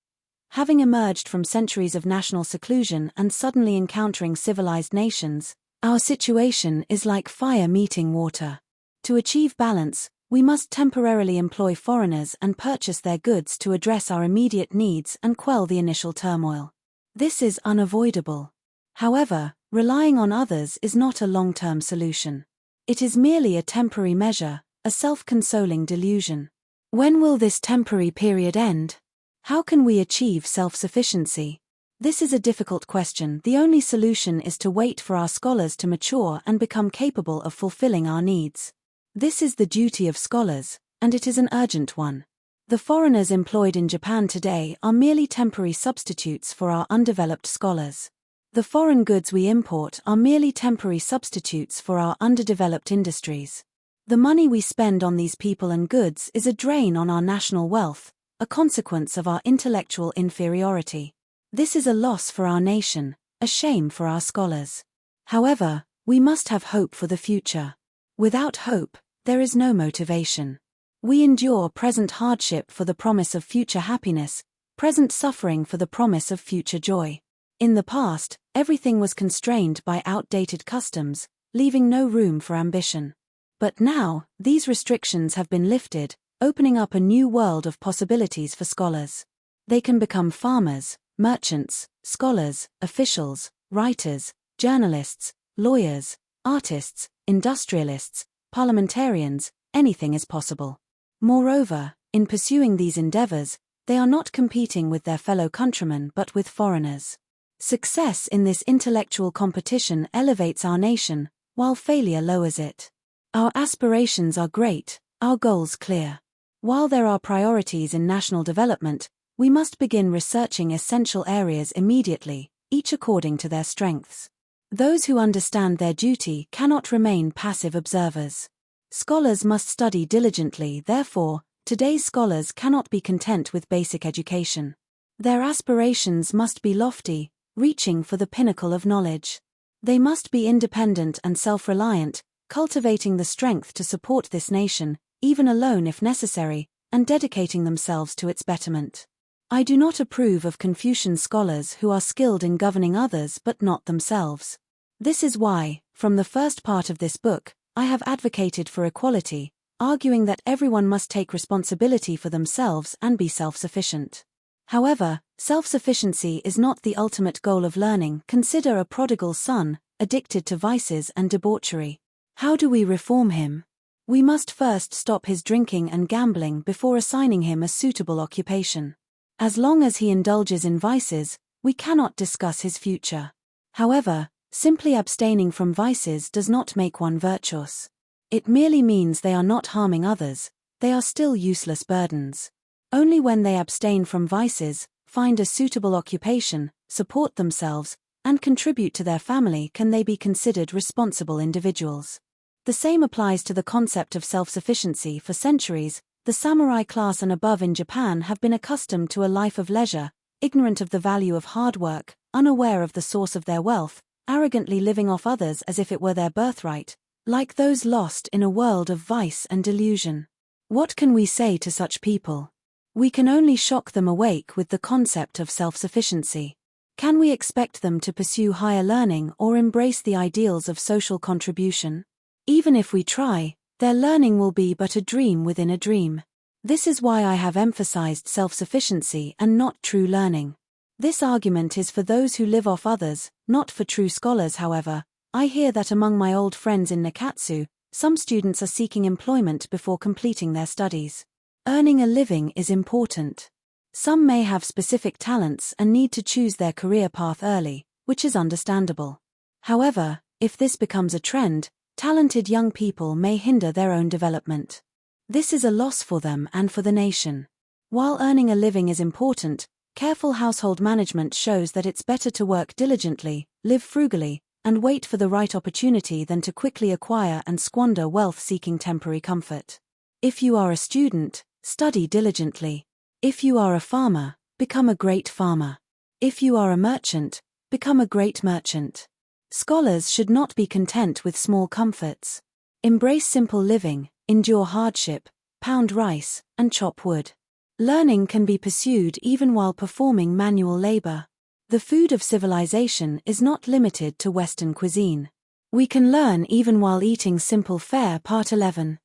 Having emerged from centuries of national seclusion and suddenly encountering civilized nations, our situation is like fire meeting water. To achieve balance, we must temporarily employ foreigners and purchase their goods to address our immediate needs and quell the initial turmoil. This is unavoidable. However, relying on others is not a long-term solution. It is merely a temporary measure, a self-consoling delusion. When will this temporary period end? How can we achieve self-sufficiency? This is a difficult question. The only solution is to wait for our scholars to mature and become capable of fulfilling our needs. This is the duty of scholars, and it is an urgent one. The foreigners employed in Japan today are merely temporary substitutes for our undeveloped scholars. The foreign goods we import are merely temporary substitutes for our underdeveloped industries. The money we spend on these people and goods is a drain on our national wealth, a consequence of our intellectual inferiority. This is a loss for our nation, a shame for our scholars. However, we must have hope for the future. Without hope, there is no motivation. We endure present hardship for the promise of future happiness, present suffering for the promise of future joy. In the past, everything was constrained by outdated customs, leaving no room for ambition. But now, these restrictions have been lifted, opening up a new world of possibilities for scholars. They can become farmers, merchants, scholars, officials, writers, journalists, lawyers, artists, industrialists, parliamentarians. Anything is possible. Moreover, in pursuing these endeavors, they are not competing with their fellow countrymen but with foreigners. Success in this intellectual competition elevates our nation, while failure lowers it. Our aspirations are great, our goals clear. While there are priorities in national development, we must begin researching essential areas immediately, each according to their strengths. Those who understand their duty cannot remain passive observers. Scholars must study diligently. Therefore, today's scholars cannot be content with basic education. Their aspirations must be lofty, reaching for the pinnacle of knowledge. They must be independent and self-reliant, cultivating the strength to support this nation, even alone if necessary, and dedicating themselves to its betterment. I do not approve of Confucian scholars who are skilled in governing others but not themselves. This is why, from the first part of this book, I have advocated for equality, arguing that everyone must take responsibility for themselves and be self-sufficient. However, self-sufficiency is not the ultimate goal of learning. Consider a prodigal son, addicted to vices and debauchery. How do we reform him? We must first stop his drinking and gambling before assigning him a suitable occupation. As long as he indulges in vices, we cannot discuss his future. However, simply abstaining from vices does not make one virtuous. It merely means they are not harming others, they are still useless burdens. Only when they abstain from vices, find a suitable occupation, support themselves, and contribute to their family can they be considered responsible individuals. The same applies to the concept of self-sufficiency. For centuries, the samurai class and above in Japan have been accustomed to a life of leisure, ignorant of the value of hard work, unaware of the source of their wealth, arrogantly living off others as if it were their birthright, like those lost in a world of vice and delusion. What can we say to such people? We can only shock them awake with the concept of self-sufficiency. Can we expect them to pursue higher learning or embrace the ideals of social contribution? Even if we try, their learning will be but a dream within a dream. This is why I have emphasized self-sufficiency and not true learning. This argument is for those who live off others, not for true scholars. However, I hear that among my old friends in Nikatsu, some students are seeking employment before completing their studies. Earning a living is important. Some may have specific talents and need to choose their career path early, which is understandable. However, if this becomes a trend, talented young people may hinder their own development. This is a loss for them and for the nation. While earning a living is important, careful household management shows that it's better to work diligently, live frugally, and wait for the right opportunity than to quickly acquire and squander wealth seeking temporary comfort. If you are a student, study diligently. If you are a farmer, become a great farmer. If you are a merchant, become a great merchant. Scholars should not be content with small comforts. Embrace simple living, endure hardship, pound rice, and chop wood. Learning can be pursued even while performing manual labor. The food of civilization is not limited to Western cuisine. We can learn even while eating simple fare. Part 11.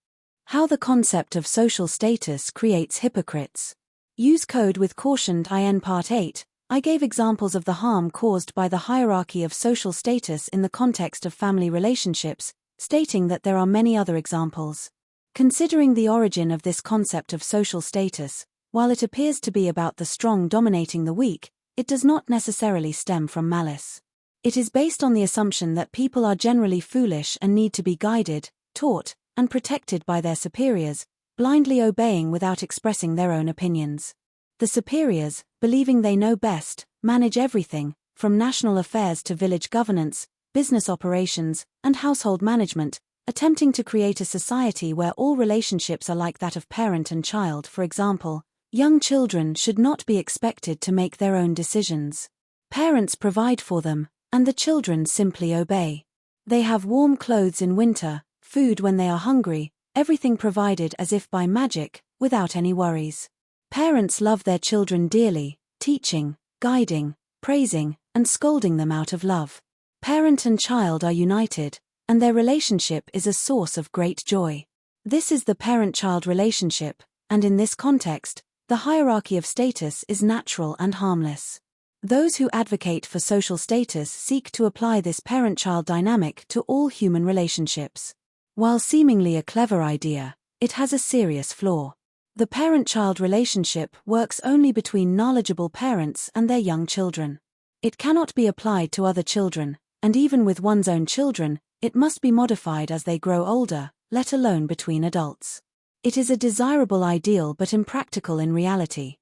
How the concept of social status creates hypocrites. Use code with caution. In Part 8, I gave examples of the harm caused by the hierarchy of social status in the context of family relationships, stating that there are many other examples. Considering the origin of this concept of social status, while it appears to be about the strong dominating the weak, it does not necessarily stem from malice. It is based on the assumption that people are generally foolish and need to be guided, taught, and protected by their superiors, blindly obeying without expressing their own opinions. The superiors, believing they know best, manage everything, from national affairs to village governance, business operations, and household management, attempting to create a society where all relationships are like that of parent and child. For example, young children should not be expected to make their own decisions. Parents provide for them, and the children simply obey. They have warm clothes in winter, food when they are hungry, everything provided as if by magic, without any worries. Parents love their children dearly, teaching, guiding, praising, and scolding them out of love. Parent and child are united, and their relationship is a source of great joy. This is the parent-child relationship, and in this context, the hierarchy of status is natural and harmless. Those who advocate for social status seek to apply this parent-child dynamic to all human relationships. While seemingly a clever idea, it has a serious flaw. The parent-child relationship works only between knowledgeable parents and their young children. It cannot be applied to other children, and even with one's own children, it must be modified as they grow older, let alone between adults. It is a desirable ideal but impractical in reality.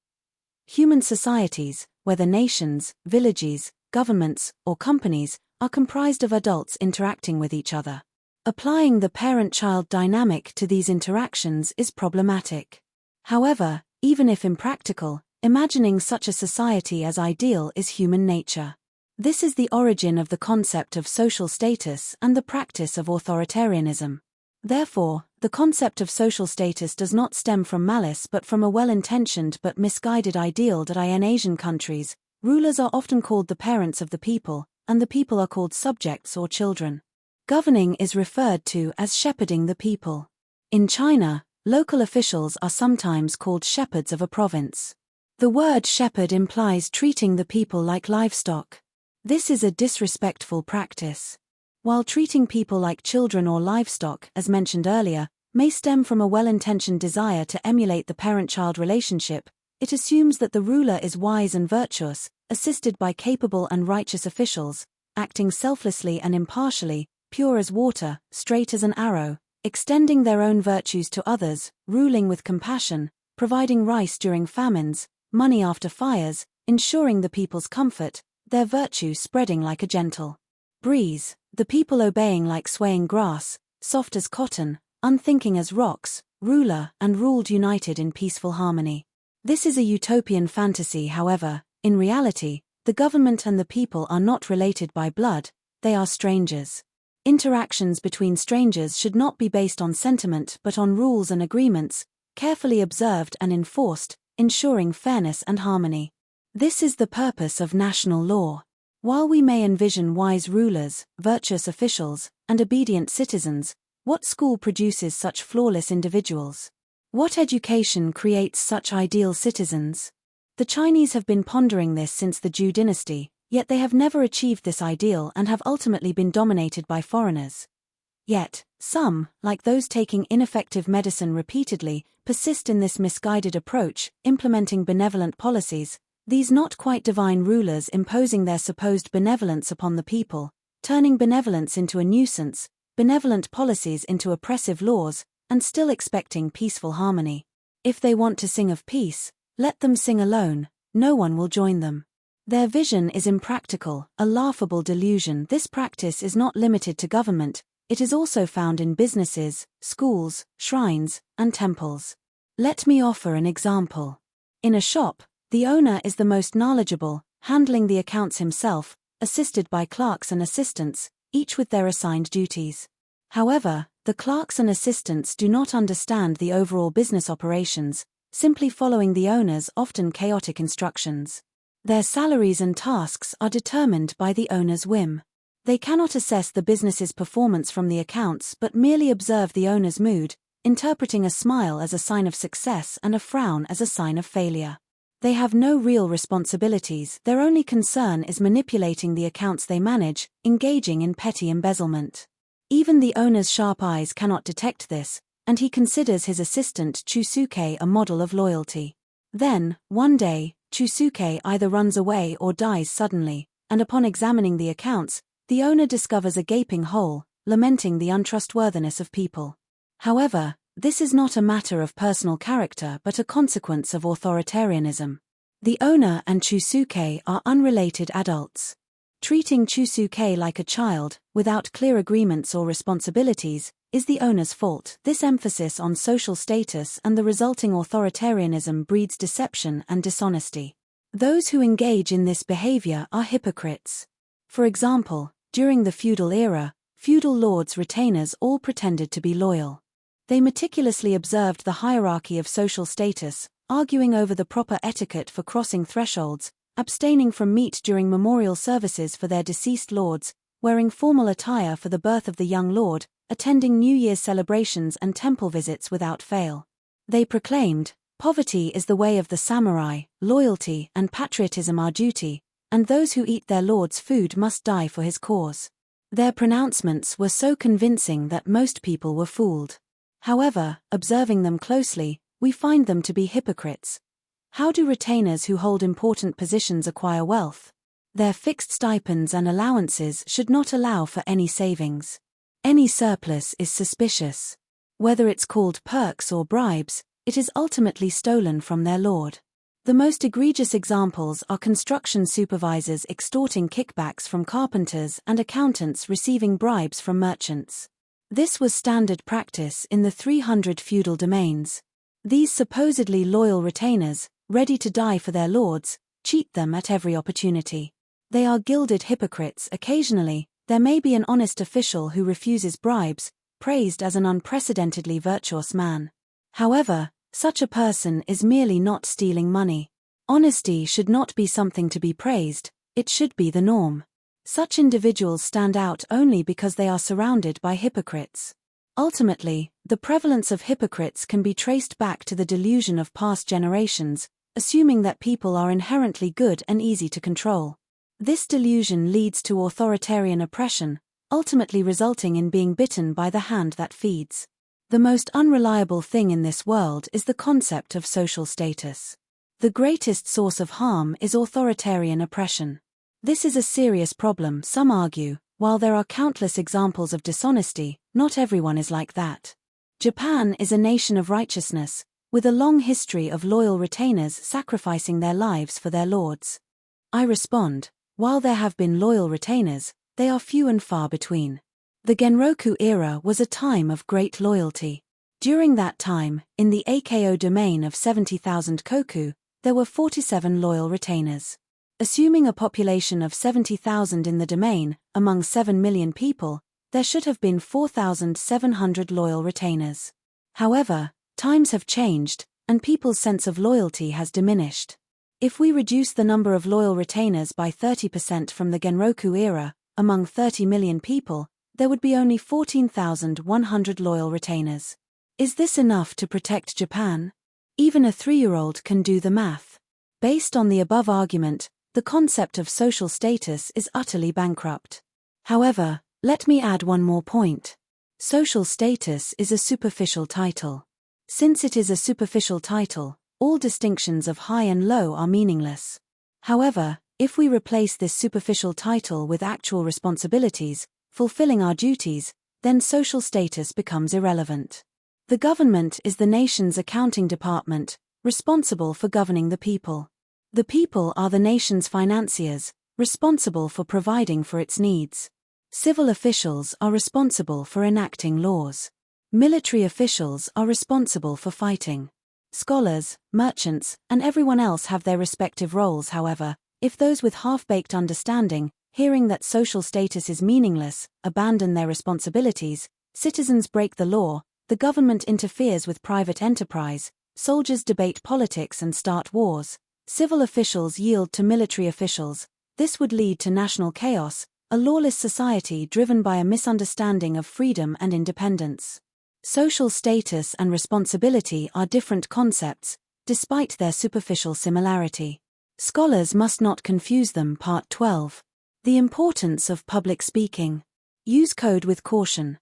Human societies, whether nations, villages, governments, or companies, are comprised of adults interacting with each other. Applying the parent-child dynamic to these interactions is problematic. However, even if impractical, Imagining such a society as ideal is human nature. This is the origin of the concept of social status and the practice of authoritarianism. Therefore, the concept of social status does not stem from malice but from a well-intentioned but misguided ideal that in Asian countries, rulers are often called the parents of the people, and the people are called subjects or children. Governing is referred to as shepherding the people. In China, local officials are sometimes called shepherds of a province. The word shepherd implies treating the people like livestock. This is a disrespectful practice. While treating people like children or livestock, as mentioned earlier, may stem from a well-intentioned desire to emulate the parent-child relationship, it assumes that the ruler is wise and virtuous, assisted by capable and righteous officials, acting selflessly and impartially, pure as water, straight as an arrow, extending their own virtues to others, ruling with compassion, providing rice during famines, money after fires, ensuring the people's comfort, their virtue spreading like a gentle breeze, the people obeying like swaying grass, soft as cotton, unthinking as rocks, ruler and ruled united in peaceful harmony. This is a utopian fantasy. However, in reality, the government and the people are not related by blood, they are strangers. Interactions between strangers should not be based on sentiment but on rules and agreements, carefully observed and enforced, ensuring fairness and harmony. This is the purpose of national law. While we may envision wise rulers, virtuous officials, and obedient citizens, what school produces such flawless individuals? What education creates such ideal citizens? The Chinese have been pondering this since the Zhou dynasty, yet they have never achieved this ideal and have ultimately been dominated by foreigners. Yet, some, like those taking ineffective medicine repeatedly, persist in this misguided approach, implementing benevolent policies, these not quite divine rulers imposing their supposed benevolence upon the people, turning benevolence into a nuisance, benevolent policies into oppressive laws, and still expecting peaceful harmony. If they want to sing of peace, let them sing alone, no one will join them. Their vision is impractical, a laughable delusion. This practice is not limited to government, it is also found in businesses, schools, shrines, and temples. Let me offer an example. In a shop, the owner is the most knowledgeable, handling the accounts himself, assisted by clerks and assistants, each with their assigned duties. However, the clerks and assistants do not understand the overall business operations, simply following the owner's often chaotic instructions. Their salaries and tasks are determined by the owner's whim. They cannot assess the business's performance from the accounts but merely observe the owner's mood, interpreting a smile as a sign of success and a frown as a sign of failure. They have no real responsibilities, their only concern is manipulating the accounts they manage, engaging in petty embezzlement. Even the owner's sharp eyes cannot detect this, and he considers his assistant Chusuke a model of loyalty. Then, one day, Chusuke either runs away or dies suddenly, and upon examining the accounts, the owner discovers a gaping hole, lamenting the untrustworthiness of people. However, this is not a matter of personal character but a consequence of authoritarianism. The owner and Chusuke are unrelated adults. Treating Chusuke like a child, without clear agreements or responsibilities, is the owner's fault. This emphasis on social status and the resulting authoritarianism breeds deception and dishonesty. Those who engage in this behavior are hypocrites. For example, during the feudal era, feudal lords' retainers all pretended to be loyal. They meticulously observed the hierarchy of social status, arguing over the proper etiquette for crossing thresholds, abstaining from meat during memorial services for their deceased lords, wearing formal attire for the birth of the young lord, attending New Year's celebrations and temple visits without fail. They proclaimed, "Poverty is the way of the samurai, loyalty and patriotism are duty, and those who eat their lord's food must die for his cause." Their pronouncements were so convincing that most people were fooled. However, observing them closely, we find them to be hypocrites. How do retainers who hold important positions acquire wealth? Their fixed stipends and allowances should not allow for any savings. Any surplus is suspicious. Whether it's called perks or bribes, it is ultimately stolen from their lord. The most egregious examples are construction supervisors extorting kickbacks from carpenters and accountants receiving bribes from merchants. This was standard practice in the 300 feudal domains. These supposedly loyal retainers, ready to die for their lords, cheat them at every opportunity. They are gilded hypocrites. Occasionally, there may be an honest official who refuses bribes, praised as an unprecedentedly virtuous man. However, such a person is merely not stealing money. Honesty should not be something to be praised, it should be the norm. Such individuals stand out only because they are surrounded by hypocrites. Ultimately, the prevalence of hypocrites can be traced back to the delusion of past generations, assuming that people are inherently good and easy to control. This delusion leads to authoritarian oppression, ultimately resulting in being bitten by the hand that feeds. The most unreliable thing in this world is the concept of social status. The greatest source of harm is authoritarian oppression. This is a serious problem, some argue. While there are countless examples of dishonesty, not everyone is like that. Japan is a nation of righteousness, with a long history of loyal retainers sacrificing their lives for their lords. I respond, while there have been loyal retainers, they are few and far between. The Genroku era was a time of great loyalty. During that time, in the Ako domain of 70,000 koku, there were 47 loyal retainers. Assuming a population of 70,000 in the domain, among 7 million people, there should have been 4,700 loyal retainers. However, times have changed, and people's sense of loyalty has diminished. If we reduce the number of loyal retainers by 30% from the Genroku era, among 30 million people, there would be only 14,100 loyal retainers. Is this enough to protect Japan? Even a 3-year-old can do the math. Based on the above argument, the concept of social status is utterly bankrupt. However, let me add one more point. Social status is a superficial title. Since it is a superficial title, all distinctions of high and low are meaningless. However, if we replace this superficial title with actual responsibilities, fulfilling our duties, then social status becomes irrelevant. The government is the nation's accounting department, responsible for governing the people. The people are the nation's financiers, responsible for providing for its needs. Civil officials are responsible for enacting laws. Military officials are responsible for fighting. Scholars, merchants, and everyone else have their respective roles. However, if those with half-baked understanding, hearing that social status is meaningless, abandon their responsibilities, citizens break the law, the government interferes with private enterprise, soldiers debate politics and start wars, civil officials yield to military officials, this would lead to national chaos, a lawless society driven by a misunderstanding of freedom and independence. Social status and responsibility are different concepts, despite their superficial similarity. Scholars must not confuse them. Part 12. The importance of public speaking. Use code with caution.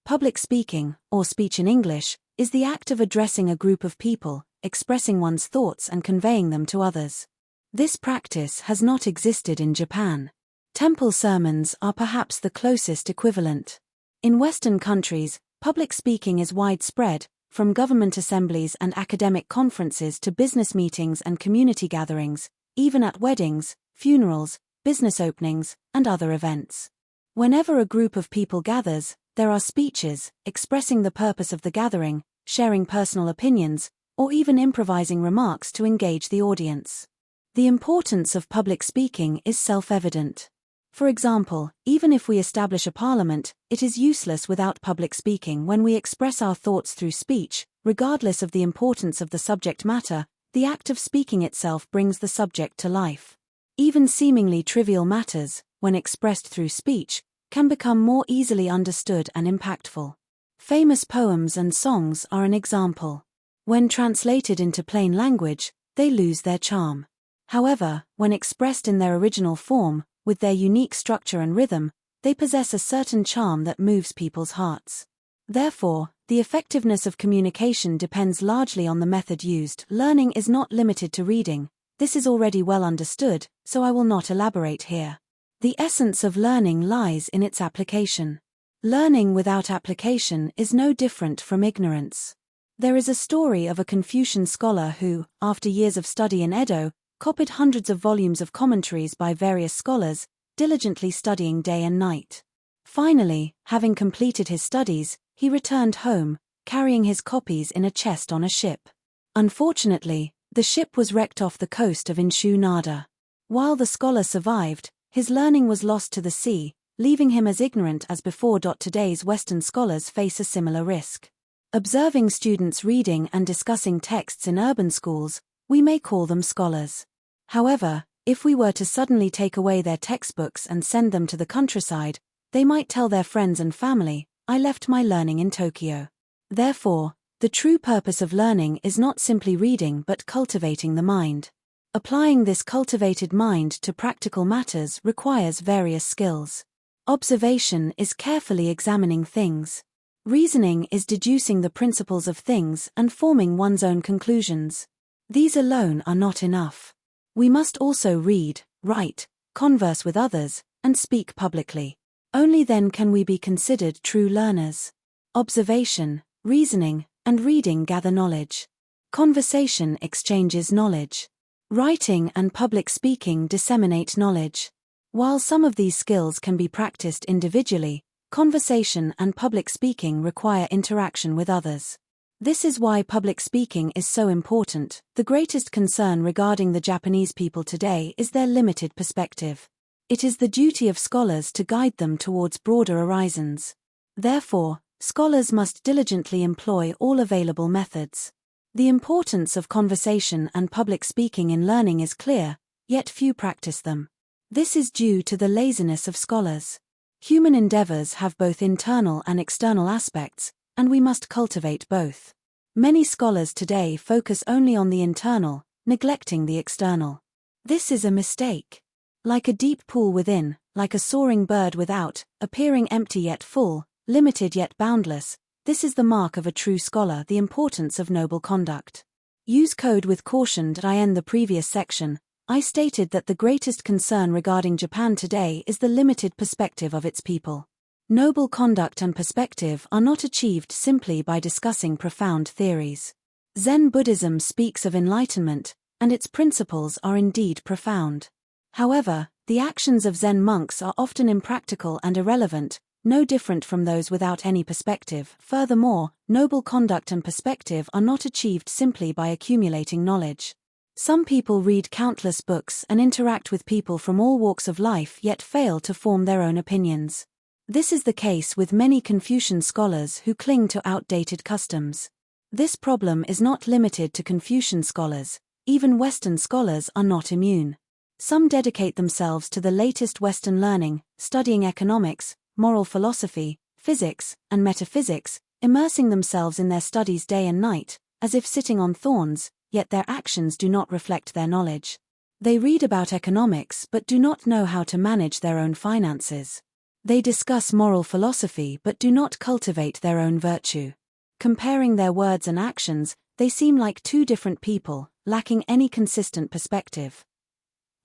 Public speaking, or speech in English, is the act of addressing a group of people, expressing one's thoughts and conveying them to others. This practice has not existed in Japan. Temple sermons are perhaps the closest equivalent. In Western countries, public speaking is widespread, from government assemblies and academic conferences to business meetings and community gatherings, even at weddings, funerals, business openings, and other events. Whenever a group of people gathers, there are speeches, expressing the purpose of the gathering, sharing personal opinions, or even improvising remarks to engage the audience. The importance of public speaking is self-evident. For example, even if we establish a parliament, it is useless without public speaking. When we express our thoughts through speech, regardless of the importance of the subject matter, the act of speaking itself brings the subject to life. Even seemingly trivial matters, when expressed through speech, can become more easily understood and impactful. Famous poems and songs are an example. When translated into plain language, they lose their charm. However, when expressed in their original form, with their unique structure and rhythm, they possess a certain charm that moves people's hearts. Therefore, the effectiveness of communication depends largely on the method used. Learning is not limited to reading. This is already well understood, so I will not elaborate here. The essence of learning lies in its application. Learning without application is no different from ignorance. There is a story of a Confucian scholar who, after years of study in Edo, copied hundreds of volumes of commentaries by various scholars, diligently studying day and night. Finally, having completed his studies, he returned home, carrying his copies in a chest on a ship. Unfortunately, The ship was wrecked off the coast of Inshu Nada. While the scholar survived, his learning was lost to the sea, leaving him as ignorant as before. Today's Western scholars face a similar risk. Observing students reading and discussing texts in urban schools, we may call them scholars. However, if we were to suddenly take away their textbooks and send them to the countryside, they might tell their friends and family, "I left my learning in Tokyo." Therefore, the true purpose of learning is not simply reading but cultivating the mind. Applying this cultivated mind to practical matters requires various skills. Observation is carefully examining things. Reasoning is deducing the principles of things and forming one's own conclusions. These alone are not enough. We must also read, write, converse with others, and speak publicly. Only then can we be considered true learners. Observation, reasoning, and reading gather knowledge. Conversation exchanges knowledge. Writing and public speaking disseminate knowledge. While some of these skills can be practiced individually, conversation and public speaking require interaction with others. This is why public speaking is so important. The greatest concern regarding the Japanese people today is their limited perspective. It is the duty of scholars to guide them towards broader horizons. Therefore, scholars must diligently employ all available methods. The importance of conversation and public speaking in learning is clear, yet few practice them. This is due to the laziness of scholars. Human endeavors have both internal and external aspects, and we must cultivate both. Many scholars today focus only on the internal, neglecting the external. This is a mistake. Like a deep pool within, like a soaring bird without, appearing empty yet full, limited yet boundless, this is the mark of a true scholar. The importance of noble conduct. Use code with caution. I end the previous section. I stated that the greatest concern regarding Japan today is the limited perspective of its people. Noble conduct and perspective are not achieved simply by discussing profound theories. Zen Buddhism speaks of enlightenment, and its principles are indeed profound. However, the actions of Zen monks are often impractical and irrelevant, no different from those without any perspective. Furthermore, noble conduct and perspective are not achieved simply by accumulating knowledge. Some people read countless books and interact with people from all walks of life yet fail to form their own opinions. This is the case with many Confucian scholars who cling to outdated customs. This problem is not limited to Confucian scholars, even Western scholars are not immune. Some dedicate themselves to the latest Western learning, studying economics, moral philosophy, physics, and metaphysics, immersing themselves in their studies day and night, as if sitting on thorns, yet their actions do not reflect their knowledge. They read about economics but do not know how to manage their own finances. They discuss moral philosophy but do not cultivate their own virtue. Comparing their words and actions, they seem like two different people, lacking any consistent perspective.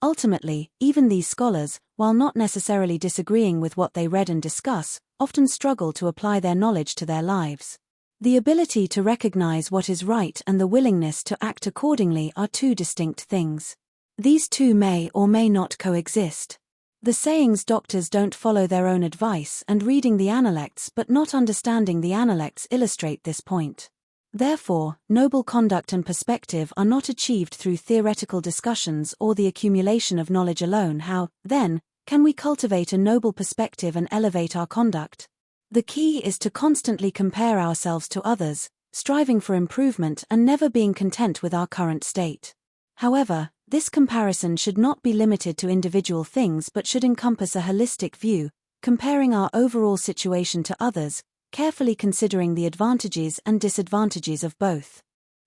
Ultimately, even these scholars, while not necessarily disagreeing with what they read and discuss, often struggle to apply their knowledge to their lives. The ability to recognize what is right and the willingness to act accordingly are two distinct things. These two may or may not coexist. The sayings "doctors don't follow their own advice" and reading the analects but not understanding the analects illustrate this point. Therefore, noble conduct and perspective are not achieved through theoretical discussions or the accumulation of knowledge alone. How, then, can we cultivate a noble perspective and elevate our conduct? The key is to constantly compare ourselves to others, striving for improvement and never being content with our current state. However, this comparison should not be limited to individual things but should encompass a holistic view, comparing our overall situation to others, carefully considering the advantages and disadvantages of both.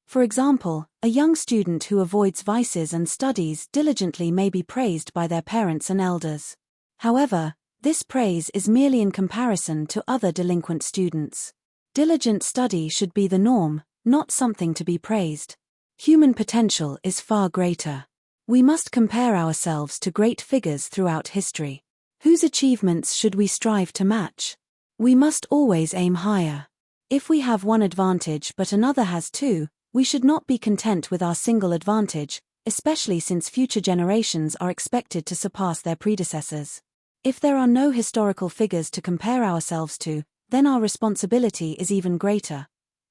For example, a young student who avoids vices and studies diligently may be praised by their parents and elders. However, this praise is merely in comparison to other delinquent students. Diligent study should be the norm, not something to be praised. Human potential is far greater. We must compare ourselves to great figures throughout history. Whose achievements should we strive to match? We must always aim higher. If we have one advantage but another has two, we should not be content with our single advantage, especially since future generations are expected to surpass their predecessors. If there are no historical figures to compare ourselves to, then our responsibility is even greater.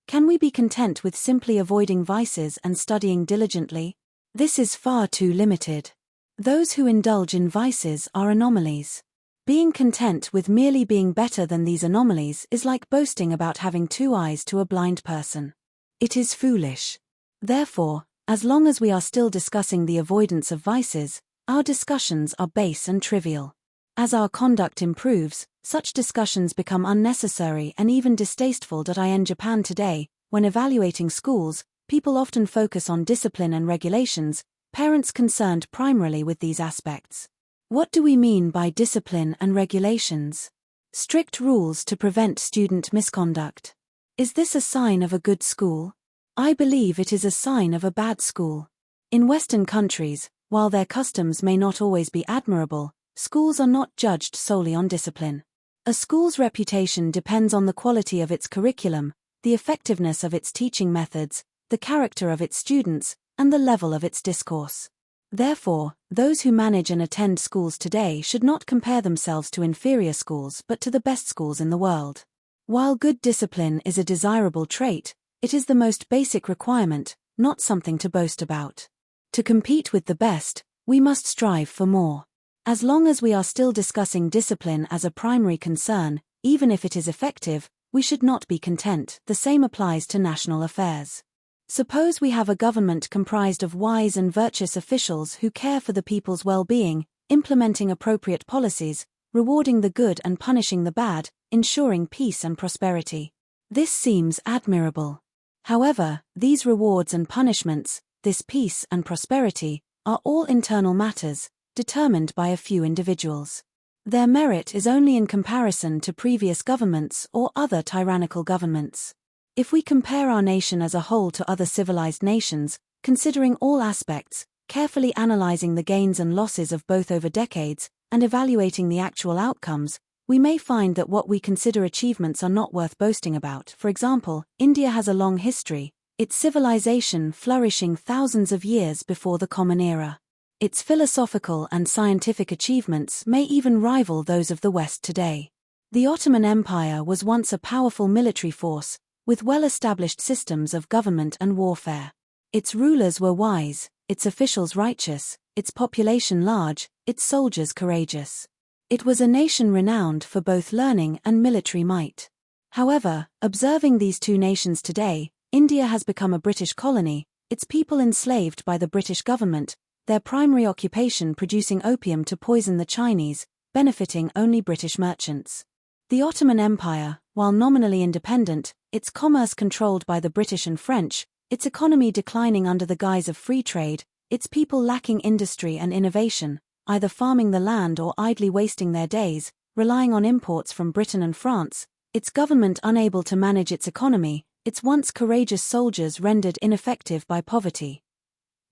Can we be content with simply avoiding vices and studying diligently? This is far too limited. Those who indulge in vices are anomalies. Being content with merely being better than these anomalies is like boasting about having two eyes to a blind person. It is foolish. Therefore, as long as we are still discussing the avoidance of vices, our discussions are base and trivial. As our conduct improves, such discussions become unnecessary and even distasteful. In Japan today, when evaluating schools, people often focus on discipline and regulations, parents concerned primarily with these aspects. What do we mean by discipline and regulations? Strict rules to prevent student misconduct. Is this a sign of a good school? I believe it is a sign of a bad school. In Western countries, while their customs may not always be admirable, schools are not judged solely on discipline. A school's reputation depends on the quality of its curriculum, the effectiveness of its teaching methods, the character of its students, and the level of its discourse. Therefore, those who manage and attend schools today should not compare themselves to inferior schools but to the best schools in the world. While good discipline is a desirable trait, it is the most basic requirement, not something to boast about. To compete with the best, we must strive for more. As long as we are still discussing discipline as a primary concern, even if it is effective, we should not be content. The same applies to national affairs. Suppose we have a government comprised of wise and virtuous officials who care for the people's well-being, implementing appropriate policies, rewarding the good and punishing the bad, ensuring peace and prosperity. This seems admirable. However, these rewards and punishments, this peace and prosperity, are all internal matters, determined by a few individuals. Their merit is only in comparison to previous governments or other tyrannical governments. If we compare our nation as a whole to other civilized nations, considering all aspects, carefully analyzing the gains and losses of both over decades, and evaluating the actual outcomes, we may find that what we consider achievements are not worth boasting about. For example, India has a long history, its civilization flourishing thousands of years before the Common Era. Its philosophical and scientific achievements may even rival those of the West today. The Ottoman Empire was once a powerful military force, with well-established systems of government and warfare. Its rulers were wise, its officials righteous, its population large, its soldiers courageous. It was a nation renowned for both learning and military might. However, observing these two nations today, India has become a British colony, its people enslaved by the British government, their primary occupation producing opium to poison the Chinese, benefiting only British merchants. The Ottoman Empire, while nominally independent, its commerce controlled by the British and French, its economy declining under the guise of free trade, its people lacking industry and innovation, either farming the land or idly wasting their days, relying on imports from Britain and France, its government unable to manage its economy, its once courageous soldiers rendered ineffective by poverty.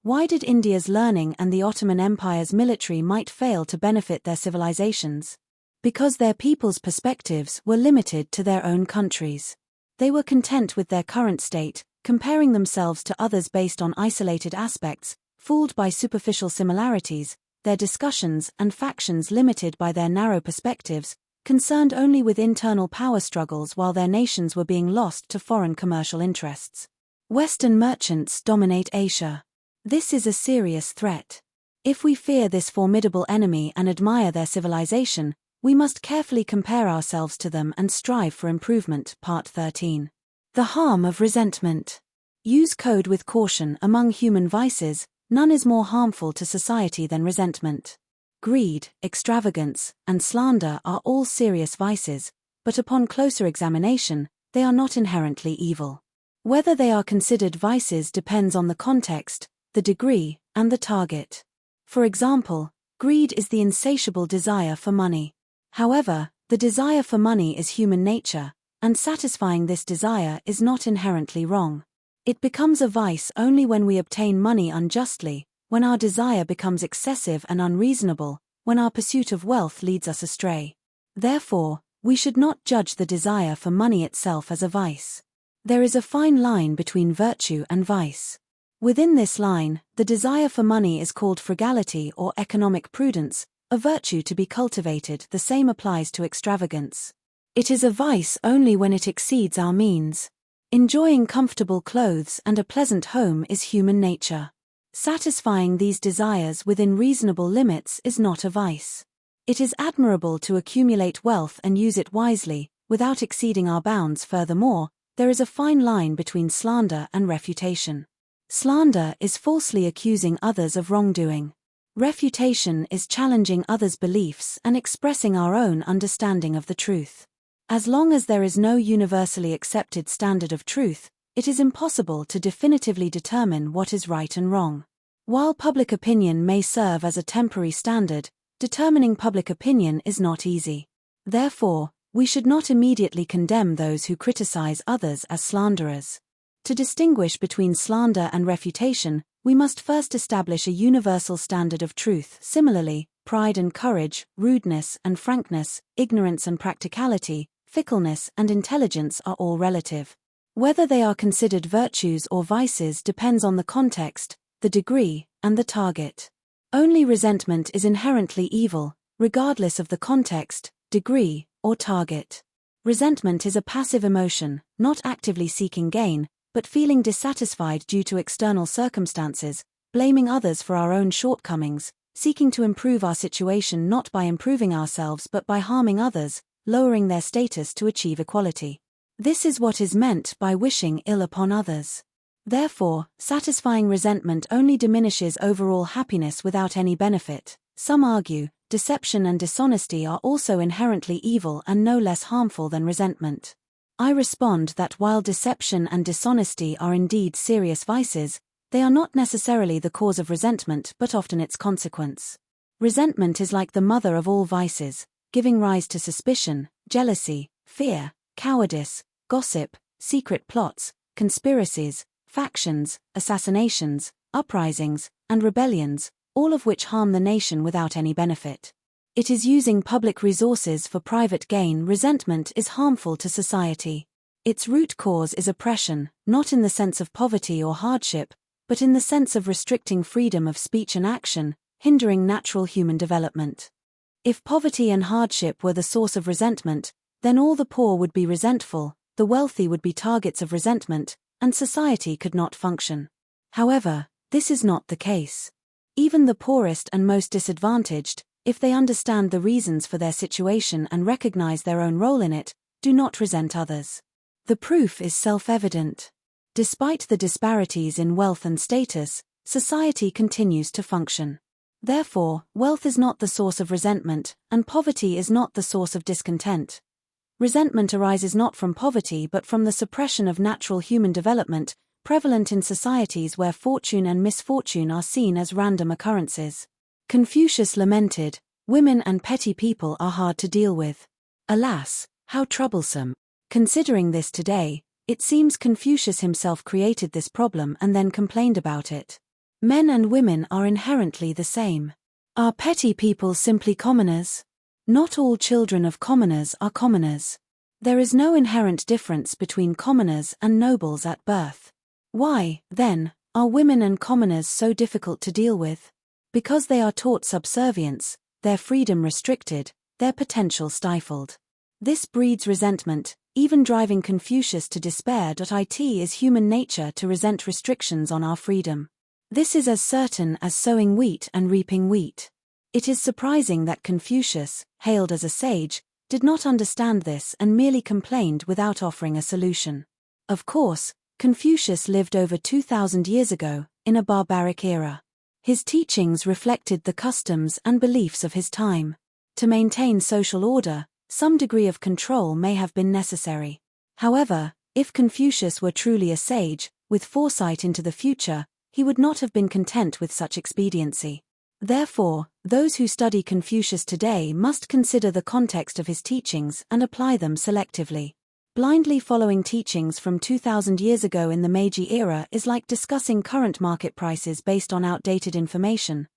Why did India's learning and the Ottoman Empire's military might fail to benefit their civilizations? Because their people's perspectives were limited to their own countries. They were content with their current state, comparing themselves to others based on isolated aspects, fooled by superficial similarities, their discussions and factions limited by their narrow perspectives, concerned only with internal power struggles while their nations were being lost to foreign commercial interests. Western merchants dominate Asia. This is a serious threat. If we fear this formidable enemy and admire their civilization, we must carefully compare ourselves to them and strive for improvement. Part 13. The harm of resentment. Use code with caution. Among human vices, none is more harmful to society than resentment. Greed, extravagance, and slander are all serious vices, but upon closer examination, they are not inherently evil. Whether they are considered vices depends on the context, the degree, and the target. For example, greed is the insatiable desire for money. However, the desire for money is human nature, and satisfying this desire is not inherently wrong. It becomes a vice only when we obtain money unjustly, when our desire becomes excessive and unreasonable, when our pursuit of wealth leads us astray. Therefore, we should not judge the desire for money itself as a vice. There is a fine line between virtue and vice. Within this line, the desire for money is called frugality or economic prudence, a virtue to be cultivated. The same applies to extravagance. It is a vice only when it exceeds our means. Enjoying comfortable clothes and a pleasant home is human nature. Satisfying these desires within reasonable limits is not a vice. It is admirable to accumulate wealth and use it wisely, without exceeding our bounds. Furthermore, there is a fine line between slander and refutation. Slander is falsely accusing others of wrongdoing. Refutation is challenging others' beliefs and expressing our own understanding of the truth. As long as there is no universally accepted standard of truth, it is impossible to definitively determine what is right and wrong. While public opinion may serve as a temporary standard, determining public opinion is not easy. Therefore, we should not immediately condemn those who criticize others as slanderers. To distinguish between slander and refutation, we must first establish a universal standard of truth. Similarly, pride and courage, rudeness and frankness, ignorance and practicality, fickleness and intelligence are all relative. Whether they are considered virtues or vices depends on the context, the degree, and the target. Only resentment is inherently evil, regardless of the context, degree, or target. Resentment is a passive emotion, not actively seeking gain, but feeling dissatisfied due to external circumstances, blaming others for our own shortcomings, seeking to improve our situation not by improving ourselves but by harming others, lowering their status to achieve equality. This is what is meant by wishing ill upon others. Therefore, satisfying resentment only diminishes overall happiness without any benefit. Some argue, deception and dishonesty are also inherently evil and no less harmful than resentment. I respond that while deception and dishonesty are indeed serious vices, they are not necessarily the cause of resentment but often its consequence. Resentment is like the mother of all vices, giving rise to suspicion, jealousy, fear, cowardice, gossip, secret plots, conspiracies, factions, assassinations, uprisings, and rebellions, all of which harm the nation without any benefit. It is using public resources for private gain. Resentment is harmful to society. Its root cause is oppression, not in the sense of poverty or hardship, but in the sense of restricting freedom of speech and action, hindering natural human development. If poverty and hardship were the source of resentment, then all the poor would be resentful, the wealthy would be targets of resentment, and society could not function. However, this is not the case. Even the poorest and most disadvantaged, if they understand the reasons for their situation and recognize their own role in it, do not resent others. The proof is self-evident. Despite the disparities in wealth and status, society continues to function. Therefore, wealth is not the source of resentment, and poverty is not the source of discontent. Resentment arises not from poverty but from the suppression of natural human development, prevalent in societies where fortune and misfortune are seen as random occurrences. Confucius lamented, "Women and petty people are hard to deal with. Alas, how troublesome." Considering this today, it seems Confucius himself created this problem and then complained about it. Men and women are inherently the same. Are petty people simply commoners? Not all children of commoners are commoners. There is no inherent difference between commoners and nobles at birth. Why, then, are women and commoners so difficult to deal with? Because they are taught subservience, their freedom restricted, their potential stifled. This breeds resentment, even driving Confucius to despair. It is human nature to resent restrictions on our freedom. This is as certain as sowing wheat and reaping wheat. It is surprising that Confucius, hailed as a sage, did not understand this and merely complained without offering a solution. Of course, Confucius lived over 2,000 years ago, in a barbaric era. His teachings reflected the customs and beliefs of his time. To maintain social order, some degree of control may have been necessary. However, if Confucius were truly a sage, with foresight into the future, he would not have been content with such expediency. Therefore, those who study Confucius today must consider the context of his teachings and apply them selectively. Blindly following teachings from 2,000 years ago in the Meiji era is like discussing current market prices based on outdated information.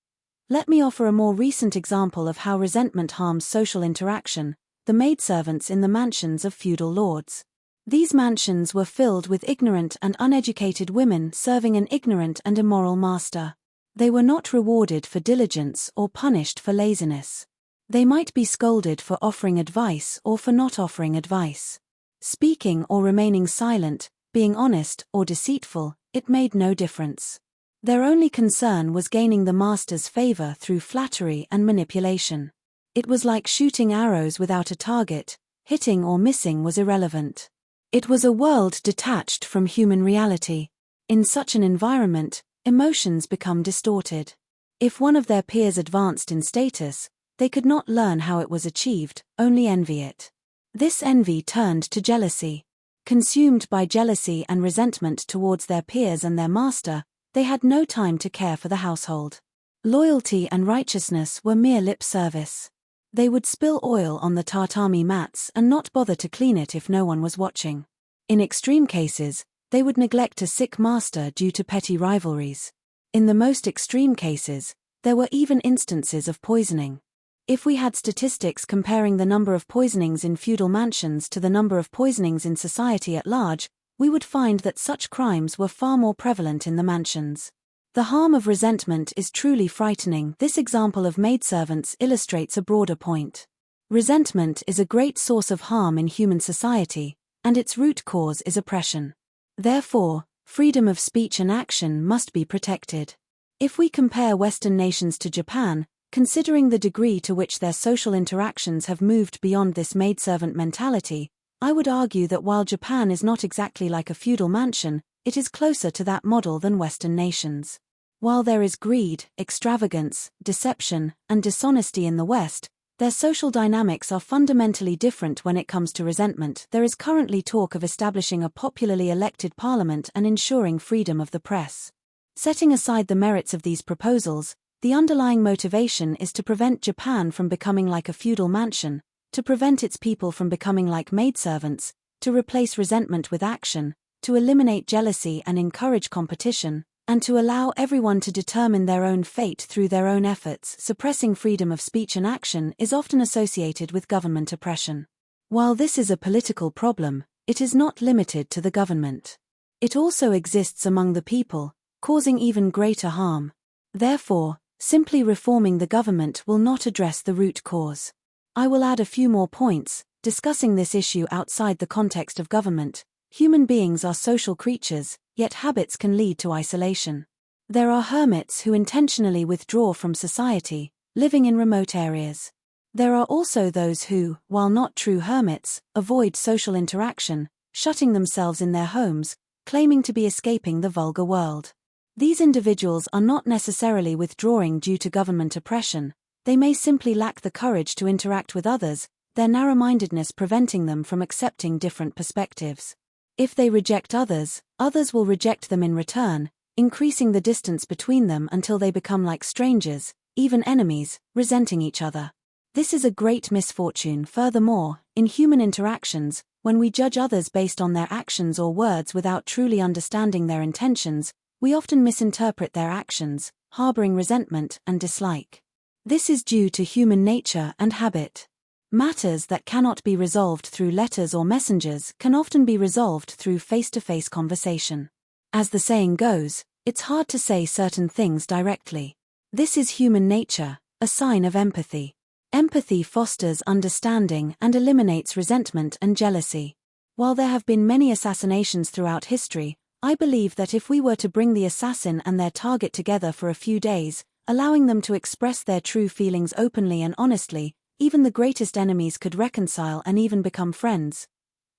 Let me offer a more recent example of how resentment harms social interaction: the maidservants in the mansions of feudal lords. These mansions were filled with ignorant and uneducated women serving an ignorant and immoral master. They were not rewarded for diligence or punished for laziness. They might be scolded for offering advice or for not offering advice. Speaking or remaining silent, being honest or deceitful, it made no difference. Their only concern was gaining the master's favor through flattery and manipulation. It was like shooting arrows without a target, hitting or missing was irrelevant. It was a world detached from human reality. In such an environment, emotions become distorted. If one of their peers advanced in status, they could not learn how it was achieved, only envy it. This envy turned to jealousy. Consumed by jealousy and resentment towards their peers and their master, they had no time to care for the household. Loyalty and righteousness were mere lip service. They would spill oil on the tatami mats and not bother to clean it if no one was watching. In extreme cases, they would neglect a sick master due to petty rivalries. In the most extreme cases, there were even instances of poisoning. If we had statistics comparing the number of poisonings in feudal mansions to the number of poisonings in society at large, we would find that such crimes were far more prevalent in the mansions. The harm of resentment is truly frightening. This example of maidservants illustrates a broader point. Resentment is a great source of harm in human society, and its root cause is oppression. Therefore, freedom of speech and action must be protected. If we compare Western nations to Japan, considering the degree to which their social interactions have moved beyond this maidservant mentality, I would argue that while Japan is not exactly like a feudal mansion, it is closer to that model than Western nations. While there is greed, extravagance, deception, and dishonesty in the West, their social dynamics are fundamentally different when it comes to resentment. There is currently talk of establishing a popularly elected parliament and ensuring freedom of the press. Setting aside the merits of these proposals, the underlying motivation is to prevent Japan from becoming like a feudal mansion, to prevent its people from becoming like maidservants, to replace resentment with action, to eliminate jealousy and encourage competition, and to allow everyone to determine their own fate through their own efforts. Suppressing freedom of speech and action is often associated with government oppression. While this is a political problem, it is not limited to the government. It also exists among the people, causing even greater harm. Therefore, simply reforming the government will not address the root cause. I will add a few more points, discussing this issue outside the context of government. Human beings are social creatures, yet habits can lead to isolation. There are hermits who intentionally withdraw from society, living in remote areas. There are also those who, while not true hermits, avoid social interaction, shutting themselves in their homes, claiming to be escaping the vulgar world. These individuals are not necessarily withdrawing due to government oppression. They may simply lack the courage to interact with others, their narrow-mindedness preventing them from accepting different perspectives. If they reject others, others will reject them in return, increasing the distance between them until they become like strangers, even enemies, resenting each other. This is a great misfortune. Furthermore, in human interactions, when we judge others based on their actions or words without truly understanding their intentions, we often misinterpret their actions, harboring resentment and dislike. This is due to human nature and habit. Matters that cannot be resolved through letters or messengers can often be resolved through face-to-face conversation. As the saying goes, it's hard to say certain things directly. This is human nature, a sign of empathy. Empathy fosters understanding and eliminates resentment and jealousy. While there have been many assassinations throughout history, I believe that if we were to bring the assassin and their target together for a few days, allowing them to express their true feelings openly and honestly, even the greatest enemies could reconcile and even become friends.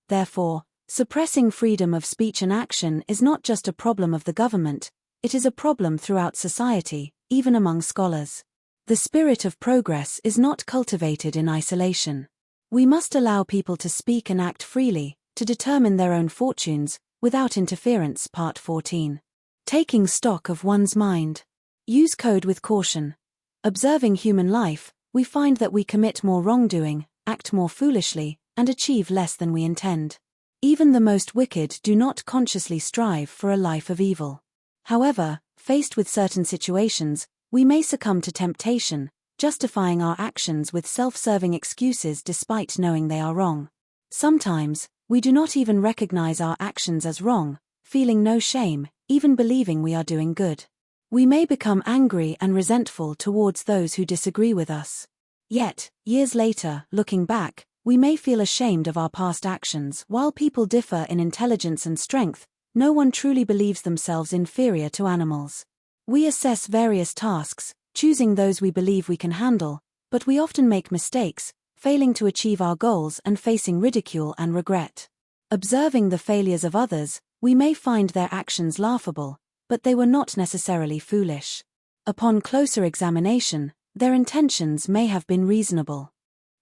Therefore, suppressing freedom of speech and action is not just a problem of the government, it is a problem throughout society, even among scholars. The spirit of progress is not cultivated in isolation. We must allow people to speak and act freely, to determine their own fortunes, without interference. Part 14. Taking stock of one's mind. Use code with caution. Observing human life, we find that we commit more wrongdoing, act more foolishly, and achieve less than we intend. Even the most wicked do not consciously strive for a life of evil. However, faced with certain situations, we may succumb to temptation, justifying our actions with self-serving excuses despite knowing they are wrong. Sometimes, we do not even recognize our actions as wrong, feeling no shame, even believing we are doing good. We may become angry and resentful towards those who disagree with us. Yet, years later, looking back, We may feel ashamed of our past actions. While people differ in intelligence and strength, no one truly believes themselves inferior to animals. We assess various tasks, choosing those we believe we can handle, but we often make mistakes, failing to achieve our goals and facing ridicule and regret. Observing the failures of others, we may find their actions laughable, but they were not necessarily foolish. Upon closer examination, their intentions may have been reasonable.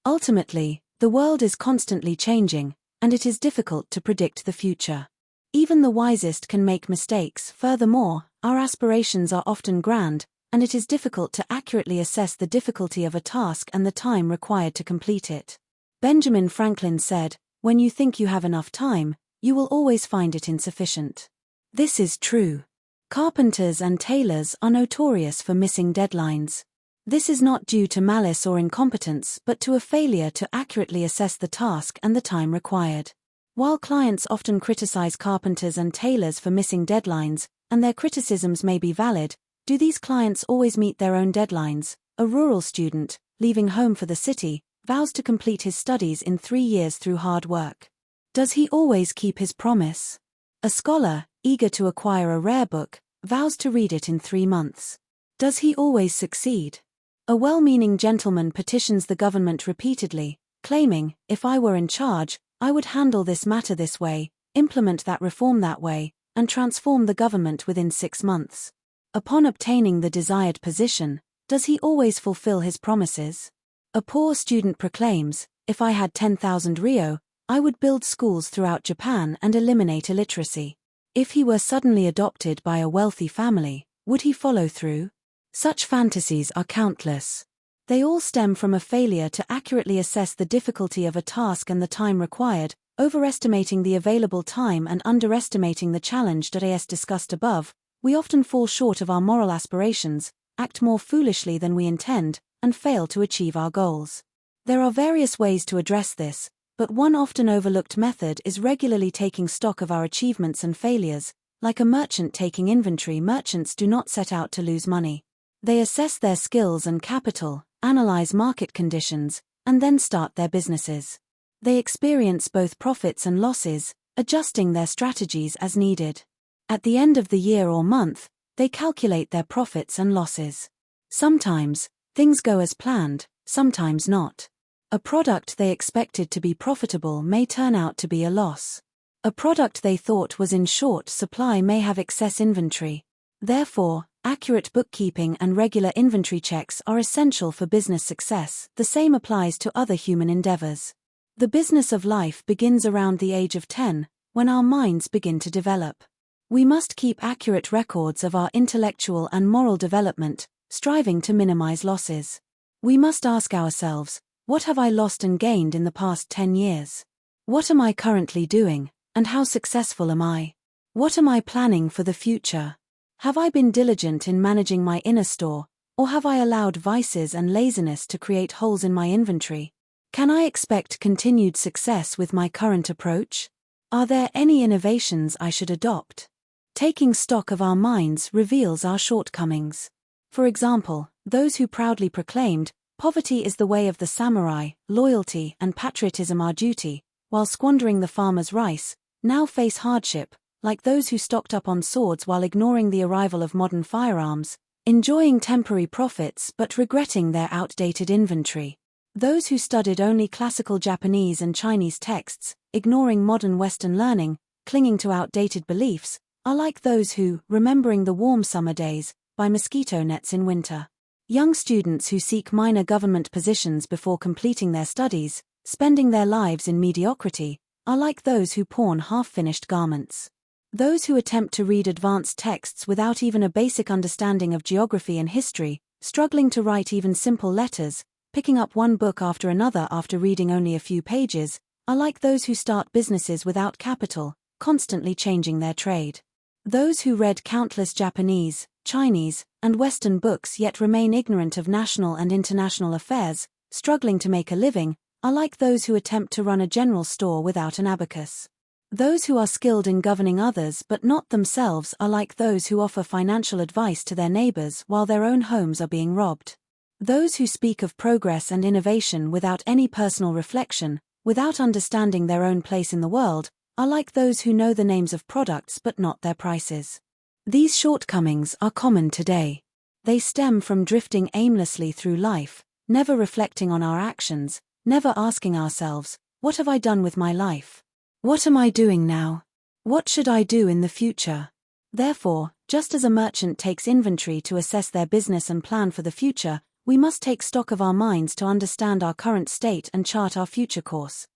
Ultimately, the world is constantly changing, and it is difficult to predict the future. Even the wisest can make mistakes. Furthermore, our aspirations are often grand, and it is difficult to accurately assess the difficulty of a task and the time required to complete it. Benjamin Franklin said, "When you think you have enough time, you will always find it insufficient." This is true. Carpenters and tailors are notorious for missing deadlines. This is not due to malice or incompetence but to a failure to accurately assess the task and the time required. While clients often criticize carpenters and tailors for missing deadlines, and their criticisms may be valid, do these clients always meet their own deadlines? A rural student, leaving home for the city, vows to complete his studies in 3 years through hard work. Does he always keep his promise? A scholar, eager to acquire a rare book, vows to read it in 3 months. Does he always succeed? A well-meaning gentleman petitions the government repeatedly, claiming, "If I were in charge, I would handle this matter this way, implement that reform that way, and transform the government within 6 months." Upon obtaining the desired position, does he always fulfill his promises? A poor student proclaims, "If I had 10,000 Rio, I would build schools throughout Japan and eliminate illiteracy." If he were suddenly adopted by a wealthy family, would he follow through? Such fantasies are countless. They all stem from a failure to accurately assess the difficulty of a task and the time required, overestimating the available time and underestimating the challenge. As discussed above, we often fall short of our moral aspirations, act more foolishly than we intend, and fail to achieve our goals. There are various ways to address this, but one often overlooked method is regularly taking stock of our achievements and failures. Like a merchant taking inventory, merchants do not set out to lose money. They assess their skills and capital, analyze market conditions, and then start their businesses. They experience both profits and losses, adjusting their strategies as needed. At the end of the year or month, they calculate their profits and losses. Sometimes, things go as planned, sometimes not. A product they expected to be profitable may turn out to be a loss. A product they thought was in short supply may have excess inventory. Therefore, accurate bookkeeping and regular inventory checks are essential for business success. The same applies to other human endeavors. The business of life begins around the age of 10, when our minds begin to develop. We must keep accurate records of our intellectual and moral development, striving to minimize losses. We must ask ourselves, what have I lost and gained in the past 10 years? What am I currently doing, and how successful am I? What am I planning for the future? Have I been diligent in managing my inner store, or have I allowed vices and laziness to create holes in my inventory? Can I expect continued success with my current approach? Are there any innovations I should adopt? Taking stock of our minds reveals our shortcomings. For example, those who proudly proclaimed, "Poverty is the way of the samurai, loyalty and patriotism our duty," while squandering the farmer's rice, now face hardship, like those who stocked up on swords while ignoring the arrival of modern firearms, enjoying temporary profits but regretting their outdated inventory. Those who studied only classical Japanese and Chinese texts, ignoring modern Western learning, clinging to outdated beliefs, are like those who, remembering the warm summer days, buy mosquito nets in winter. Young students who seek minor government positions before completing their studies, spending their lives in mediocrity, are like those who pawn half-finished garments. Those who attempt to read advanced texts without even a basic understanding of geography and history, struggling to write even simple letters, picking up one book after another after reading only a few pages, are like those who start businesses without capital, constantly changing their trade. Those who read countless Japanese, Chinese, and Western books yet remain ignorant of national and international affairs, struggling to make a living, are like those who attempt to run a general store without an abacus. Those who are skilled in governing others but not themselves are like those who offer financial advice to their neighbors while their own homes are being robbed. Those who speak of progress and innovation without any personal reflection, without understanding their own place in the world, are like those who know the names of products but not their prices. These shortcomings are common today. They stem from drifting aimlessly through life, never reflecting on our actions, never asking ourselves, what have I done with my life? What am I doing now? What should I do in the future? Therefore, just as a merchant takes inventory to assess their business and plan for the future, we must take stock of our minds to understand our current state and chart our future course.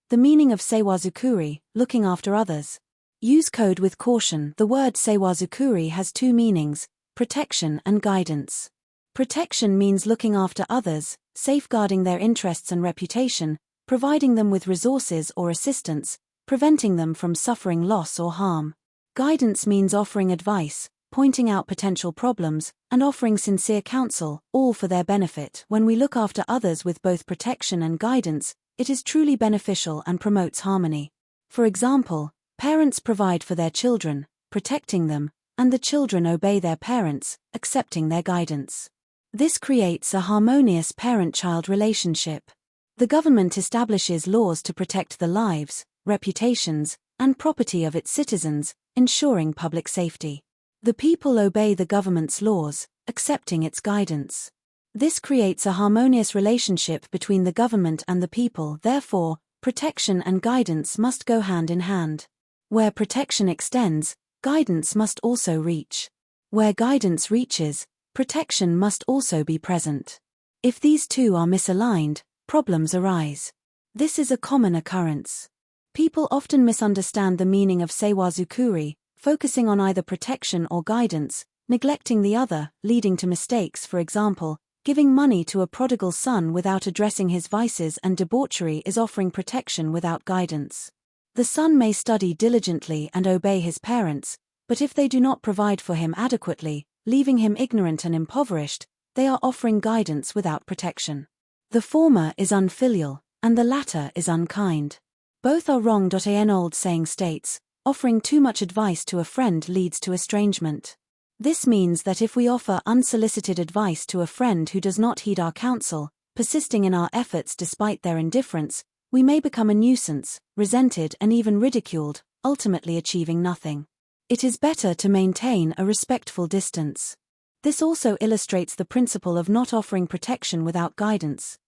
The meaning of seiwazukuri, looking after others. Use code with caution. The word seiwazukuri has two meanings: protection and guidance. Protection means looking after others, safeguarding their interests and reputation, providing them with resources or assistance, preventing them from suffering loss or harm. Guidance means offering advice, pointing out potential problems, and offering sincere counsel, all for their benefit. When we look after others with both protection and guidance, it is truly beneficial and promotes harmony. For example, parents provide for their children, protecting them, and the children obey their parents, accepting their guidance. This creates a harmonious parent-child relationship. The government establishes laws to protect the lives, reputations, and property of its citizens, ensuring public safety. The people obey the government's laws, accepting its guidance. This creates a harmonious relationship between the government and the people. Therefore, protection and guidance must go hand in hand. Where protection extends, guidance must also reach. Where guidance reaches, protection must also be present. If these two are misaligned, problems arise. This is a common occurrence. People often misunderstand the meaning of seiwazukuri, focusing on either protection or guidance, neglecting the other, leading to mistakes. For example, giving money to a prodigal son without addressing his vices and debauchery is offering protection without guidance. The son may study diligently and obey his parents, but if they do not provide for him adequately, leaving him ignorant and impoverished, they are offering guidance without protection. The former is unfilial, and the latter is unkind. Both are wrong. An old saying states, offering too much advice to a friend leads to estrangement. This means that if we offer unsolicited advice to a friend who does not heed our counsel, persisting in our efforts despite their indifference, we may become a nuisance, resented and even ridiculed, ultimately achieving nothing. It is better to maintain a respectful distance. This also illustrates the principle of not offering protection without guidance.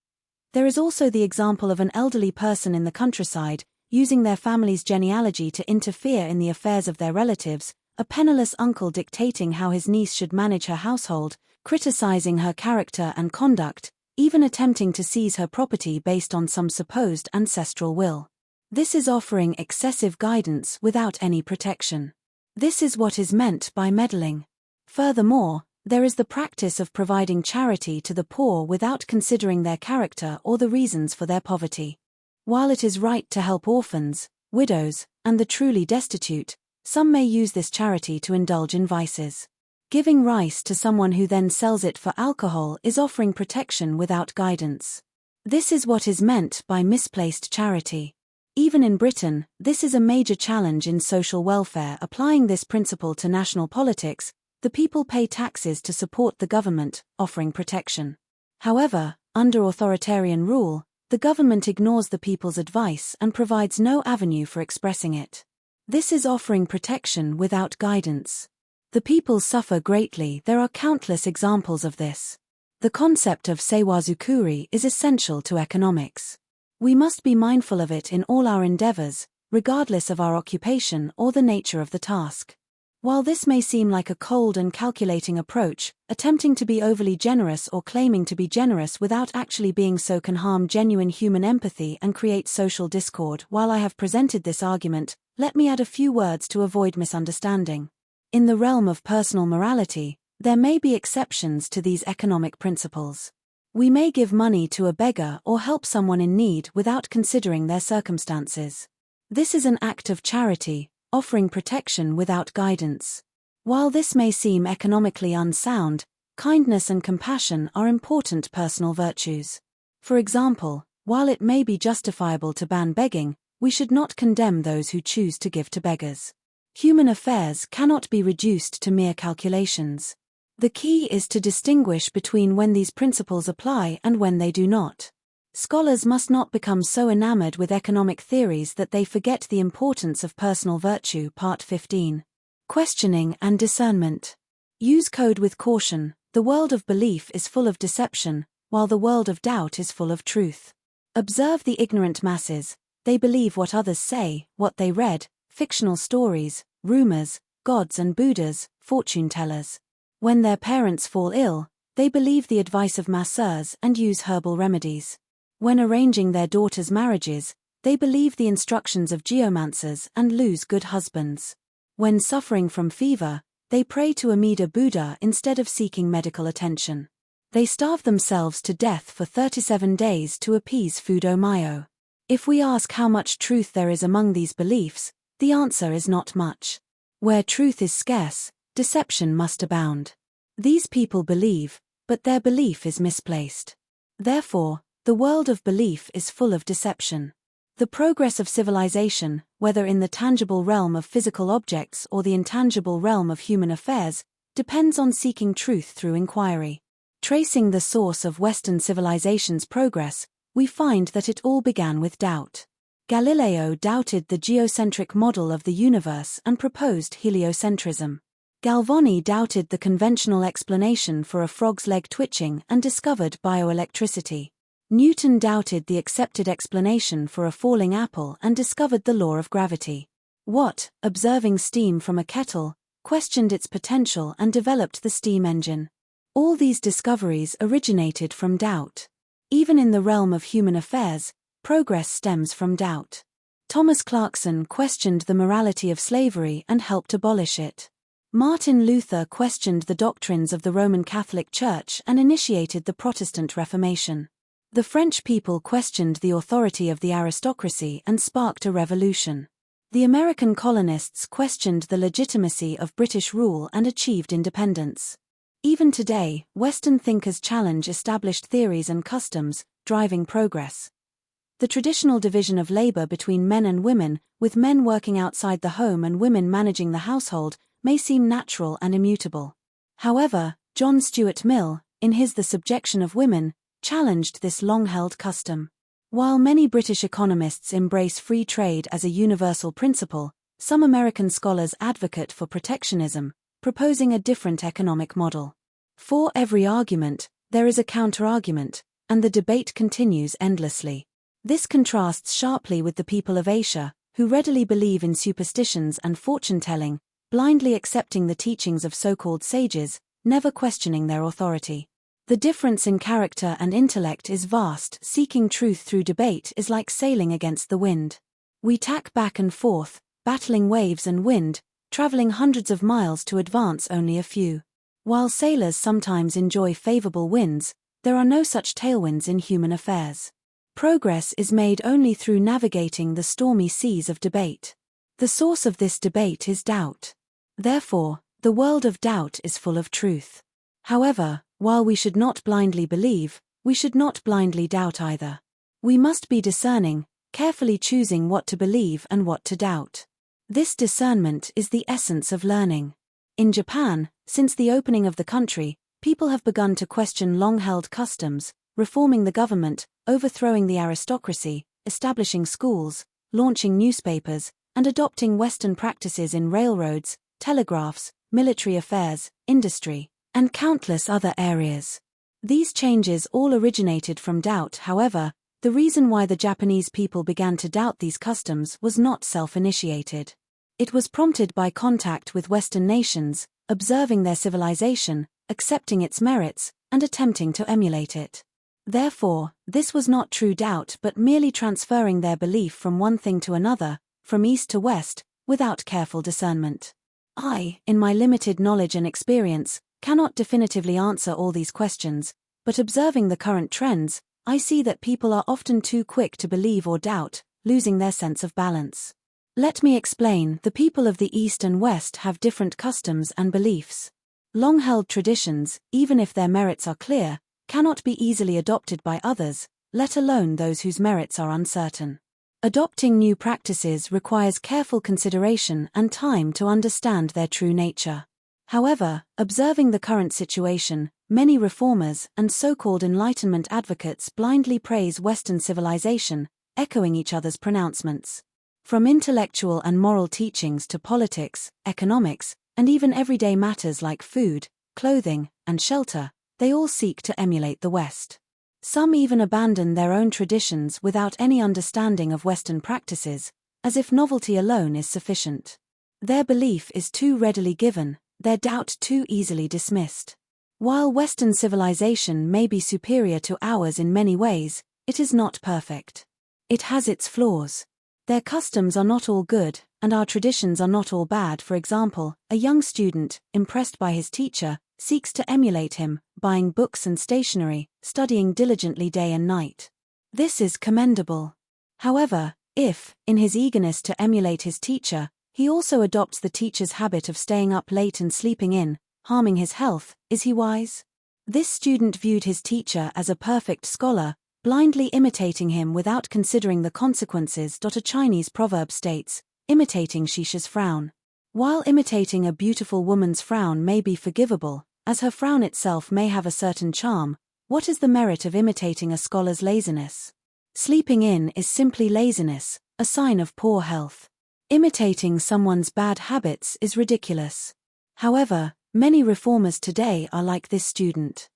There is also the example of an elderly person in the countryside, using their family's genealogy to interfere in the affairs of their relatives, a penniless uncle dictating how his niece should manage her household, criticizing her character and conduct, even attempting to seize her property based on some supposed ancestral will. This is offering excessive guidance without any protection. This is what is meant by meddling. Furthermore, there is the practice of providing charity to the poor without considering their character or the reasons for their poverty. While it is right to help orphans, widows, and the truly destitute, some may use this charity to indulge in vices. Giving rice to someone who then sells it for alcohol is offering protection without guidance. This is what is meant by misplaced charity. Even in Britain, this is a major challenge in social welfare. Applying this principle to national politics, the people pay taxes to support the government, offering protection. However, under authoritarian rule, the government ignores the people's advice and provides no avenue for expressing it. This is offering protection without guidance. The people suffer greatly. There are countless examples of this. The concept of seiwazukuri is essential to economics. We must be mindful of it in all our endeavors, regardless of our occupation or the nature of the task. While this may seem like a cold and calculating approach, attempting to be overly generous or claiming to be generous without actually being so can harm genuine human empathy and create social discord. While I have presented this argument, let me add a few words to avoid misunderstanding. In the realm of personal morality, there may be exceptions to these economic principles. We may give money to a beggar or help someone in need without considering their circumstances. This is an act of charity, offering protection without guidance. While this may seem economically unsound, kindness and compassion are important personal virtues. For example, while it may be justifiable to ban begging, we should not condemn those who choose to give to beggars. Human affairs cannot be reduced to mere calculations. The key is to distinguish between when these principles apply and when they do not. Scholars must not become so enamored with economic theories that they forget the importance of personal virtue. Part 15. Questioning and discernment. Use code with caution. The world of belief is full of deception, while the world of doubt is full of truth. Observe the ignorant masses. They believe what others say, what they read, fictional stories, rumors, gods and Buddhas, fortune-tellers. When their parents fall ill, they believe the advice of masseurs and use herbal remedies. When arranging their daughters' marriages, they believe the instructions of geomancers and lose good husbands. When suffering from fever, they pray to Amida Buddha instead of seeking medical attention. They starve themselves to death for 37 days to appease Fudo-Mayo. If we ask how much truth there is among these beliefs, the answer is not much. Where truth is scarce, deception must abound. These people believe, but their belief is misplaced. Therefore, the world of belief is full of deception. The progress of civilization, whether in the tangible realm of physical objects or the intangible realm of human affairs, depends on seeking truth through inquiry. Tracing the source of Western civilization's progress, we find that it all began with doubt. Galileo doubted the geocentric model of the universe and proposed heliocentrism. Galvani doubted the conventional explanation for a frog's leg twitching and discovered bioelectricity. Newton doubted the accepted explanation for a falling apple and discovered the law of gravity. Watt, observing steam from a kettle, questioned its potential and developed the steam engine. All these discoveries originated from doubt. Even in the realm of human affairs, progress stems from doubt. Thomas Clarkson questioned the morality of slavery and helped abolish it. Martin Luther questioned the doctrines of the Roman Catholic Church and initiated the Protestant Reformation. The French people questioned the authority of the aristocracy and sparked a revolution. The American colonists questioned the legitimacy of British rule and achieved independence. Even today, Western thinkers challenge established theories and customs, driving progress. The traditional division of labor between men and women, with men working outside the home and women managing the household, may seem natural and immutable. However, John Stuart Mill, in his The Subjection of Women, challenged this long-held custom. While many British economists embrace free trade as a universal principle, some American scholars advocate for protectionism, proposing a different economic model. For every argument, there is a counter-argument, and the debate continues endlessly. This contrasts sharply with the people of Asia, who readily believe in superstitions and fortune-telling, blindly accepting the teachings of so-called sages, never questioning their authority. The difference in character and intellect is vast. Seeking truth through debate is like sailing against the wind. We tack back and forth, battling waves and wind, traveling hundreds of miles to advance only a few. While sailors sometimes enjoy favorable winds, there are no such tailwinds in human affairs. Progress is made only through navigating the stormy seas of debate. The source of this debate is doubt. Therefore, the world of doubt is full of truth. However, while we should not blindly believe, we should not blindly doubt either. We must be discerning, carefully choosing what to believe and what to doubt. This discernment is the essence of learning. In Japan, since the opening of the country, people have begun to question long-held customs, reforming the government, overthrowing the aristocracy, establishing schools, launching newspapers, and adopting Western practices in railroads, telegraphs, military affairs, industry, and countless other areas. These changes all originated from doubt. However, the reason why the Japanese people began to doubt these customs was not self-initiated. It was prompted by contact with Western nations, observing their civilization, accepting its merits, and attempting to emulate it. Therefore, this was not true doubt but merely transferring their belief from one thing to another, from east to west, without careful discernment. I, in my limited knowledge and experience, cannot definitively answer all these questions, but observing the current trends, I see that people are often too quick to believe or doubt, losing their sense of balance. Let me explain. The people of the East and West have different customs and beliefs. Long-held traditions, even if their merits are clear, cannot be easily adopted by others, let alone those whose merits are uncertain. Adopting new practices requires careful consideration and time to understand their true nature. However, observing the current situation, many reformers and so-called Enlightenment advocates blindly praise Western civilization, echoing each other's pronouncements. From intellectual and moral teachings to politics, economics, and even everyday matters like food, clothing, and shelter, they all seek to emulate the West. Some even abandon their own traditions without any understanding of Western practices, as if novelty alone is sufficient. Their belief is too readily given, their doubt too easily dismissed. While Western civilization may be superior to ours in many ways, it is not perfect. It has its flaws. Their customs are not all good, and our traditions are not all bad. For example, a young student, impressed by his teacher, seeks to emulate him, buying books and stationery, studying diligently day and night. This is commendable. However, if, in his eagerness to emulate his teacher, he also adopts the teacher's habit of staying up late and sleeping in, harming his health, is he wise? This student viewed his teacher as a perfect scholar, blindly imitating him without considering the consequences. A Chinese proverb states, imitating Shisha's frown. While imitating a beautiful woman's frown may be forgivable, as her frown itself may have a certain charm, what is the merit of imitating a scholar's laziness? Sleeping in is simply laziness, a sign of poor health. Imitating someone's bad habits is ridiculous. However, many reformers today are like this student.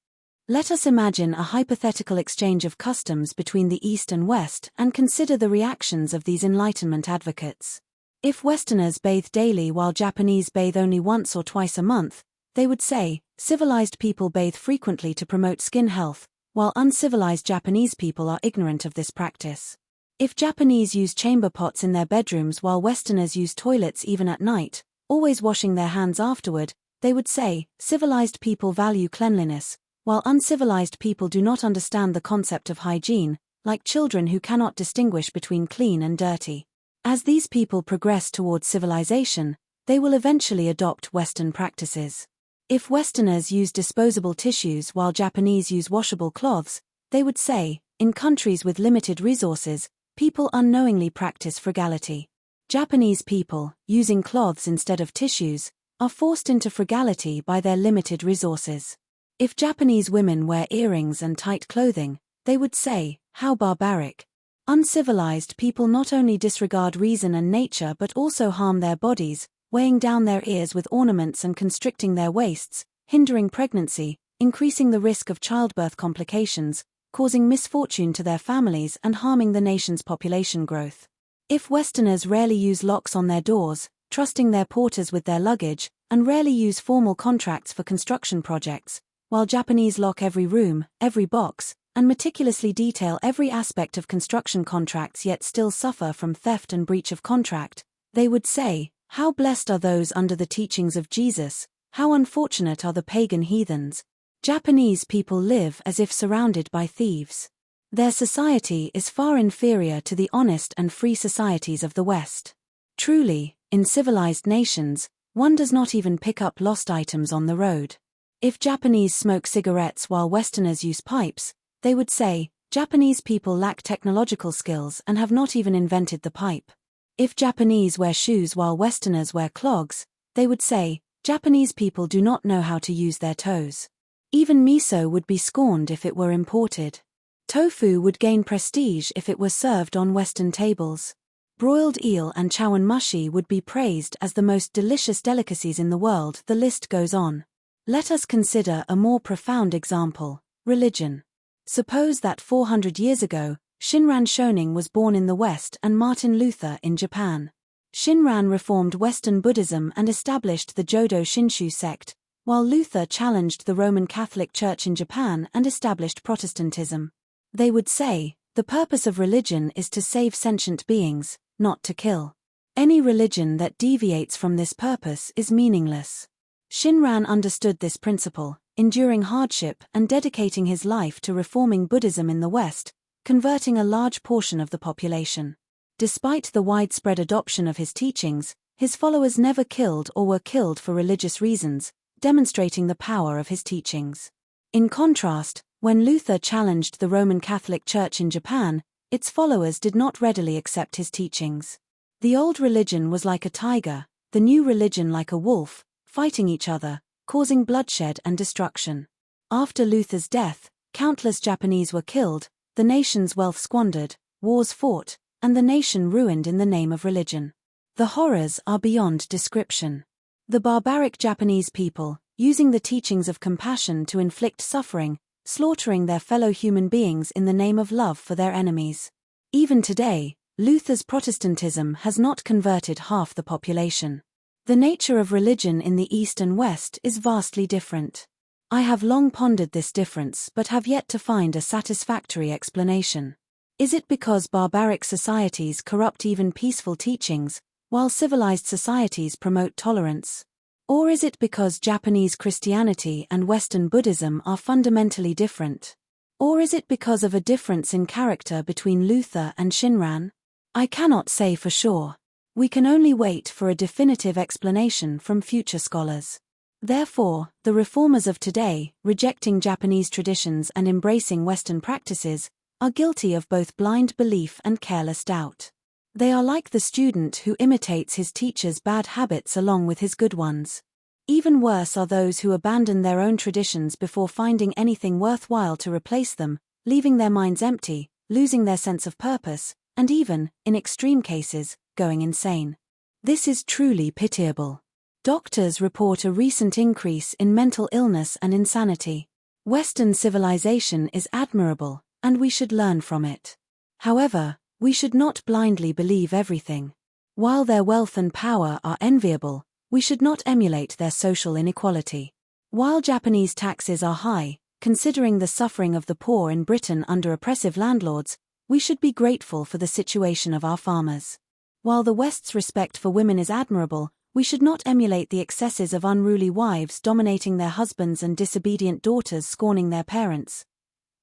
Let us imagine a hypothetical exchange of customs between the East and West and consider the reactions of these Enlightenment advocates. If Westerners bathe daily while Japanese bathe only once or twice a month, they would say, civilized people bathe frequently to promote skin health, while uncivilized Japanese people are ignorant of this practice. If Japanese use chamber pots in their bedrooms while Westerners use toilets even at night, always washing their hands afterward, they would say, civilized people value cleanliness, while uncivilized people do not understand the concept of hygiene, like children who cannot distinguish between clean and dirty. As these people progress towards civilization, they will eventually adopt Western practices. If Westerners use disposable tissues while Japanese use washable cloths, they would say, in countries with limited resources, people unknowingly practice frugality. Japanese people, using cloths instead of tissues, are forced into frugality by their limited resources. If Japanese women wear earrings and tight clothing, they would say, how barbaric. Uncivilized people not only disregard reason and nature but also harm their bodies, weighing down their ears with ornaments and constricting their waists, hindering pregnancy, increasing the risk of childbirth complications, causing misfortune to their families and harming the nation's population growth. If Westerners rarely use locks on their doors, trusting their porters with their luggage, and rarely use formal contracts for construction projects, while Japanese lock every room, every box, and meticulously detail every aspect of construction contracts yet still suffer from theft and breach of contract, they would say, how blessed are those under the teachings of Jesus, how unfortunate are the pagan heathens. Japanese people live as if surrounded by thieves. Their society is far inferior to the honest and free societies of the West. Truly, in civilized nations, one does not even pick up lost items on the road. If Japanese smoke cigarettes while Westerners use pipes, they would say, Japanese people lack technological skills and have not even invented the pipe. If Japanese wear shoes while Westerners wear clogs, they would say, Japanese people do not know how to use their toes. Even miso would be scorned if it were imported. Tofu would gain prestige if it were served on Western tables. Broiled eel and chawanmushi would be praised as the most delicious delicacies in the world. The list goes on. Let us consider a more profound example, religion. Suppose that 400 years ago, Shinran Shonin was born in the West and Martin Luther in Japan. Shinran reformed Western Buddhism and established the Jodo Shinshu sect, while Luther challenged the Roman Catholic Church in Japan and established Protestantism. They would say, the purpose of religion is to save sentient beings, not to kill. Any religion that deviates from this purpose is meaningless. Shinran understood this principle, enduring hardship and dedicating his life to reforming Buddhism in the West, converting a large portion of the population. Despite the widespread adoption of his teachings, his followers never killed or were killed for religious reasons, demonstrating the power of his teachings. In contrast, when Luther challenged the Roman Catholic Church in Japan, its followers did not readily accept his teachings. The old religion was like a tiger, the new religion like a wolf, fighting each other, causing bloodshed and destruction. After Luther's death, countless Japanese were killed, the nation's wealth squandered, wars fought, and the nation ruined in the name of religion. The horrors are beyond description. The barbaric Japanese people, using the teachings of compassion to inflict suffering, slaughtering their fellow human beings in the name of love for their enemies. Even today, Luther's Protestantism has not converted half the population. The nature of religion in the East and West is vastly different. I have long pondered this difference but have yet to find a satisfactory explanation. Is it because barbaric societies corrupt even peaceful teachings, while civilized societies promote tolerance? Or is it because Japanese Christianity and Western Buddhism are fundamentally different? Or is it because of a difference in character between Luther and Shinran? I cannot say for sure. We can only wait for a definitive explanation from future scholars. Therefore, the reformers of today, rejecting Japanese traditions and embracing Western practices, are guilty of both blind belief and careless doubt. They are like the student who imitates his teacher's bad habits along with his good ones. Even worse are those who abandon their own traditions before finding anything worthwhile to replace them, leaving their minds empty, losing their sense of purpose, and even, in extreme cases, going insane. This is truly pitiable. Doctors report a recent increase in mental illness and insanity. Western civilization is admirable, and we should learn from it. However, we should not blindly believe everything. While their wealth and power are enviable, we should not emulate their social inequality. While Japanese taxes are high, considering the suffering of the poor in Britain under oppressive landlords, we should be grateful for the situation of our farmers. While the West's respect for women is admirable, we should not emulate the excesses of unruly wives dominating their husbands and disobedient daughters scorning their parents.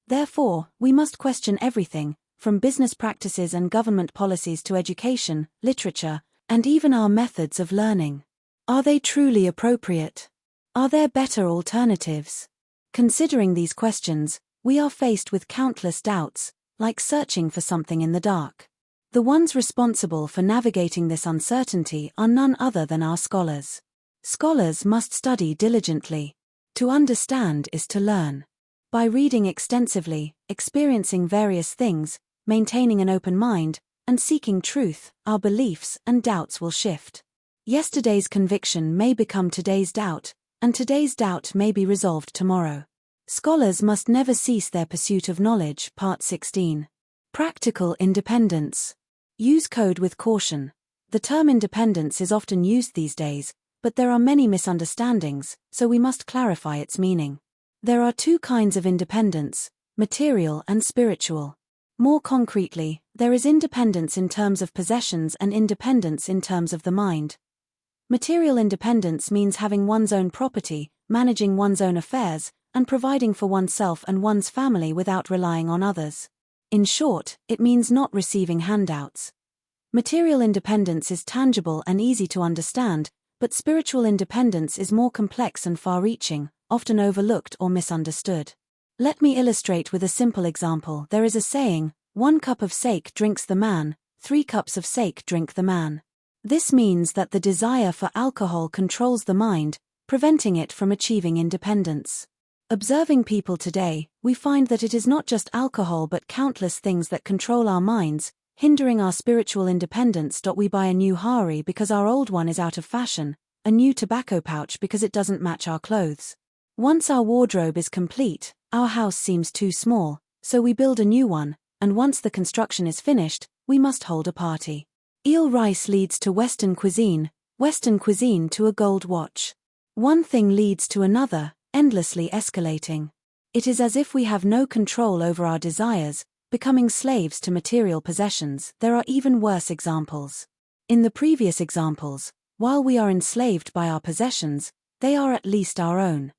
Therefore, we must question everything, from business practices and government policies to education, literature, and even our methods of learning. Are they truly appropriate? Are there better alternatives? Considering these questions, we are faced with countless doubts, like searching for something in the dark. The ones responsible for navigating this uncertainty are none other than our scholars. Scholars must study diligently. To understand is to learn. By reading extensively, experiencing various things, maintaining an open mind, and seeking truth, our beliefs and doubts will shift. Yesterday's conviction may become today's doubt, and today's doubt may be resolved tomorrow. Scholars must never cease their pursuit of knowledge. Part 16. Practical independence. Use code with caution. The term independence is often used these days, but there are many misunderstandings, so we must clarify its meaning. There are two kinds of independence, material and spiritual. More concretely, there is independence in terms of possessions and independence in terms of the mind. Material independence means having one's own property, managing one's own affairs, and providing for oneself and one's family without relying on others. In short, it means not receiving handouts. Material independence is tangible and easy to understand, but spiritual independence is more complex and far-reaching, often overlooked or misunderstood. Let me illustrate with a simple example. There is a saying, 1 cup of sake drinks the man, 3 cups of sake drink the man. This means that the desire for alcohol controls the mind, preventing it from achieving independence. Observing people today, we find that it is not just alcohol but countless things that control our minds, hindering our spiritual independence. We buy a new Hari because our old one is out of fashion, a new tobacco pouch because it doesn't match our clothes. Once our wardrobe is complete, our house seems too small, so we build a new one, and once the construction is finished, we must hold a party. Eel rice leads to Western cuisine to a gold watch. One thing leads to another, endlessly escalating. It is as if we have no control over our desires, becoming slaves to material possessions. There are even worse examples. In the previous examples, while we are enslaved by our possessions, they are at least our own.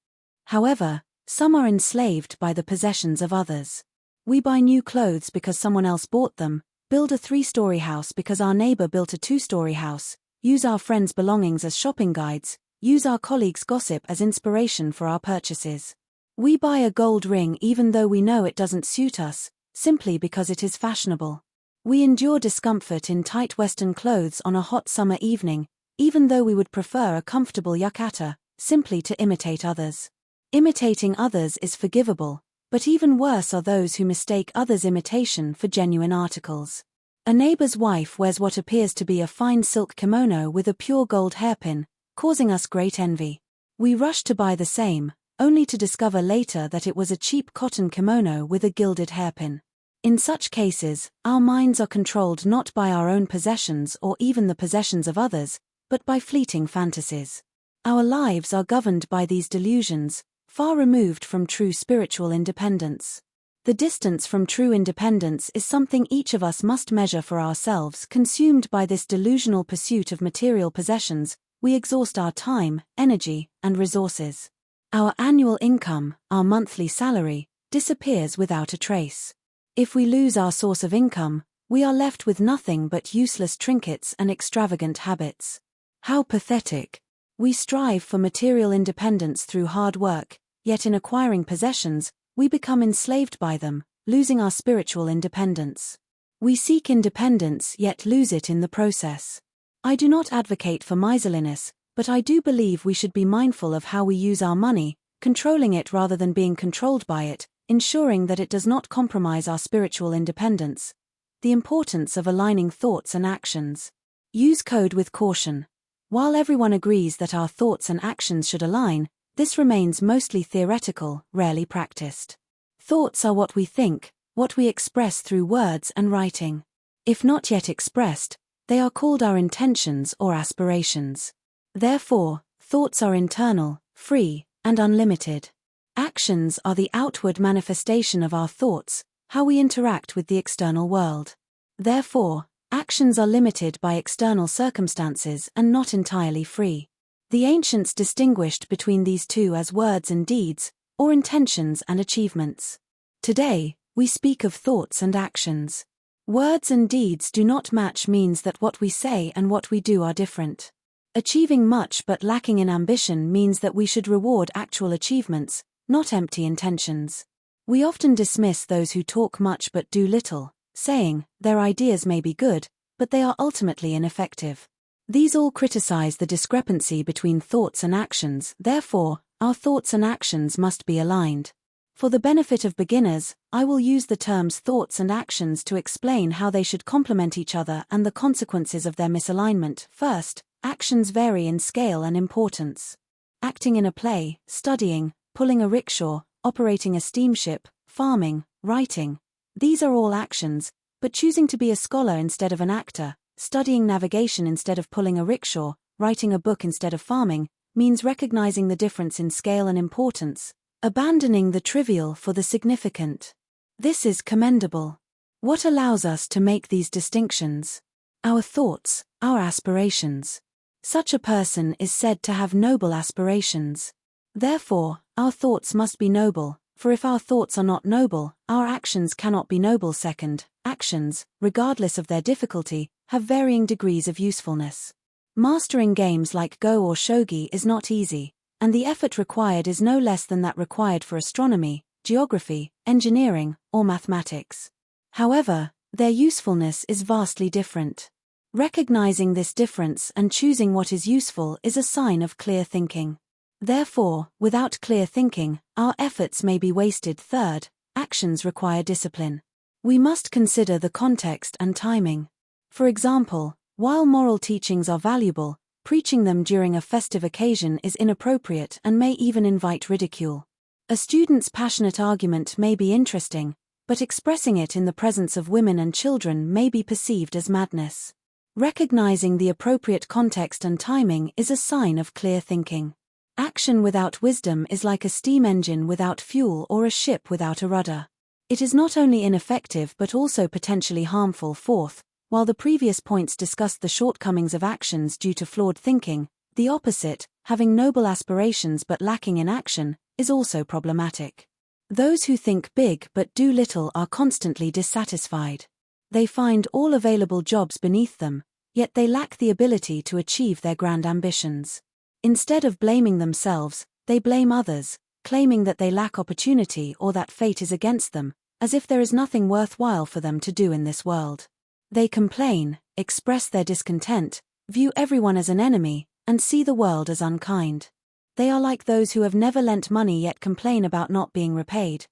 However, some are enslaved by the possessions of others. We buy new clothes because someone else bought them, build a 3-story house because our neighbor built a 2-story house, use our friends' belongings as shopping guides, use our colleagues' gossip as inspiration for our purchases. We buy a gold ring even though we know it doesn't suit us, simply because it is fashionable. We endure discomfort in tight Western clothes on a hot summer evening, even though we would prefer a comfortable yukata, simply to imitate others. Imitating others is forgivable, but even worse are those who mistake others' imitation for genuine articles. A neighbor's wife wears what appears to be a fine silk kimono with a pure gold hairpin, causing us great envy. We rush to buy the same, only to discover later that it was a cheap cotton kimono with a gilded hairpin. In such cases, our minds are controlled not by our own possessions or even the possessions of others, but by fleeting fantasies. Our lives are governed by these delusions, far removed from true spiritual independence. The distance from true independence is something each of us must measure for ourselves. Consumed by this delusional pursuit of material possessions, we exhaust our time, energy, and resources. Our annual income, our monthly salary, disappears without a trace. If we lose our source of income, we are left with nothing but useless trinkets and extravagant habits. How pathetic! We strive for material independence through hard work, yet in acquiring possessions, we become enslaved by them, losing our spiritual independence. We seek independence yet lose it in the process. I do not advocate for miserliness, but I do believe we should be mindful of how we use our money, controlling it rather than being controlled by it, ensuring that it does not compromise our spiritual independence. The importance of aligning thoughts and actions. Use code with caution. While everyone agrees that our thoughts and actions should align, this remains mostly theoretical, rarely practiced. Thoughts are what we think, what we express through words and writing. If not yet expressed, they are called our intentions or aspirations. Therefore, thoughts are internal, free, and unlimited. Actions are the outward manifestation of our thoughts, how we interact with the external world. Therefore, actions are limited by external circumstances and not entirely free. The ancients distinguished between these two as words and deeds, or intentions and achievements. Today, we speak of thoughts and actions. Words and deeds do not match means that what we say and what we do are different. Achieving much but lacking in ambition means that we should reward actual achievements, not empty intentions. We often dismiss those who talk much but do little, saying, their ideas may be good, but they are ultimately ineffective. These all criticize the discrepancy between thoughts and actions. Therefore, our thoughts and actions must be aligned. For the benefit of beginners, I will use the terms thoughts and actions to explain how they should complement each other and the consequences of their misalignment. First, actions vary in scale and importance. Acting in a play, studying, pulling a rickshaw, operating a steamship, farming, writing. These are all actions, but choosing to be a scholar instead of an actor, studying navigation instead of pulling a rickshaw, writing a book instead of farming, means recognizing the difference in scale and importance, abandoning the trivial for the significant. This is commendable. What allows us to make these distinctions? Our thoughts, our aspirations. Such a person is said to have noble aspirations. Therefore, our thoughts must be noble, for if our thoughts are not noble, our actions cannot be noble. Second, actions, regardless of their difficulty, have varying degrees of usefulness. Mastering games like Go or Shogi is not easy, and the effort required is no less than that required for astronomy, geography, engineering, or mathematics. However, their usefulness is vastly different. Recognizing this difference and choosing what is useful is a sign of clear thinking. Therefore, without clear thinking, our efforts may be wasted. Third, actions require discipline. We must consider the context and timing. For example, while moral teachings are valuable, preaching them during a festive occasion is inappropriate and may even invite ridicule. A student's passionate argument may be interesting, but expressing it in the presence of women and children may be perceived as madness. Recognizing the appropriate context and timing is a sign of clear thinking. Action without wisdom is like a steam engine without fuel or a ship without a rudder. It is not only ineffective but also potentially harmful. Fourth, while the previous points discussed the shortcomings of actions due to flawed thinking, the opposite, having noble aspirations but lacking in action, is also problematic. Those who think big but do little are constantly dissatisfied. They find all available jobs beneath them, yet they lack the ability to achieve their grand ambitions. Instead of blaming themselves, they blame others, claiming that they lack opportunity or that fate is against them, as if there is nothing worthwhile for them to do in this world. They complain, express their discontent, view everyone as an enemy, and see the world as unkind. They are like those who have never lent money yet complain about not being repaid.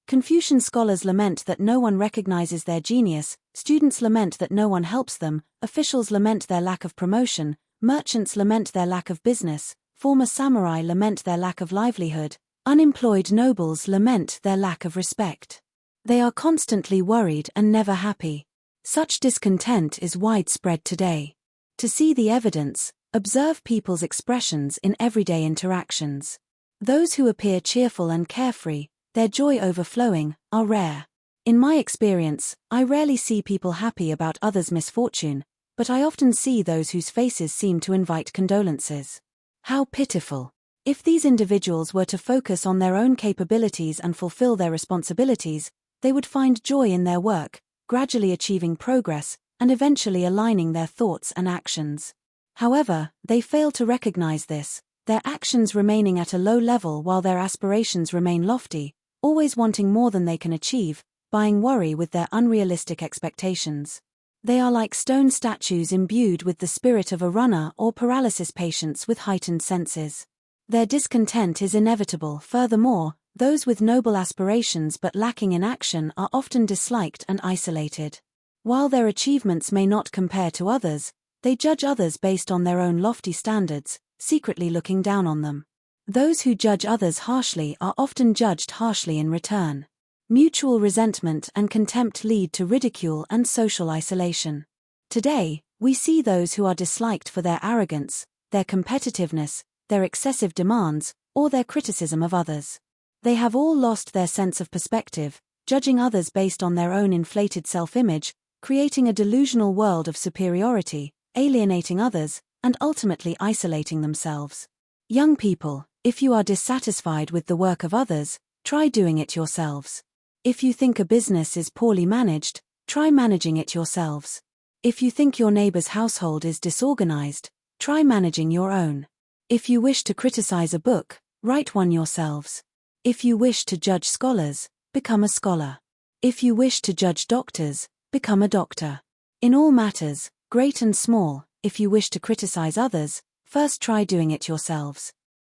Confucian scholars lament that no one recognizes their genius, students lament that no one helps them, officials lament their lack of promotion, merchants lament their lack of business, former samurai lament their lack of livelihood, unemployed nobles lament their lack of respect. They are constantly worried and never happy. Such discontent is widespread today. To see the evidence, observe people's expressions in everyday interactions. Those who appear cheerful and carefree, their joy overflowing, are rare. In my experience, I rarely see people happy about others' misfortune, but I often see those whose faces seem to invite condolences. How pitiful! If these individuals were to focus on their own capabilities and fulfill their responsibilities, they would find joy in their work, gradually achieving progress, and eventually aligning their thoughts and actions. However, they fail to recognize this, their actions remaining at a low level while their aspirations remain lofty, always wanting more than they can achieve, buying worry with their unrealistic expectations. They are like stone statues imbued with the spirit of a runner or paralysis patients with heightened senses. Their discontent is inevitable. Furthermore, those with noble aspirations but lacking in action are often disliked and isolated. While their achievements may not compare to others, they judge others based on their own lofty standards, secretly looking down on them. Those who judge others harshly are often judged harshly in return. Mutual resentment and contempt lead to ridicule and social isolation. Today, we see those who are disliked for their arrogance, their competitiveness, their excessive demands, or their criticism of others. They have all lost their sense of perspective, judging others based on their own inflated self-image, creating a delusional world of superiority, alienating others, and ultimately isolating themselves. Young people, if you are dissatisfied with the work of others, try doing it yourselves. If you think a business is poorly managed, try managing it yourselves. If you think your neighbor's household is disorganized, try managing your own. If you wish to criticize a book, write one yourselves. If you wish to judge scholars, become a scholar. If you wish to judge doctors, become a doctor. In all matters, great and small, if you wish to criticize others, first try doing it yourselves.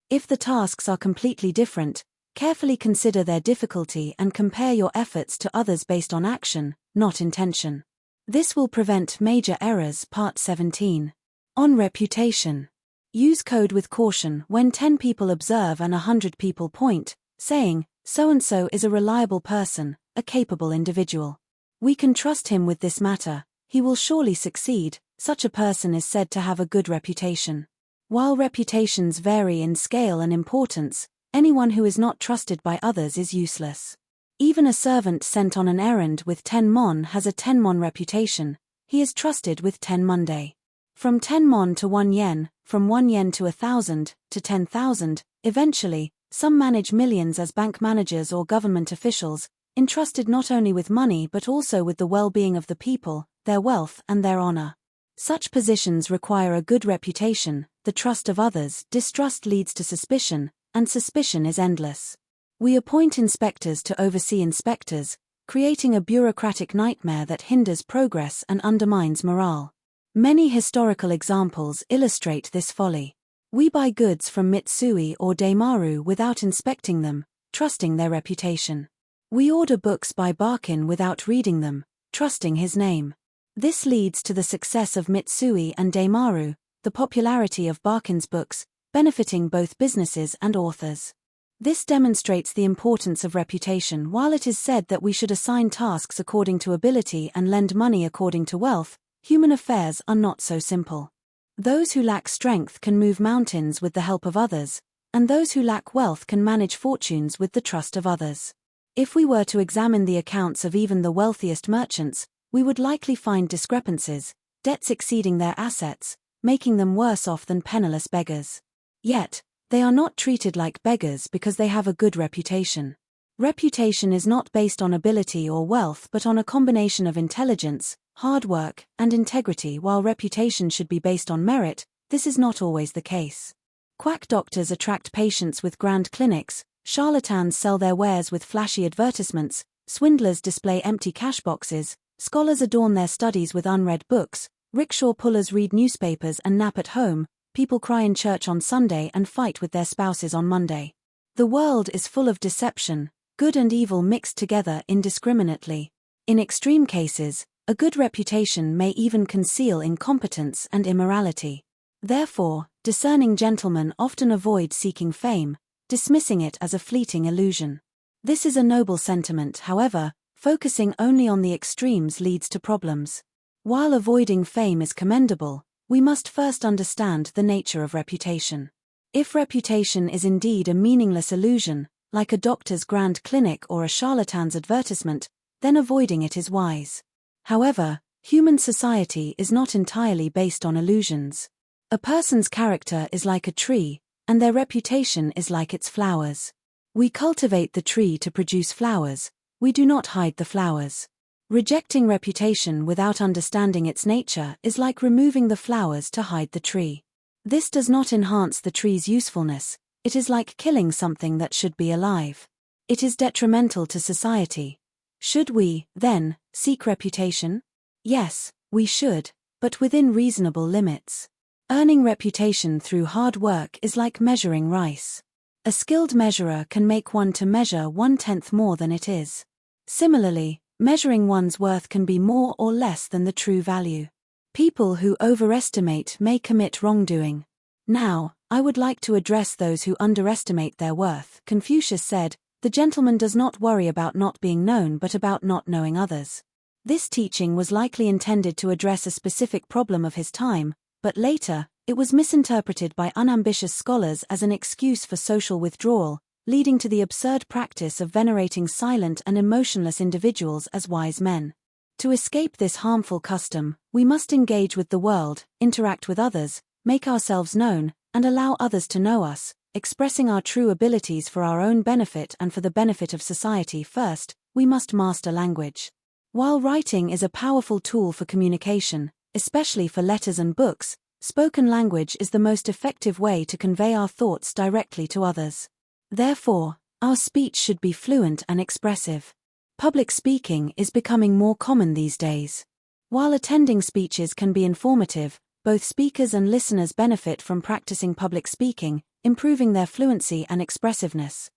If the tasks are completely different, carefully consider their difficulty and compare your efforts to others based on action, not intention. This will prevent major errors. Part 17. On reputation. Use code with caution when 10 people observe and 100 people point, saying, "So-and-so is a reliable person, a capable individual. We can trust him with this matter, he will surely succeed." Such a person is said to have a good reputation. While reputations vary in scale and importance, anyone who is not trusted by others is useless. Even a servant sent on an errand with 10 mon has a 10 mon reputation, he is trusted with 10 Monday. From 10 mon to 1 yen, from 1 yen to 1,000, to 10,000, eventually, some manage millions as bank managers or government officials, entrusted not only with money but also with the well-being of the people, their wealth and their honor. Such positions require a good reputation, the trust of others. Distrust leads to suspicion, and suspicion is endless. We appoint inspectors to oversee inspectors, creating a bureaucratic nightmare that hinders progress and undermines morale. Many historical examples illustrate this folly. We buy goods from Mitsui or Daimaru without inspecting them, trusting their reputation. We order books by Barkin without reading them, trusting his name. This leads to the success of Mitsui and Daimaru, the popularity of Barkin's books, benefiting both businesses and authors. This demonstrates the importance of reputation. While it is said that we should assign tasks according to ability and lend money according to wealth, human affairs are not so simple. Those who lack strength can move mountains with the help of others, and those who lack wealth can manage fortunes with the trust of others. If we were to examine the accounts of even the wealthiest merchants, we would likely find discrepancies, debts exceeding their assets, making them worse off than penniless beggars. Yet, they are not treated like beggars because they have a good reputation. Reputation is not based on ability or wealth but on a combination of intelligence, hard work, and integrity. While reputation should be based on merit, this is not always the case. Quack doctors attract patients with grand clinics, charlatans sell their wares with flashy advertisements, swindlers display empty cash boxes, scholars adorn their studies with unread books, Rickshaw pullers read newspapers and nap at home, people cry in church on Sunday and fight with their spouses on Monday. The world is full of deception, good and evil mixed together indiscriminately. In extreme cases, a good reputation may even conceal incompetence and immorality. Therefore, discerning gentlemen often avoid seeking fame, dismissing it as a fleeting illusion. This is a noble sentiment, however, focusing only on the extremes leads to problems. While avoiding fame is commendable, we must first understand the nature of reputation. If reputation is indeed a meaningless illusion, like a doctor's grand clinic or a charlatan's advertisement, then avoiding it is wise. However, human society is not entirely based on illusions. A person's character is like a tree, and their reputation is like its flowers. We cultivate the tree to produce flowers, we do not hide the flowers. Rejecting reputation without understanding its nature is like removing the flowers to hide the tree. This does not enhance the tree's usefulness, it is like killing something that should be alive. It is detrimental to society. Should we, then, seek reputation? Yes, we should, but within reasonable limits. Earning reputation through hard work is like measuring rice. A skilled measurer can make one to measure 1/10 more than it is. Similarly, measuring one's worth can be more or less than the true value. People who overestimate may commit wrongdoing. Now, I would like to address those who underestimate their worth. Confucius said, "The gentleman does not worry about not being known but about not knowing others." This teaching was likely intended to address a specific problem of his time, but later, it was misinterpreted by unambitious scholars as an excuse for social withdrawal, leading to the absurd practice of venerating silent and emotionless individuals as wise men. To escape this harmful custom, we must engage with the world, interact with others, make ourselves known, and allow others to know us, expressing our true abilities for our own benefit and for the benefit of society. First, we must master language. While writing is a powerful tool for communication, especially for letters and books, spoken language is the most effective way to convey our thoughts directly to others. Therefore, our speech should be fluent and expressive. Public speaking is becoming more common these days. While attending speeches can be informative, both speakers and listeners benefit from practicing public speaking, improving their fluency and expressiveness.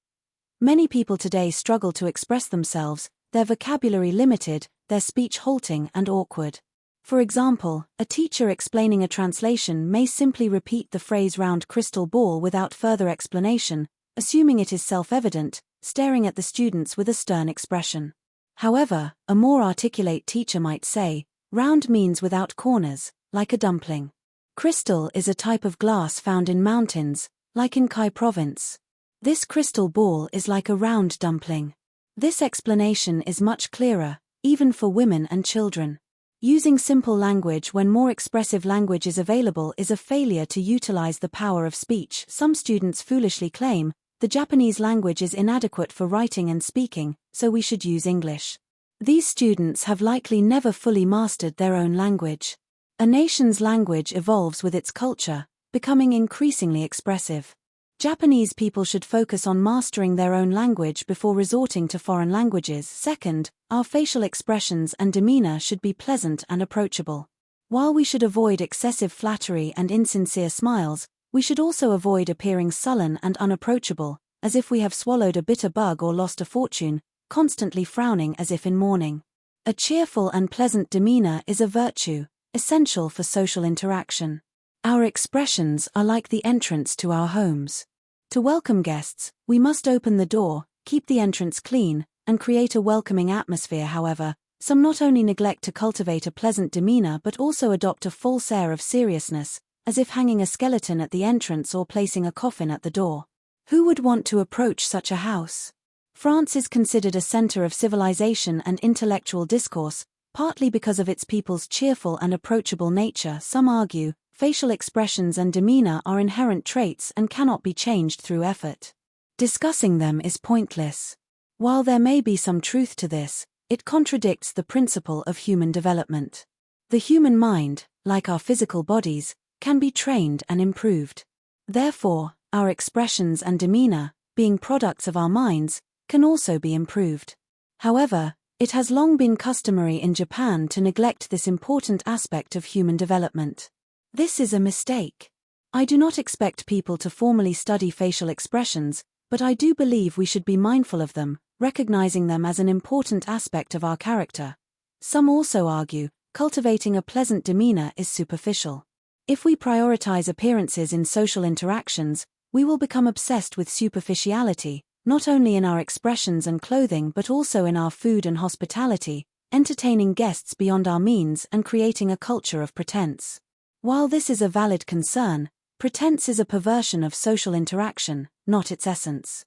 Many people today struggle to express themselves, their vocabulary limited, their speech halting and awkward. For example, a teacher explaining a translation may simply repeat the phrase "round crystal ball" without further explanation, assuming it is self-evident, staring at the students with a stern expression. However, a more articulate teacher might say, "Round means without corners, like a dumpling. Crystal is a type of glass found in mountains, like in Kai province. This crystal ball is like a round dumpling." This explanation is much clearer, even for women and children. Using simple language when more expressive language is available is a failure to utilize the power of speech. Some students foolishly claim, the Japanese language is inadequate for writing and speaking, so we should use English. These students have likely never fully mastered their own language. A nation's language evolves with its culture, becoming increasingly expressive. Japanese people should focus on mastering their own language before resorting to foreign languages. Second, our facial expressions and demeanor should be pleasant and approachable. While we should avoid excessive flattery and insincere smiles, we should also avoid appearing sullen and unapproachable, as if we have swallowed a bitter bug or lost a fortune, constantly frowning as if in mourning. A cheerful and pleasant demeanor is a virtue, essential for social interaction. Our expressions are like the entrance to our homes. To welcome guests, we must open the door, keep the entrance clean, and create a welcoming atmosphere. However, some not only neglect to cultivate a pleasant demeanor but also adopt a false air of seriousness, as if hanging a skeleton at the entrance or placing a coffin at the door. Who would want to approach such a house? France is considered a center of civilization and intellectual discourse, partly because of its people's cheerful and approachable nature. Some argue, facial expressions and demeanor are inherent traits and cannot be changed through effort. Discussing them is pointless. While there may be some truth to this, it contradicts the principle of human development. The human mind, like our physical bodies, can be trained and improved. Therefore, our expressions and demeanor, being products of our minds, can also be improved. However, It has long been customary in Japan to neglect this important aspect of human development. This is a mistake. I do not expect people to formally study facial expressions, but I do believe we should be mindful of them, recognizing them as an important aspect of our character. Some also argue, cultivating a pleasant demeanor is superficial. If we prioritize appearances in social interactions, we will become obsessed with superficiality, not only in our expressions and clothing but also in our food and hospitality, entertaining guests beyond our means and creating a culture of pretense. While this is a valid concern, pretense is a perversion of social interaction, not its essence.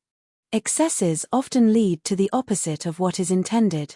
Excesses often lead to the opposite of what is intended.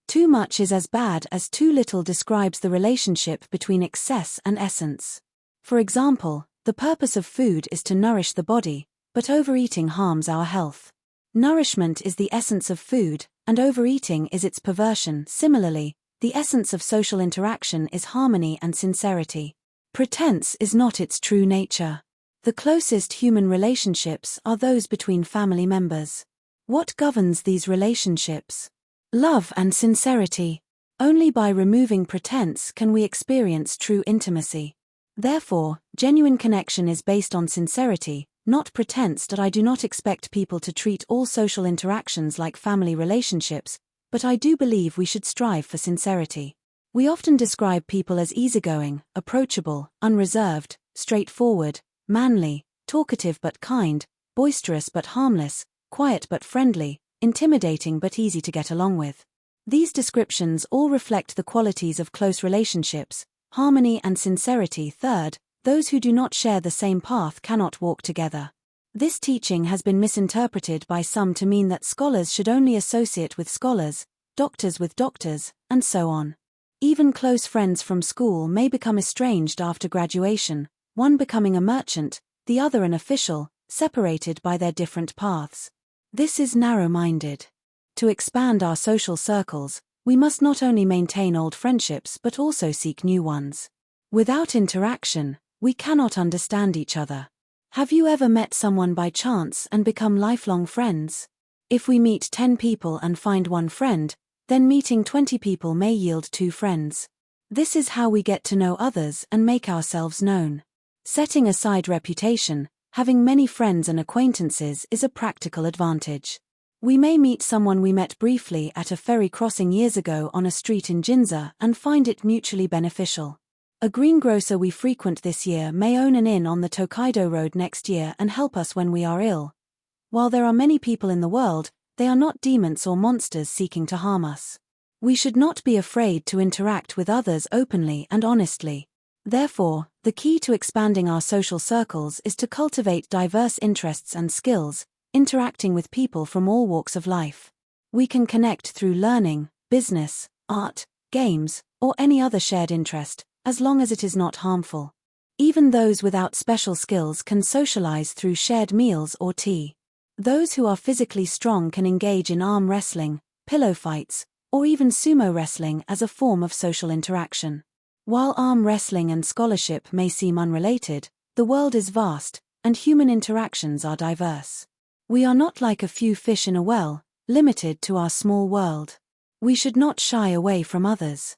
Too much is as bad as too little describes the relationship between excess and essence. For example, the purpose of food is to nourish the body, but overeating harms our health. Nourishment is the essence of food, and overeating is its perversion. Similarly, the essence of social interaction is harmony and sincerity. Pretense is not its true nature. The closest human relationships are those between family members. What governs these relationships? Love and sincerity. Only by removing pretense can we experience true intimacy. Therefore, genuine connection is based on sincerity, not pretense. That I do not expect people to treat all social interactions like family relationships, but I do believe we should strive for sincerity. We often describe people as easygoing, approachable, unreserved, straightforward, manly, talkative but kind, boisterous but harmless, quiet but friendly, intimidating but easy to get along with. These descriptions all reflect the qualities of close relationships, harmony and sincerity. Third, those who do not share the same path cannot walk together. This teaching has been misinterpreted by some to mean that scholars should only associate with scholars, doctors with doctors, and so on. Even close friends from school may become estranged after graduation, one becoming a merchant, the other an official, separated by their different paths. This is narrow-minded. To expand our social circles, we must not only maintain old friendships but also seek new ones. Without interaction, we cannot understand each other. Have you ever met someone by chance and become lifelong friends? If we meet 10 people and find one friend, then meeting 20 people may yield 2 friends. This is how we get to know others and make ourselves known. Setting aside reputation, having many friends and acquaintances is a practical advantage. We may meet someone we met briefly at a ferry crossing years ago on a street in Ginza and find it mutually beneficial. A greengrocer we frequent this year may own an inn on the Tokaido Road next year and help us when we are ill. While there are many people in the world, they are not demons or monsters seeking to harm us. We should not be afraid to interact with others openly and honestly. Therefore, the key to expanding our social circles is to cultivate diverse interests and skills, interacting with people from all walks of life. We can connect through learning, business, art, games, or any other shared interest, as long as it is not harmful. Even those without special skills can socialize through shared meals or tea. Those who are physically strong can engage in arm wrestling, pillow fights, or even sumo wrestling as a form of social interaction. While arm wrestling and scholarship may seem unrelated, the world is vast, and human interactions are diverse. We are not like a few fish in a well, limited to our small world. We should not shy away from others.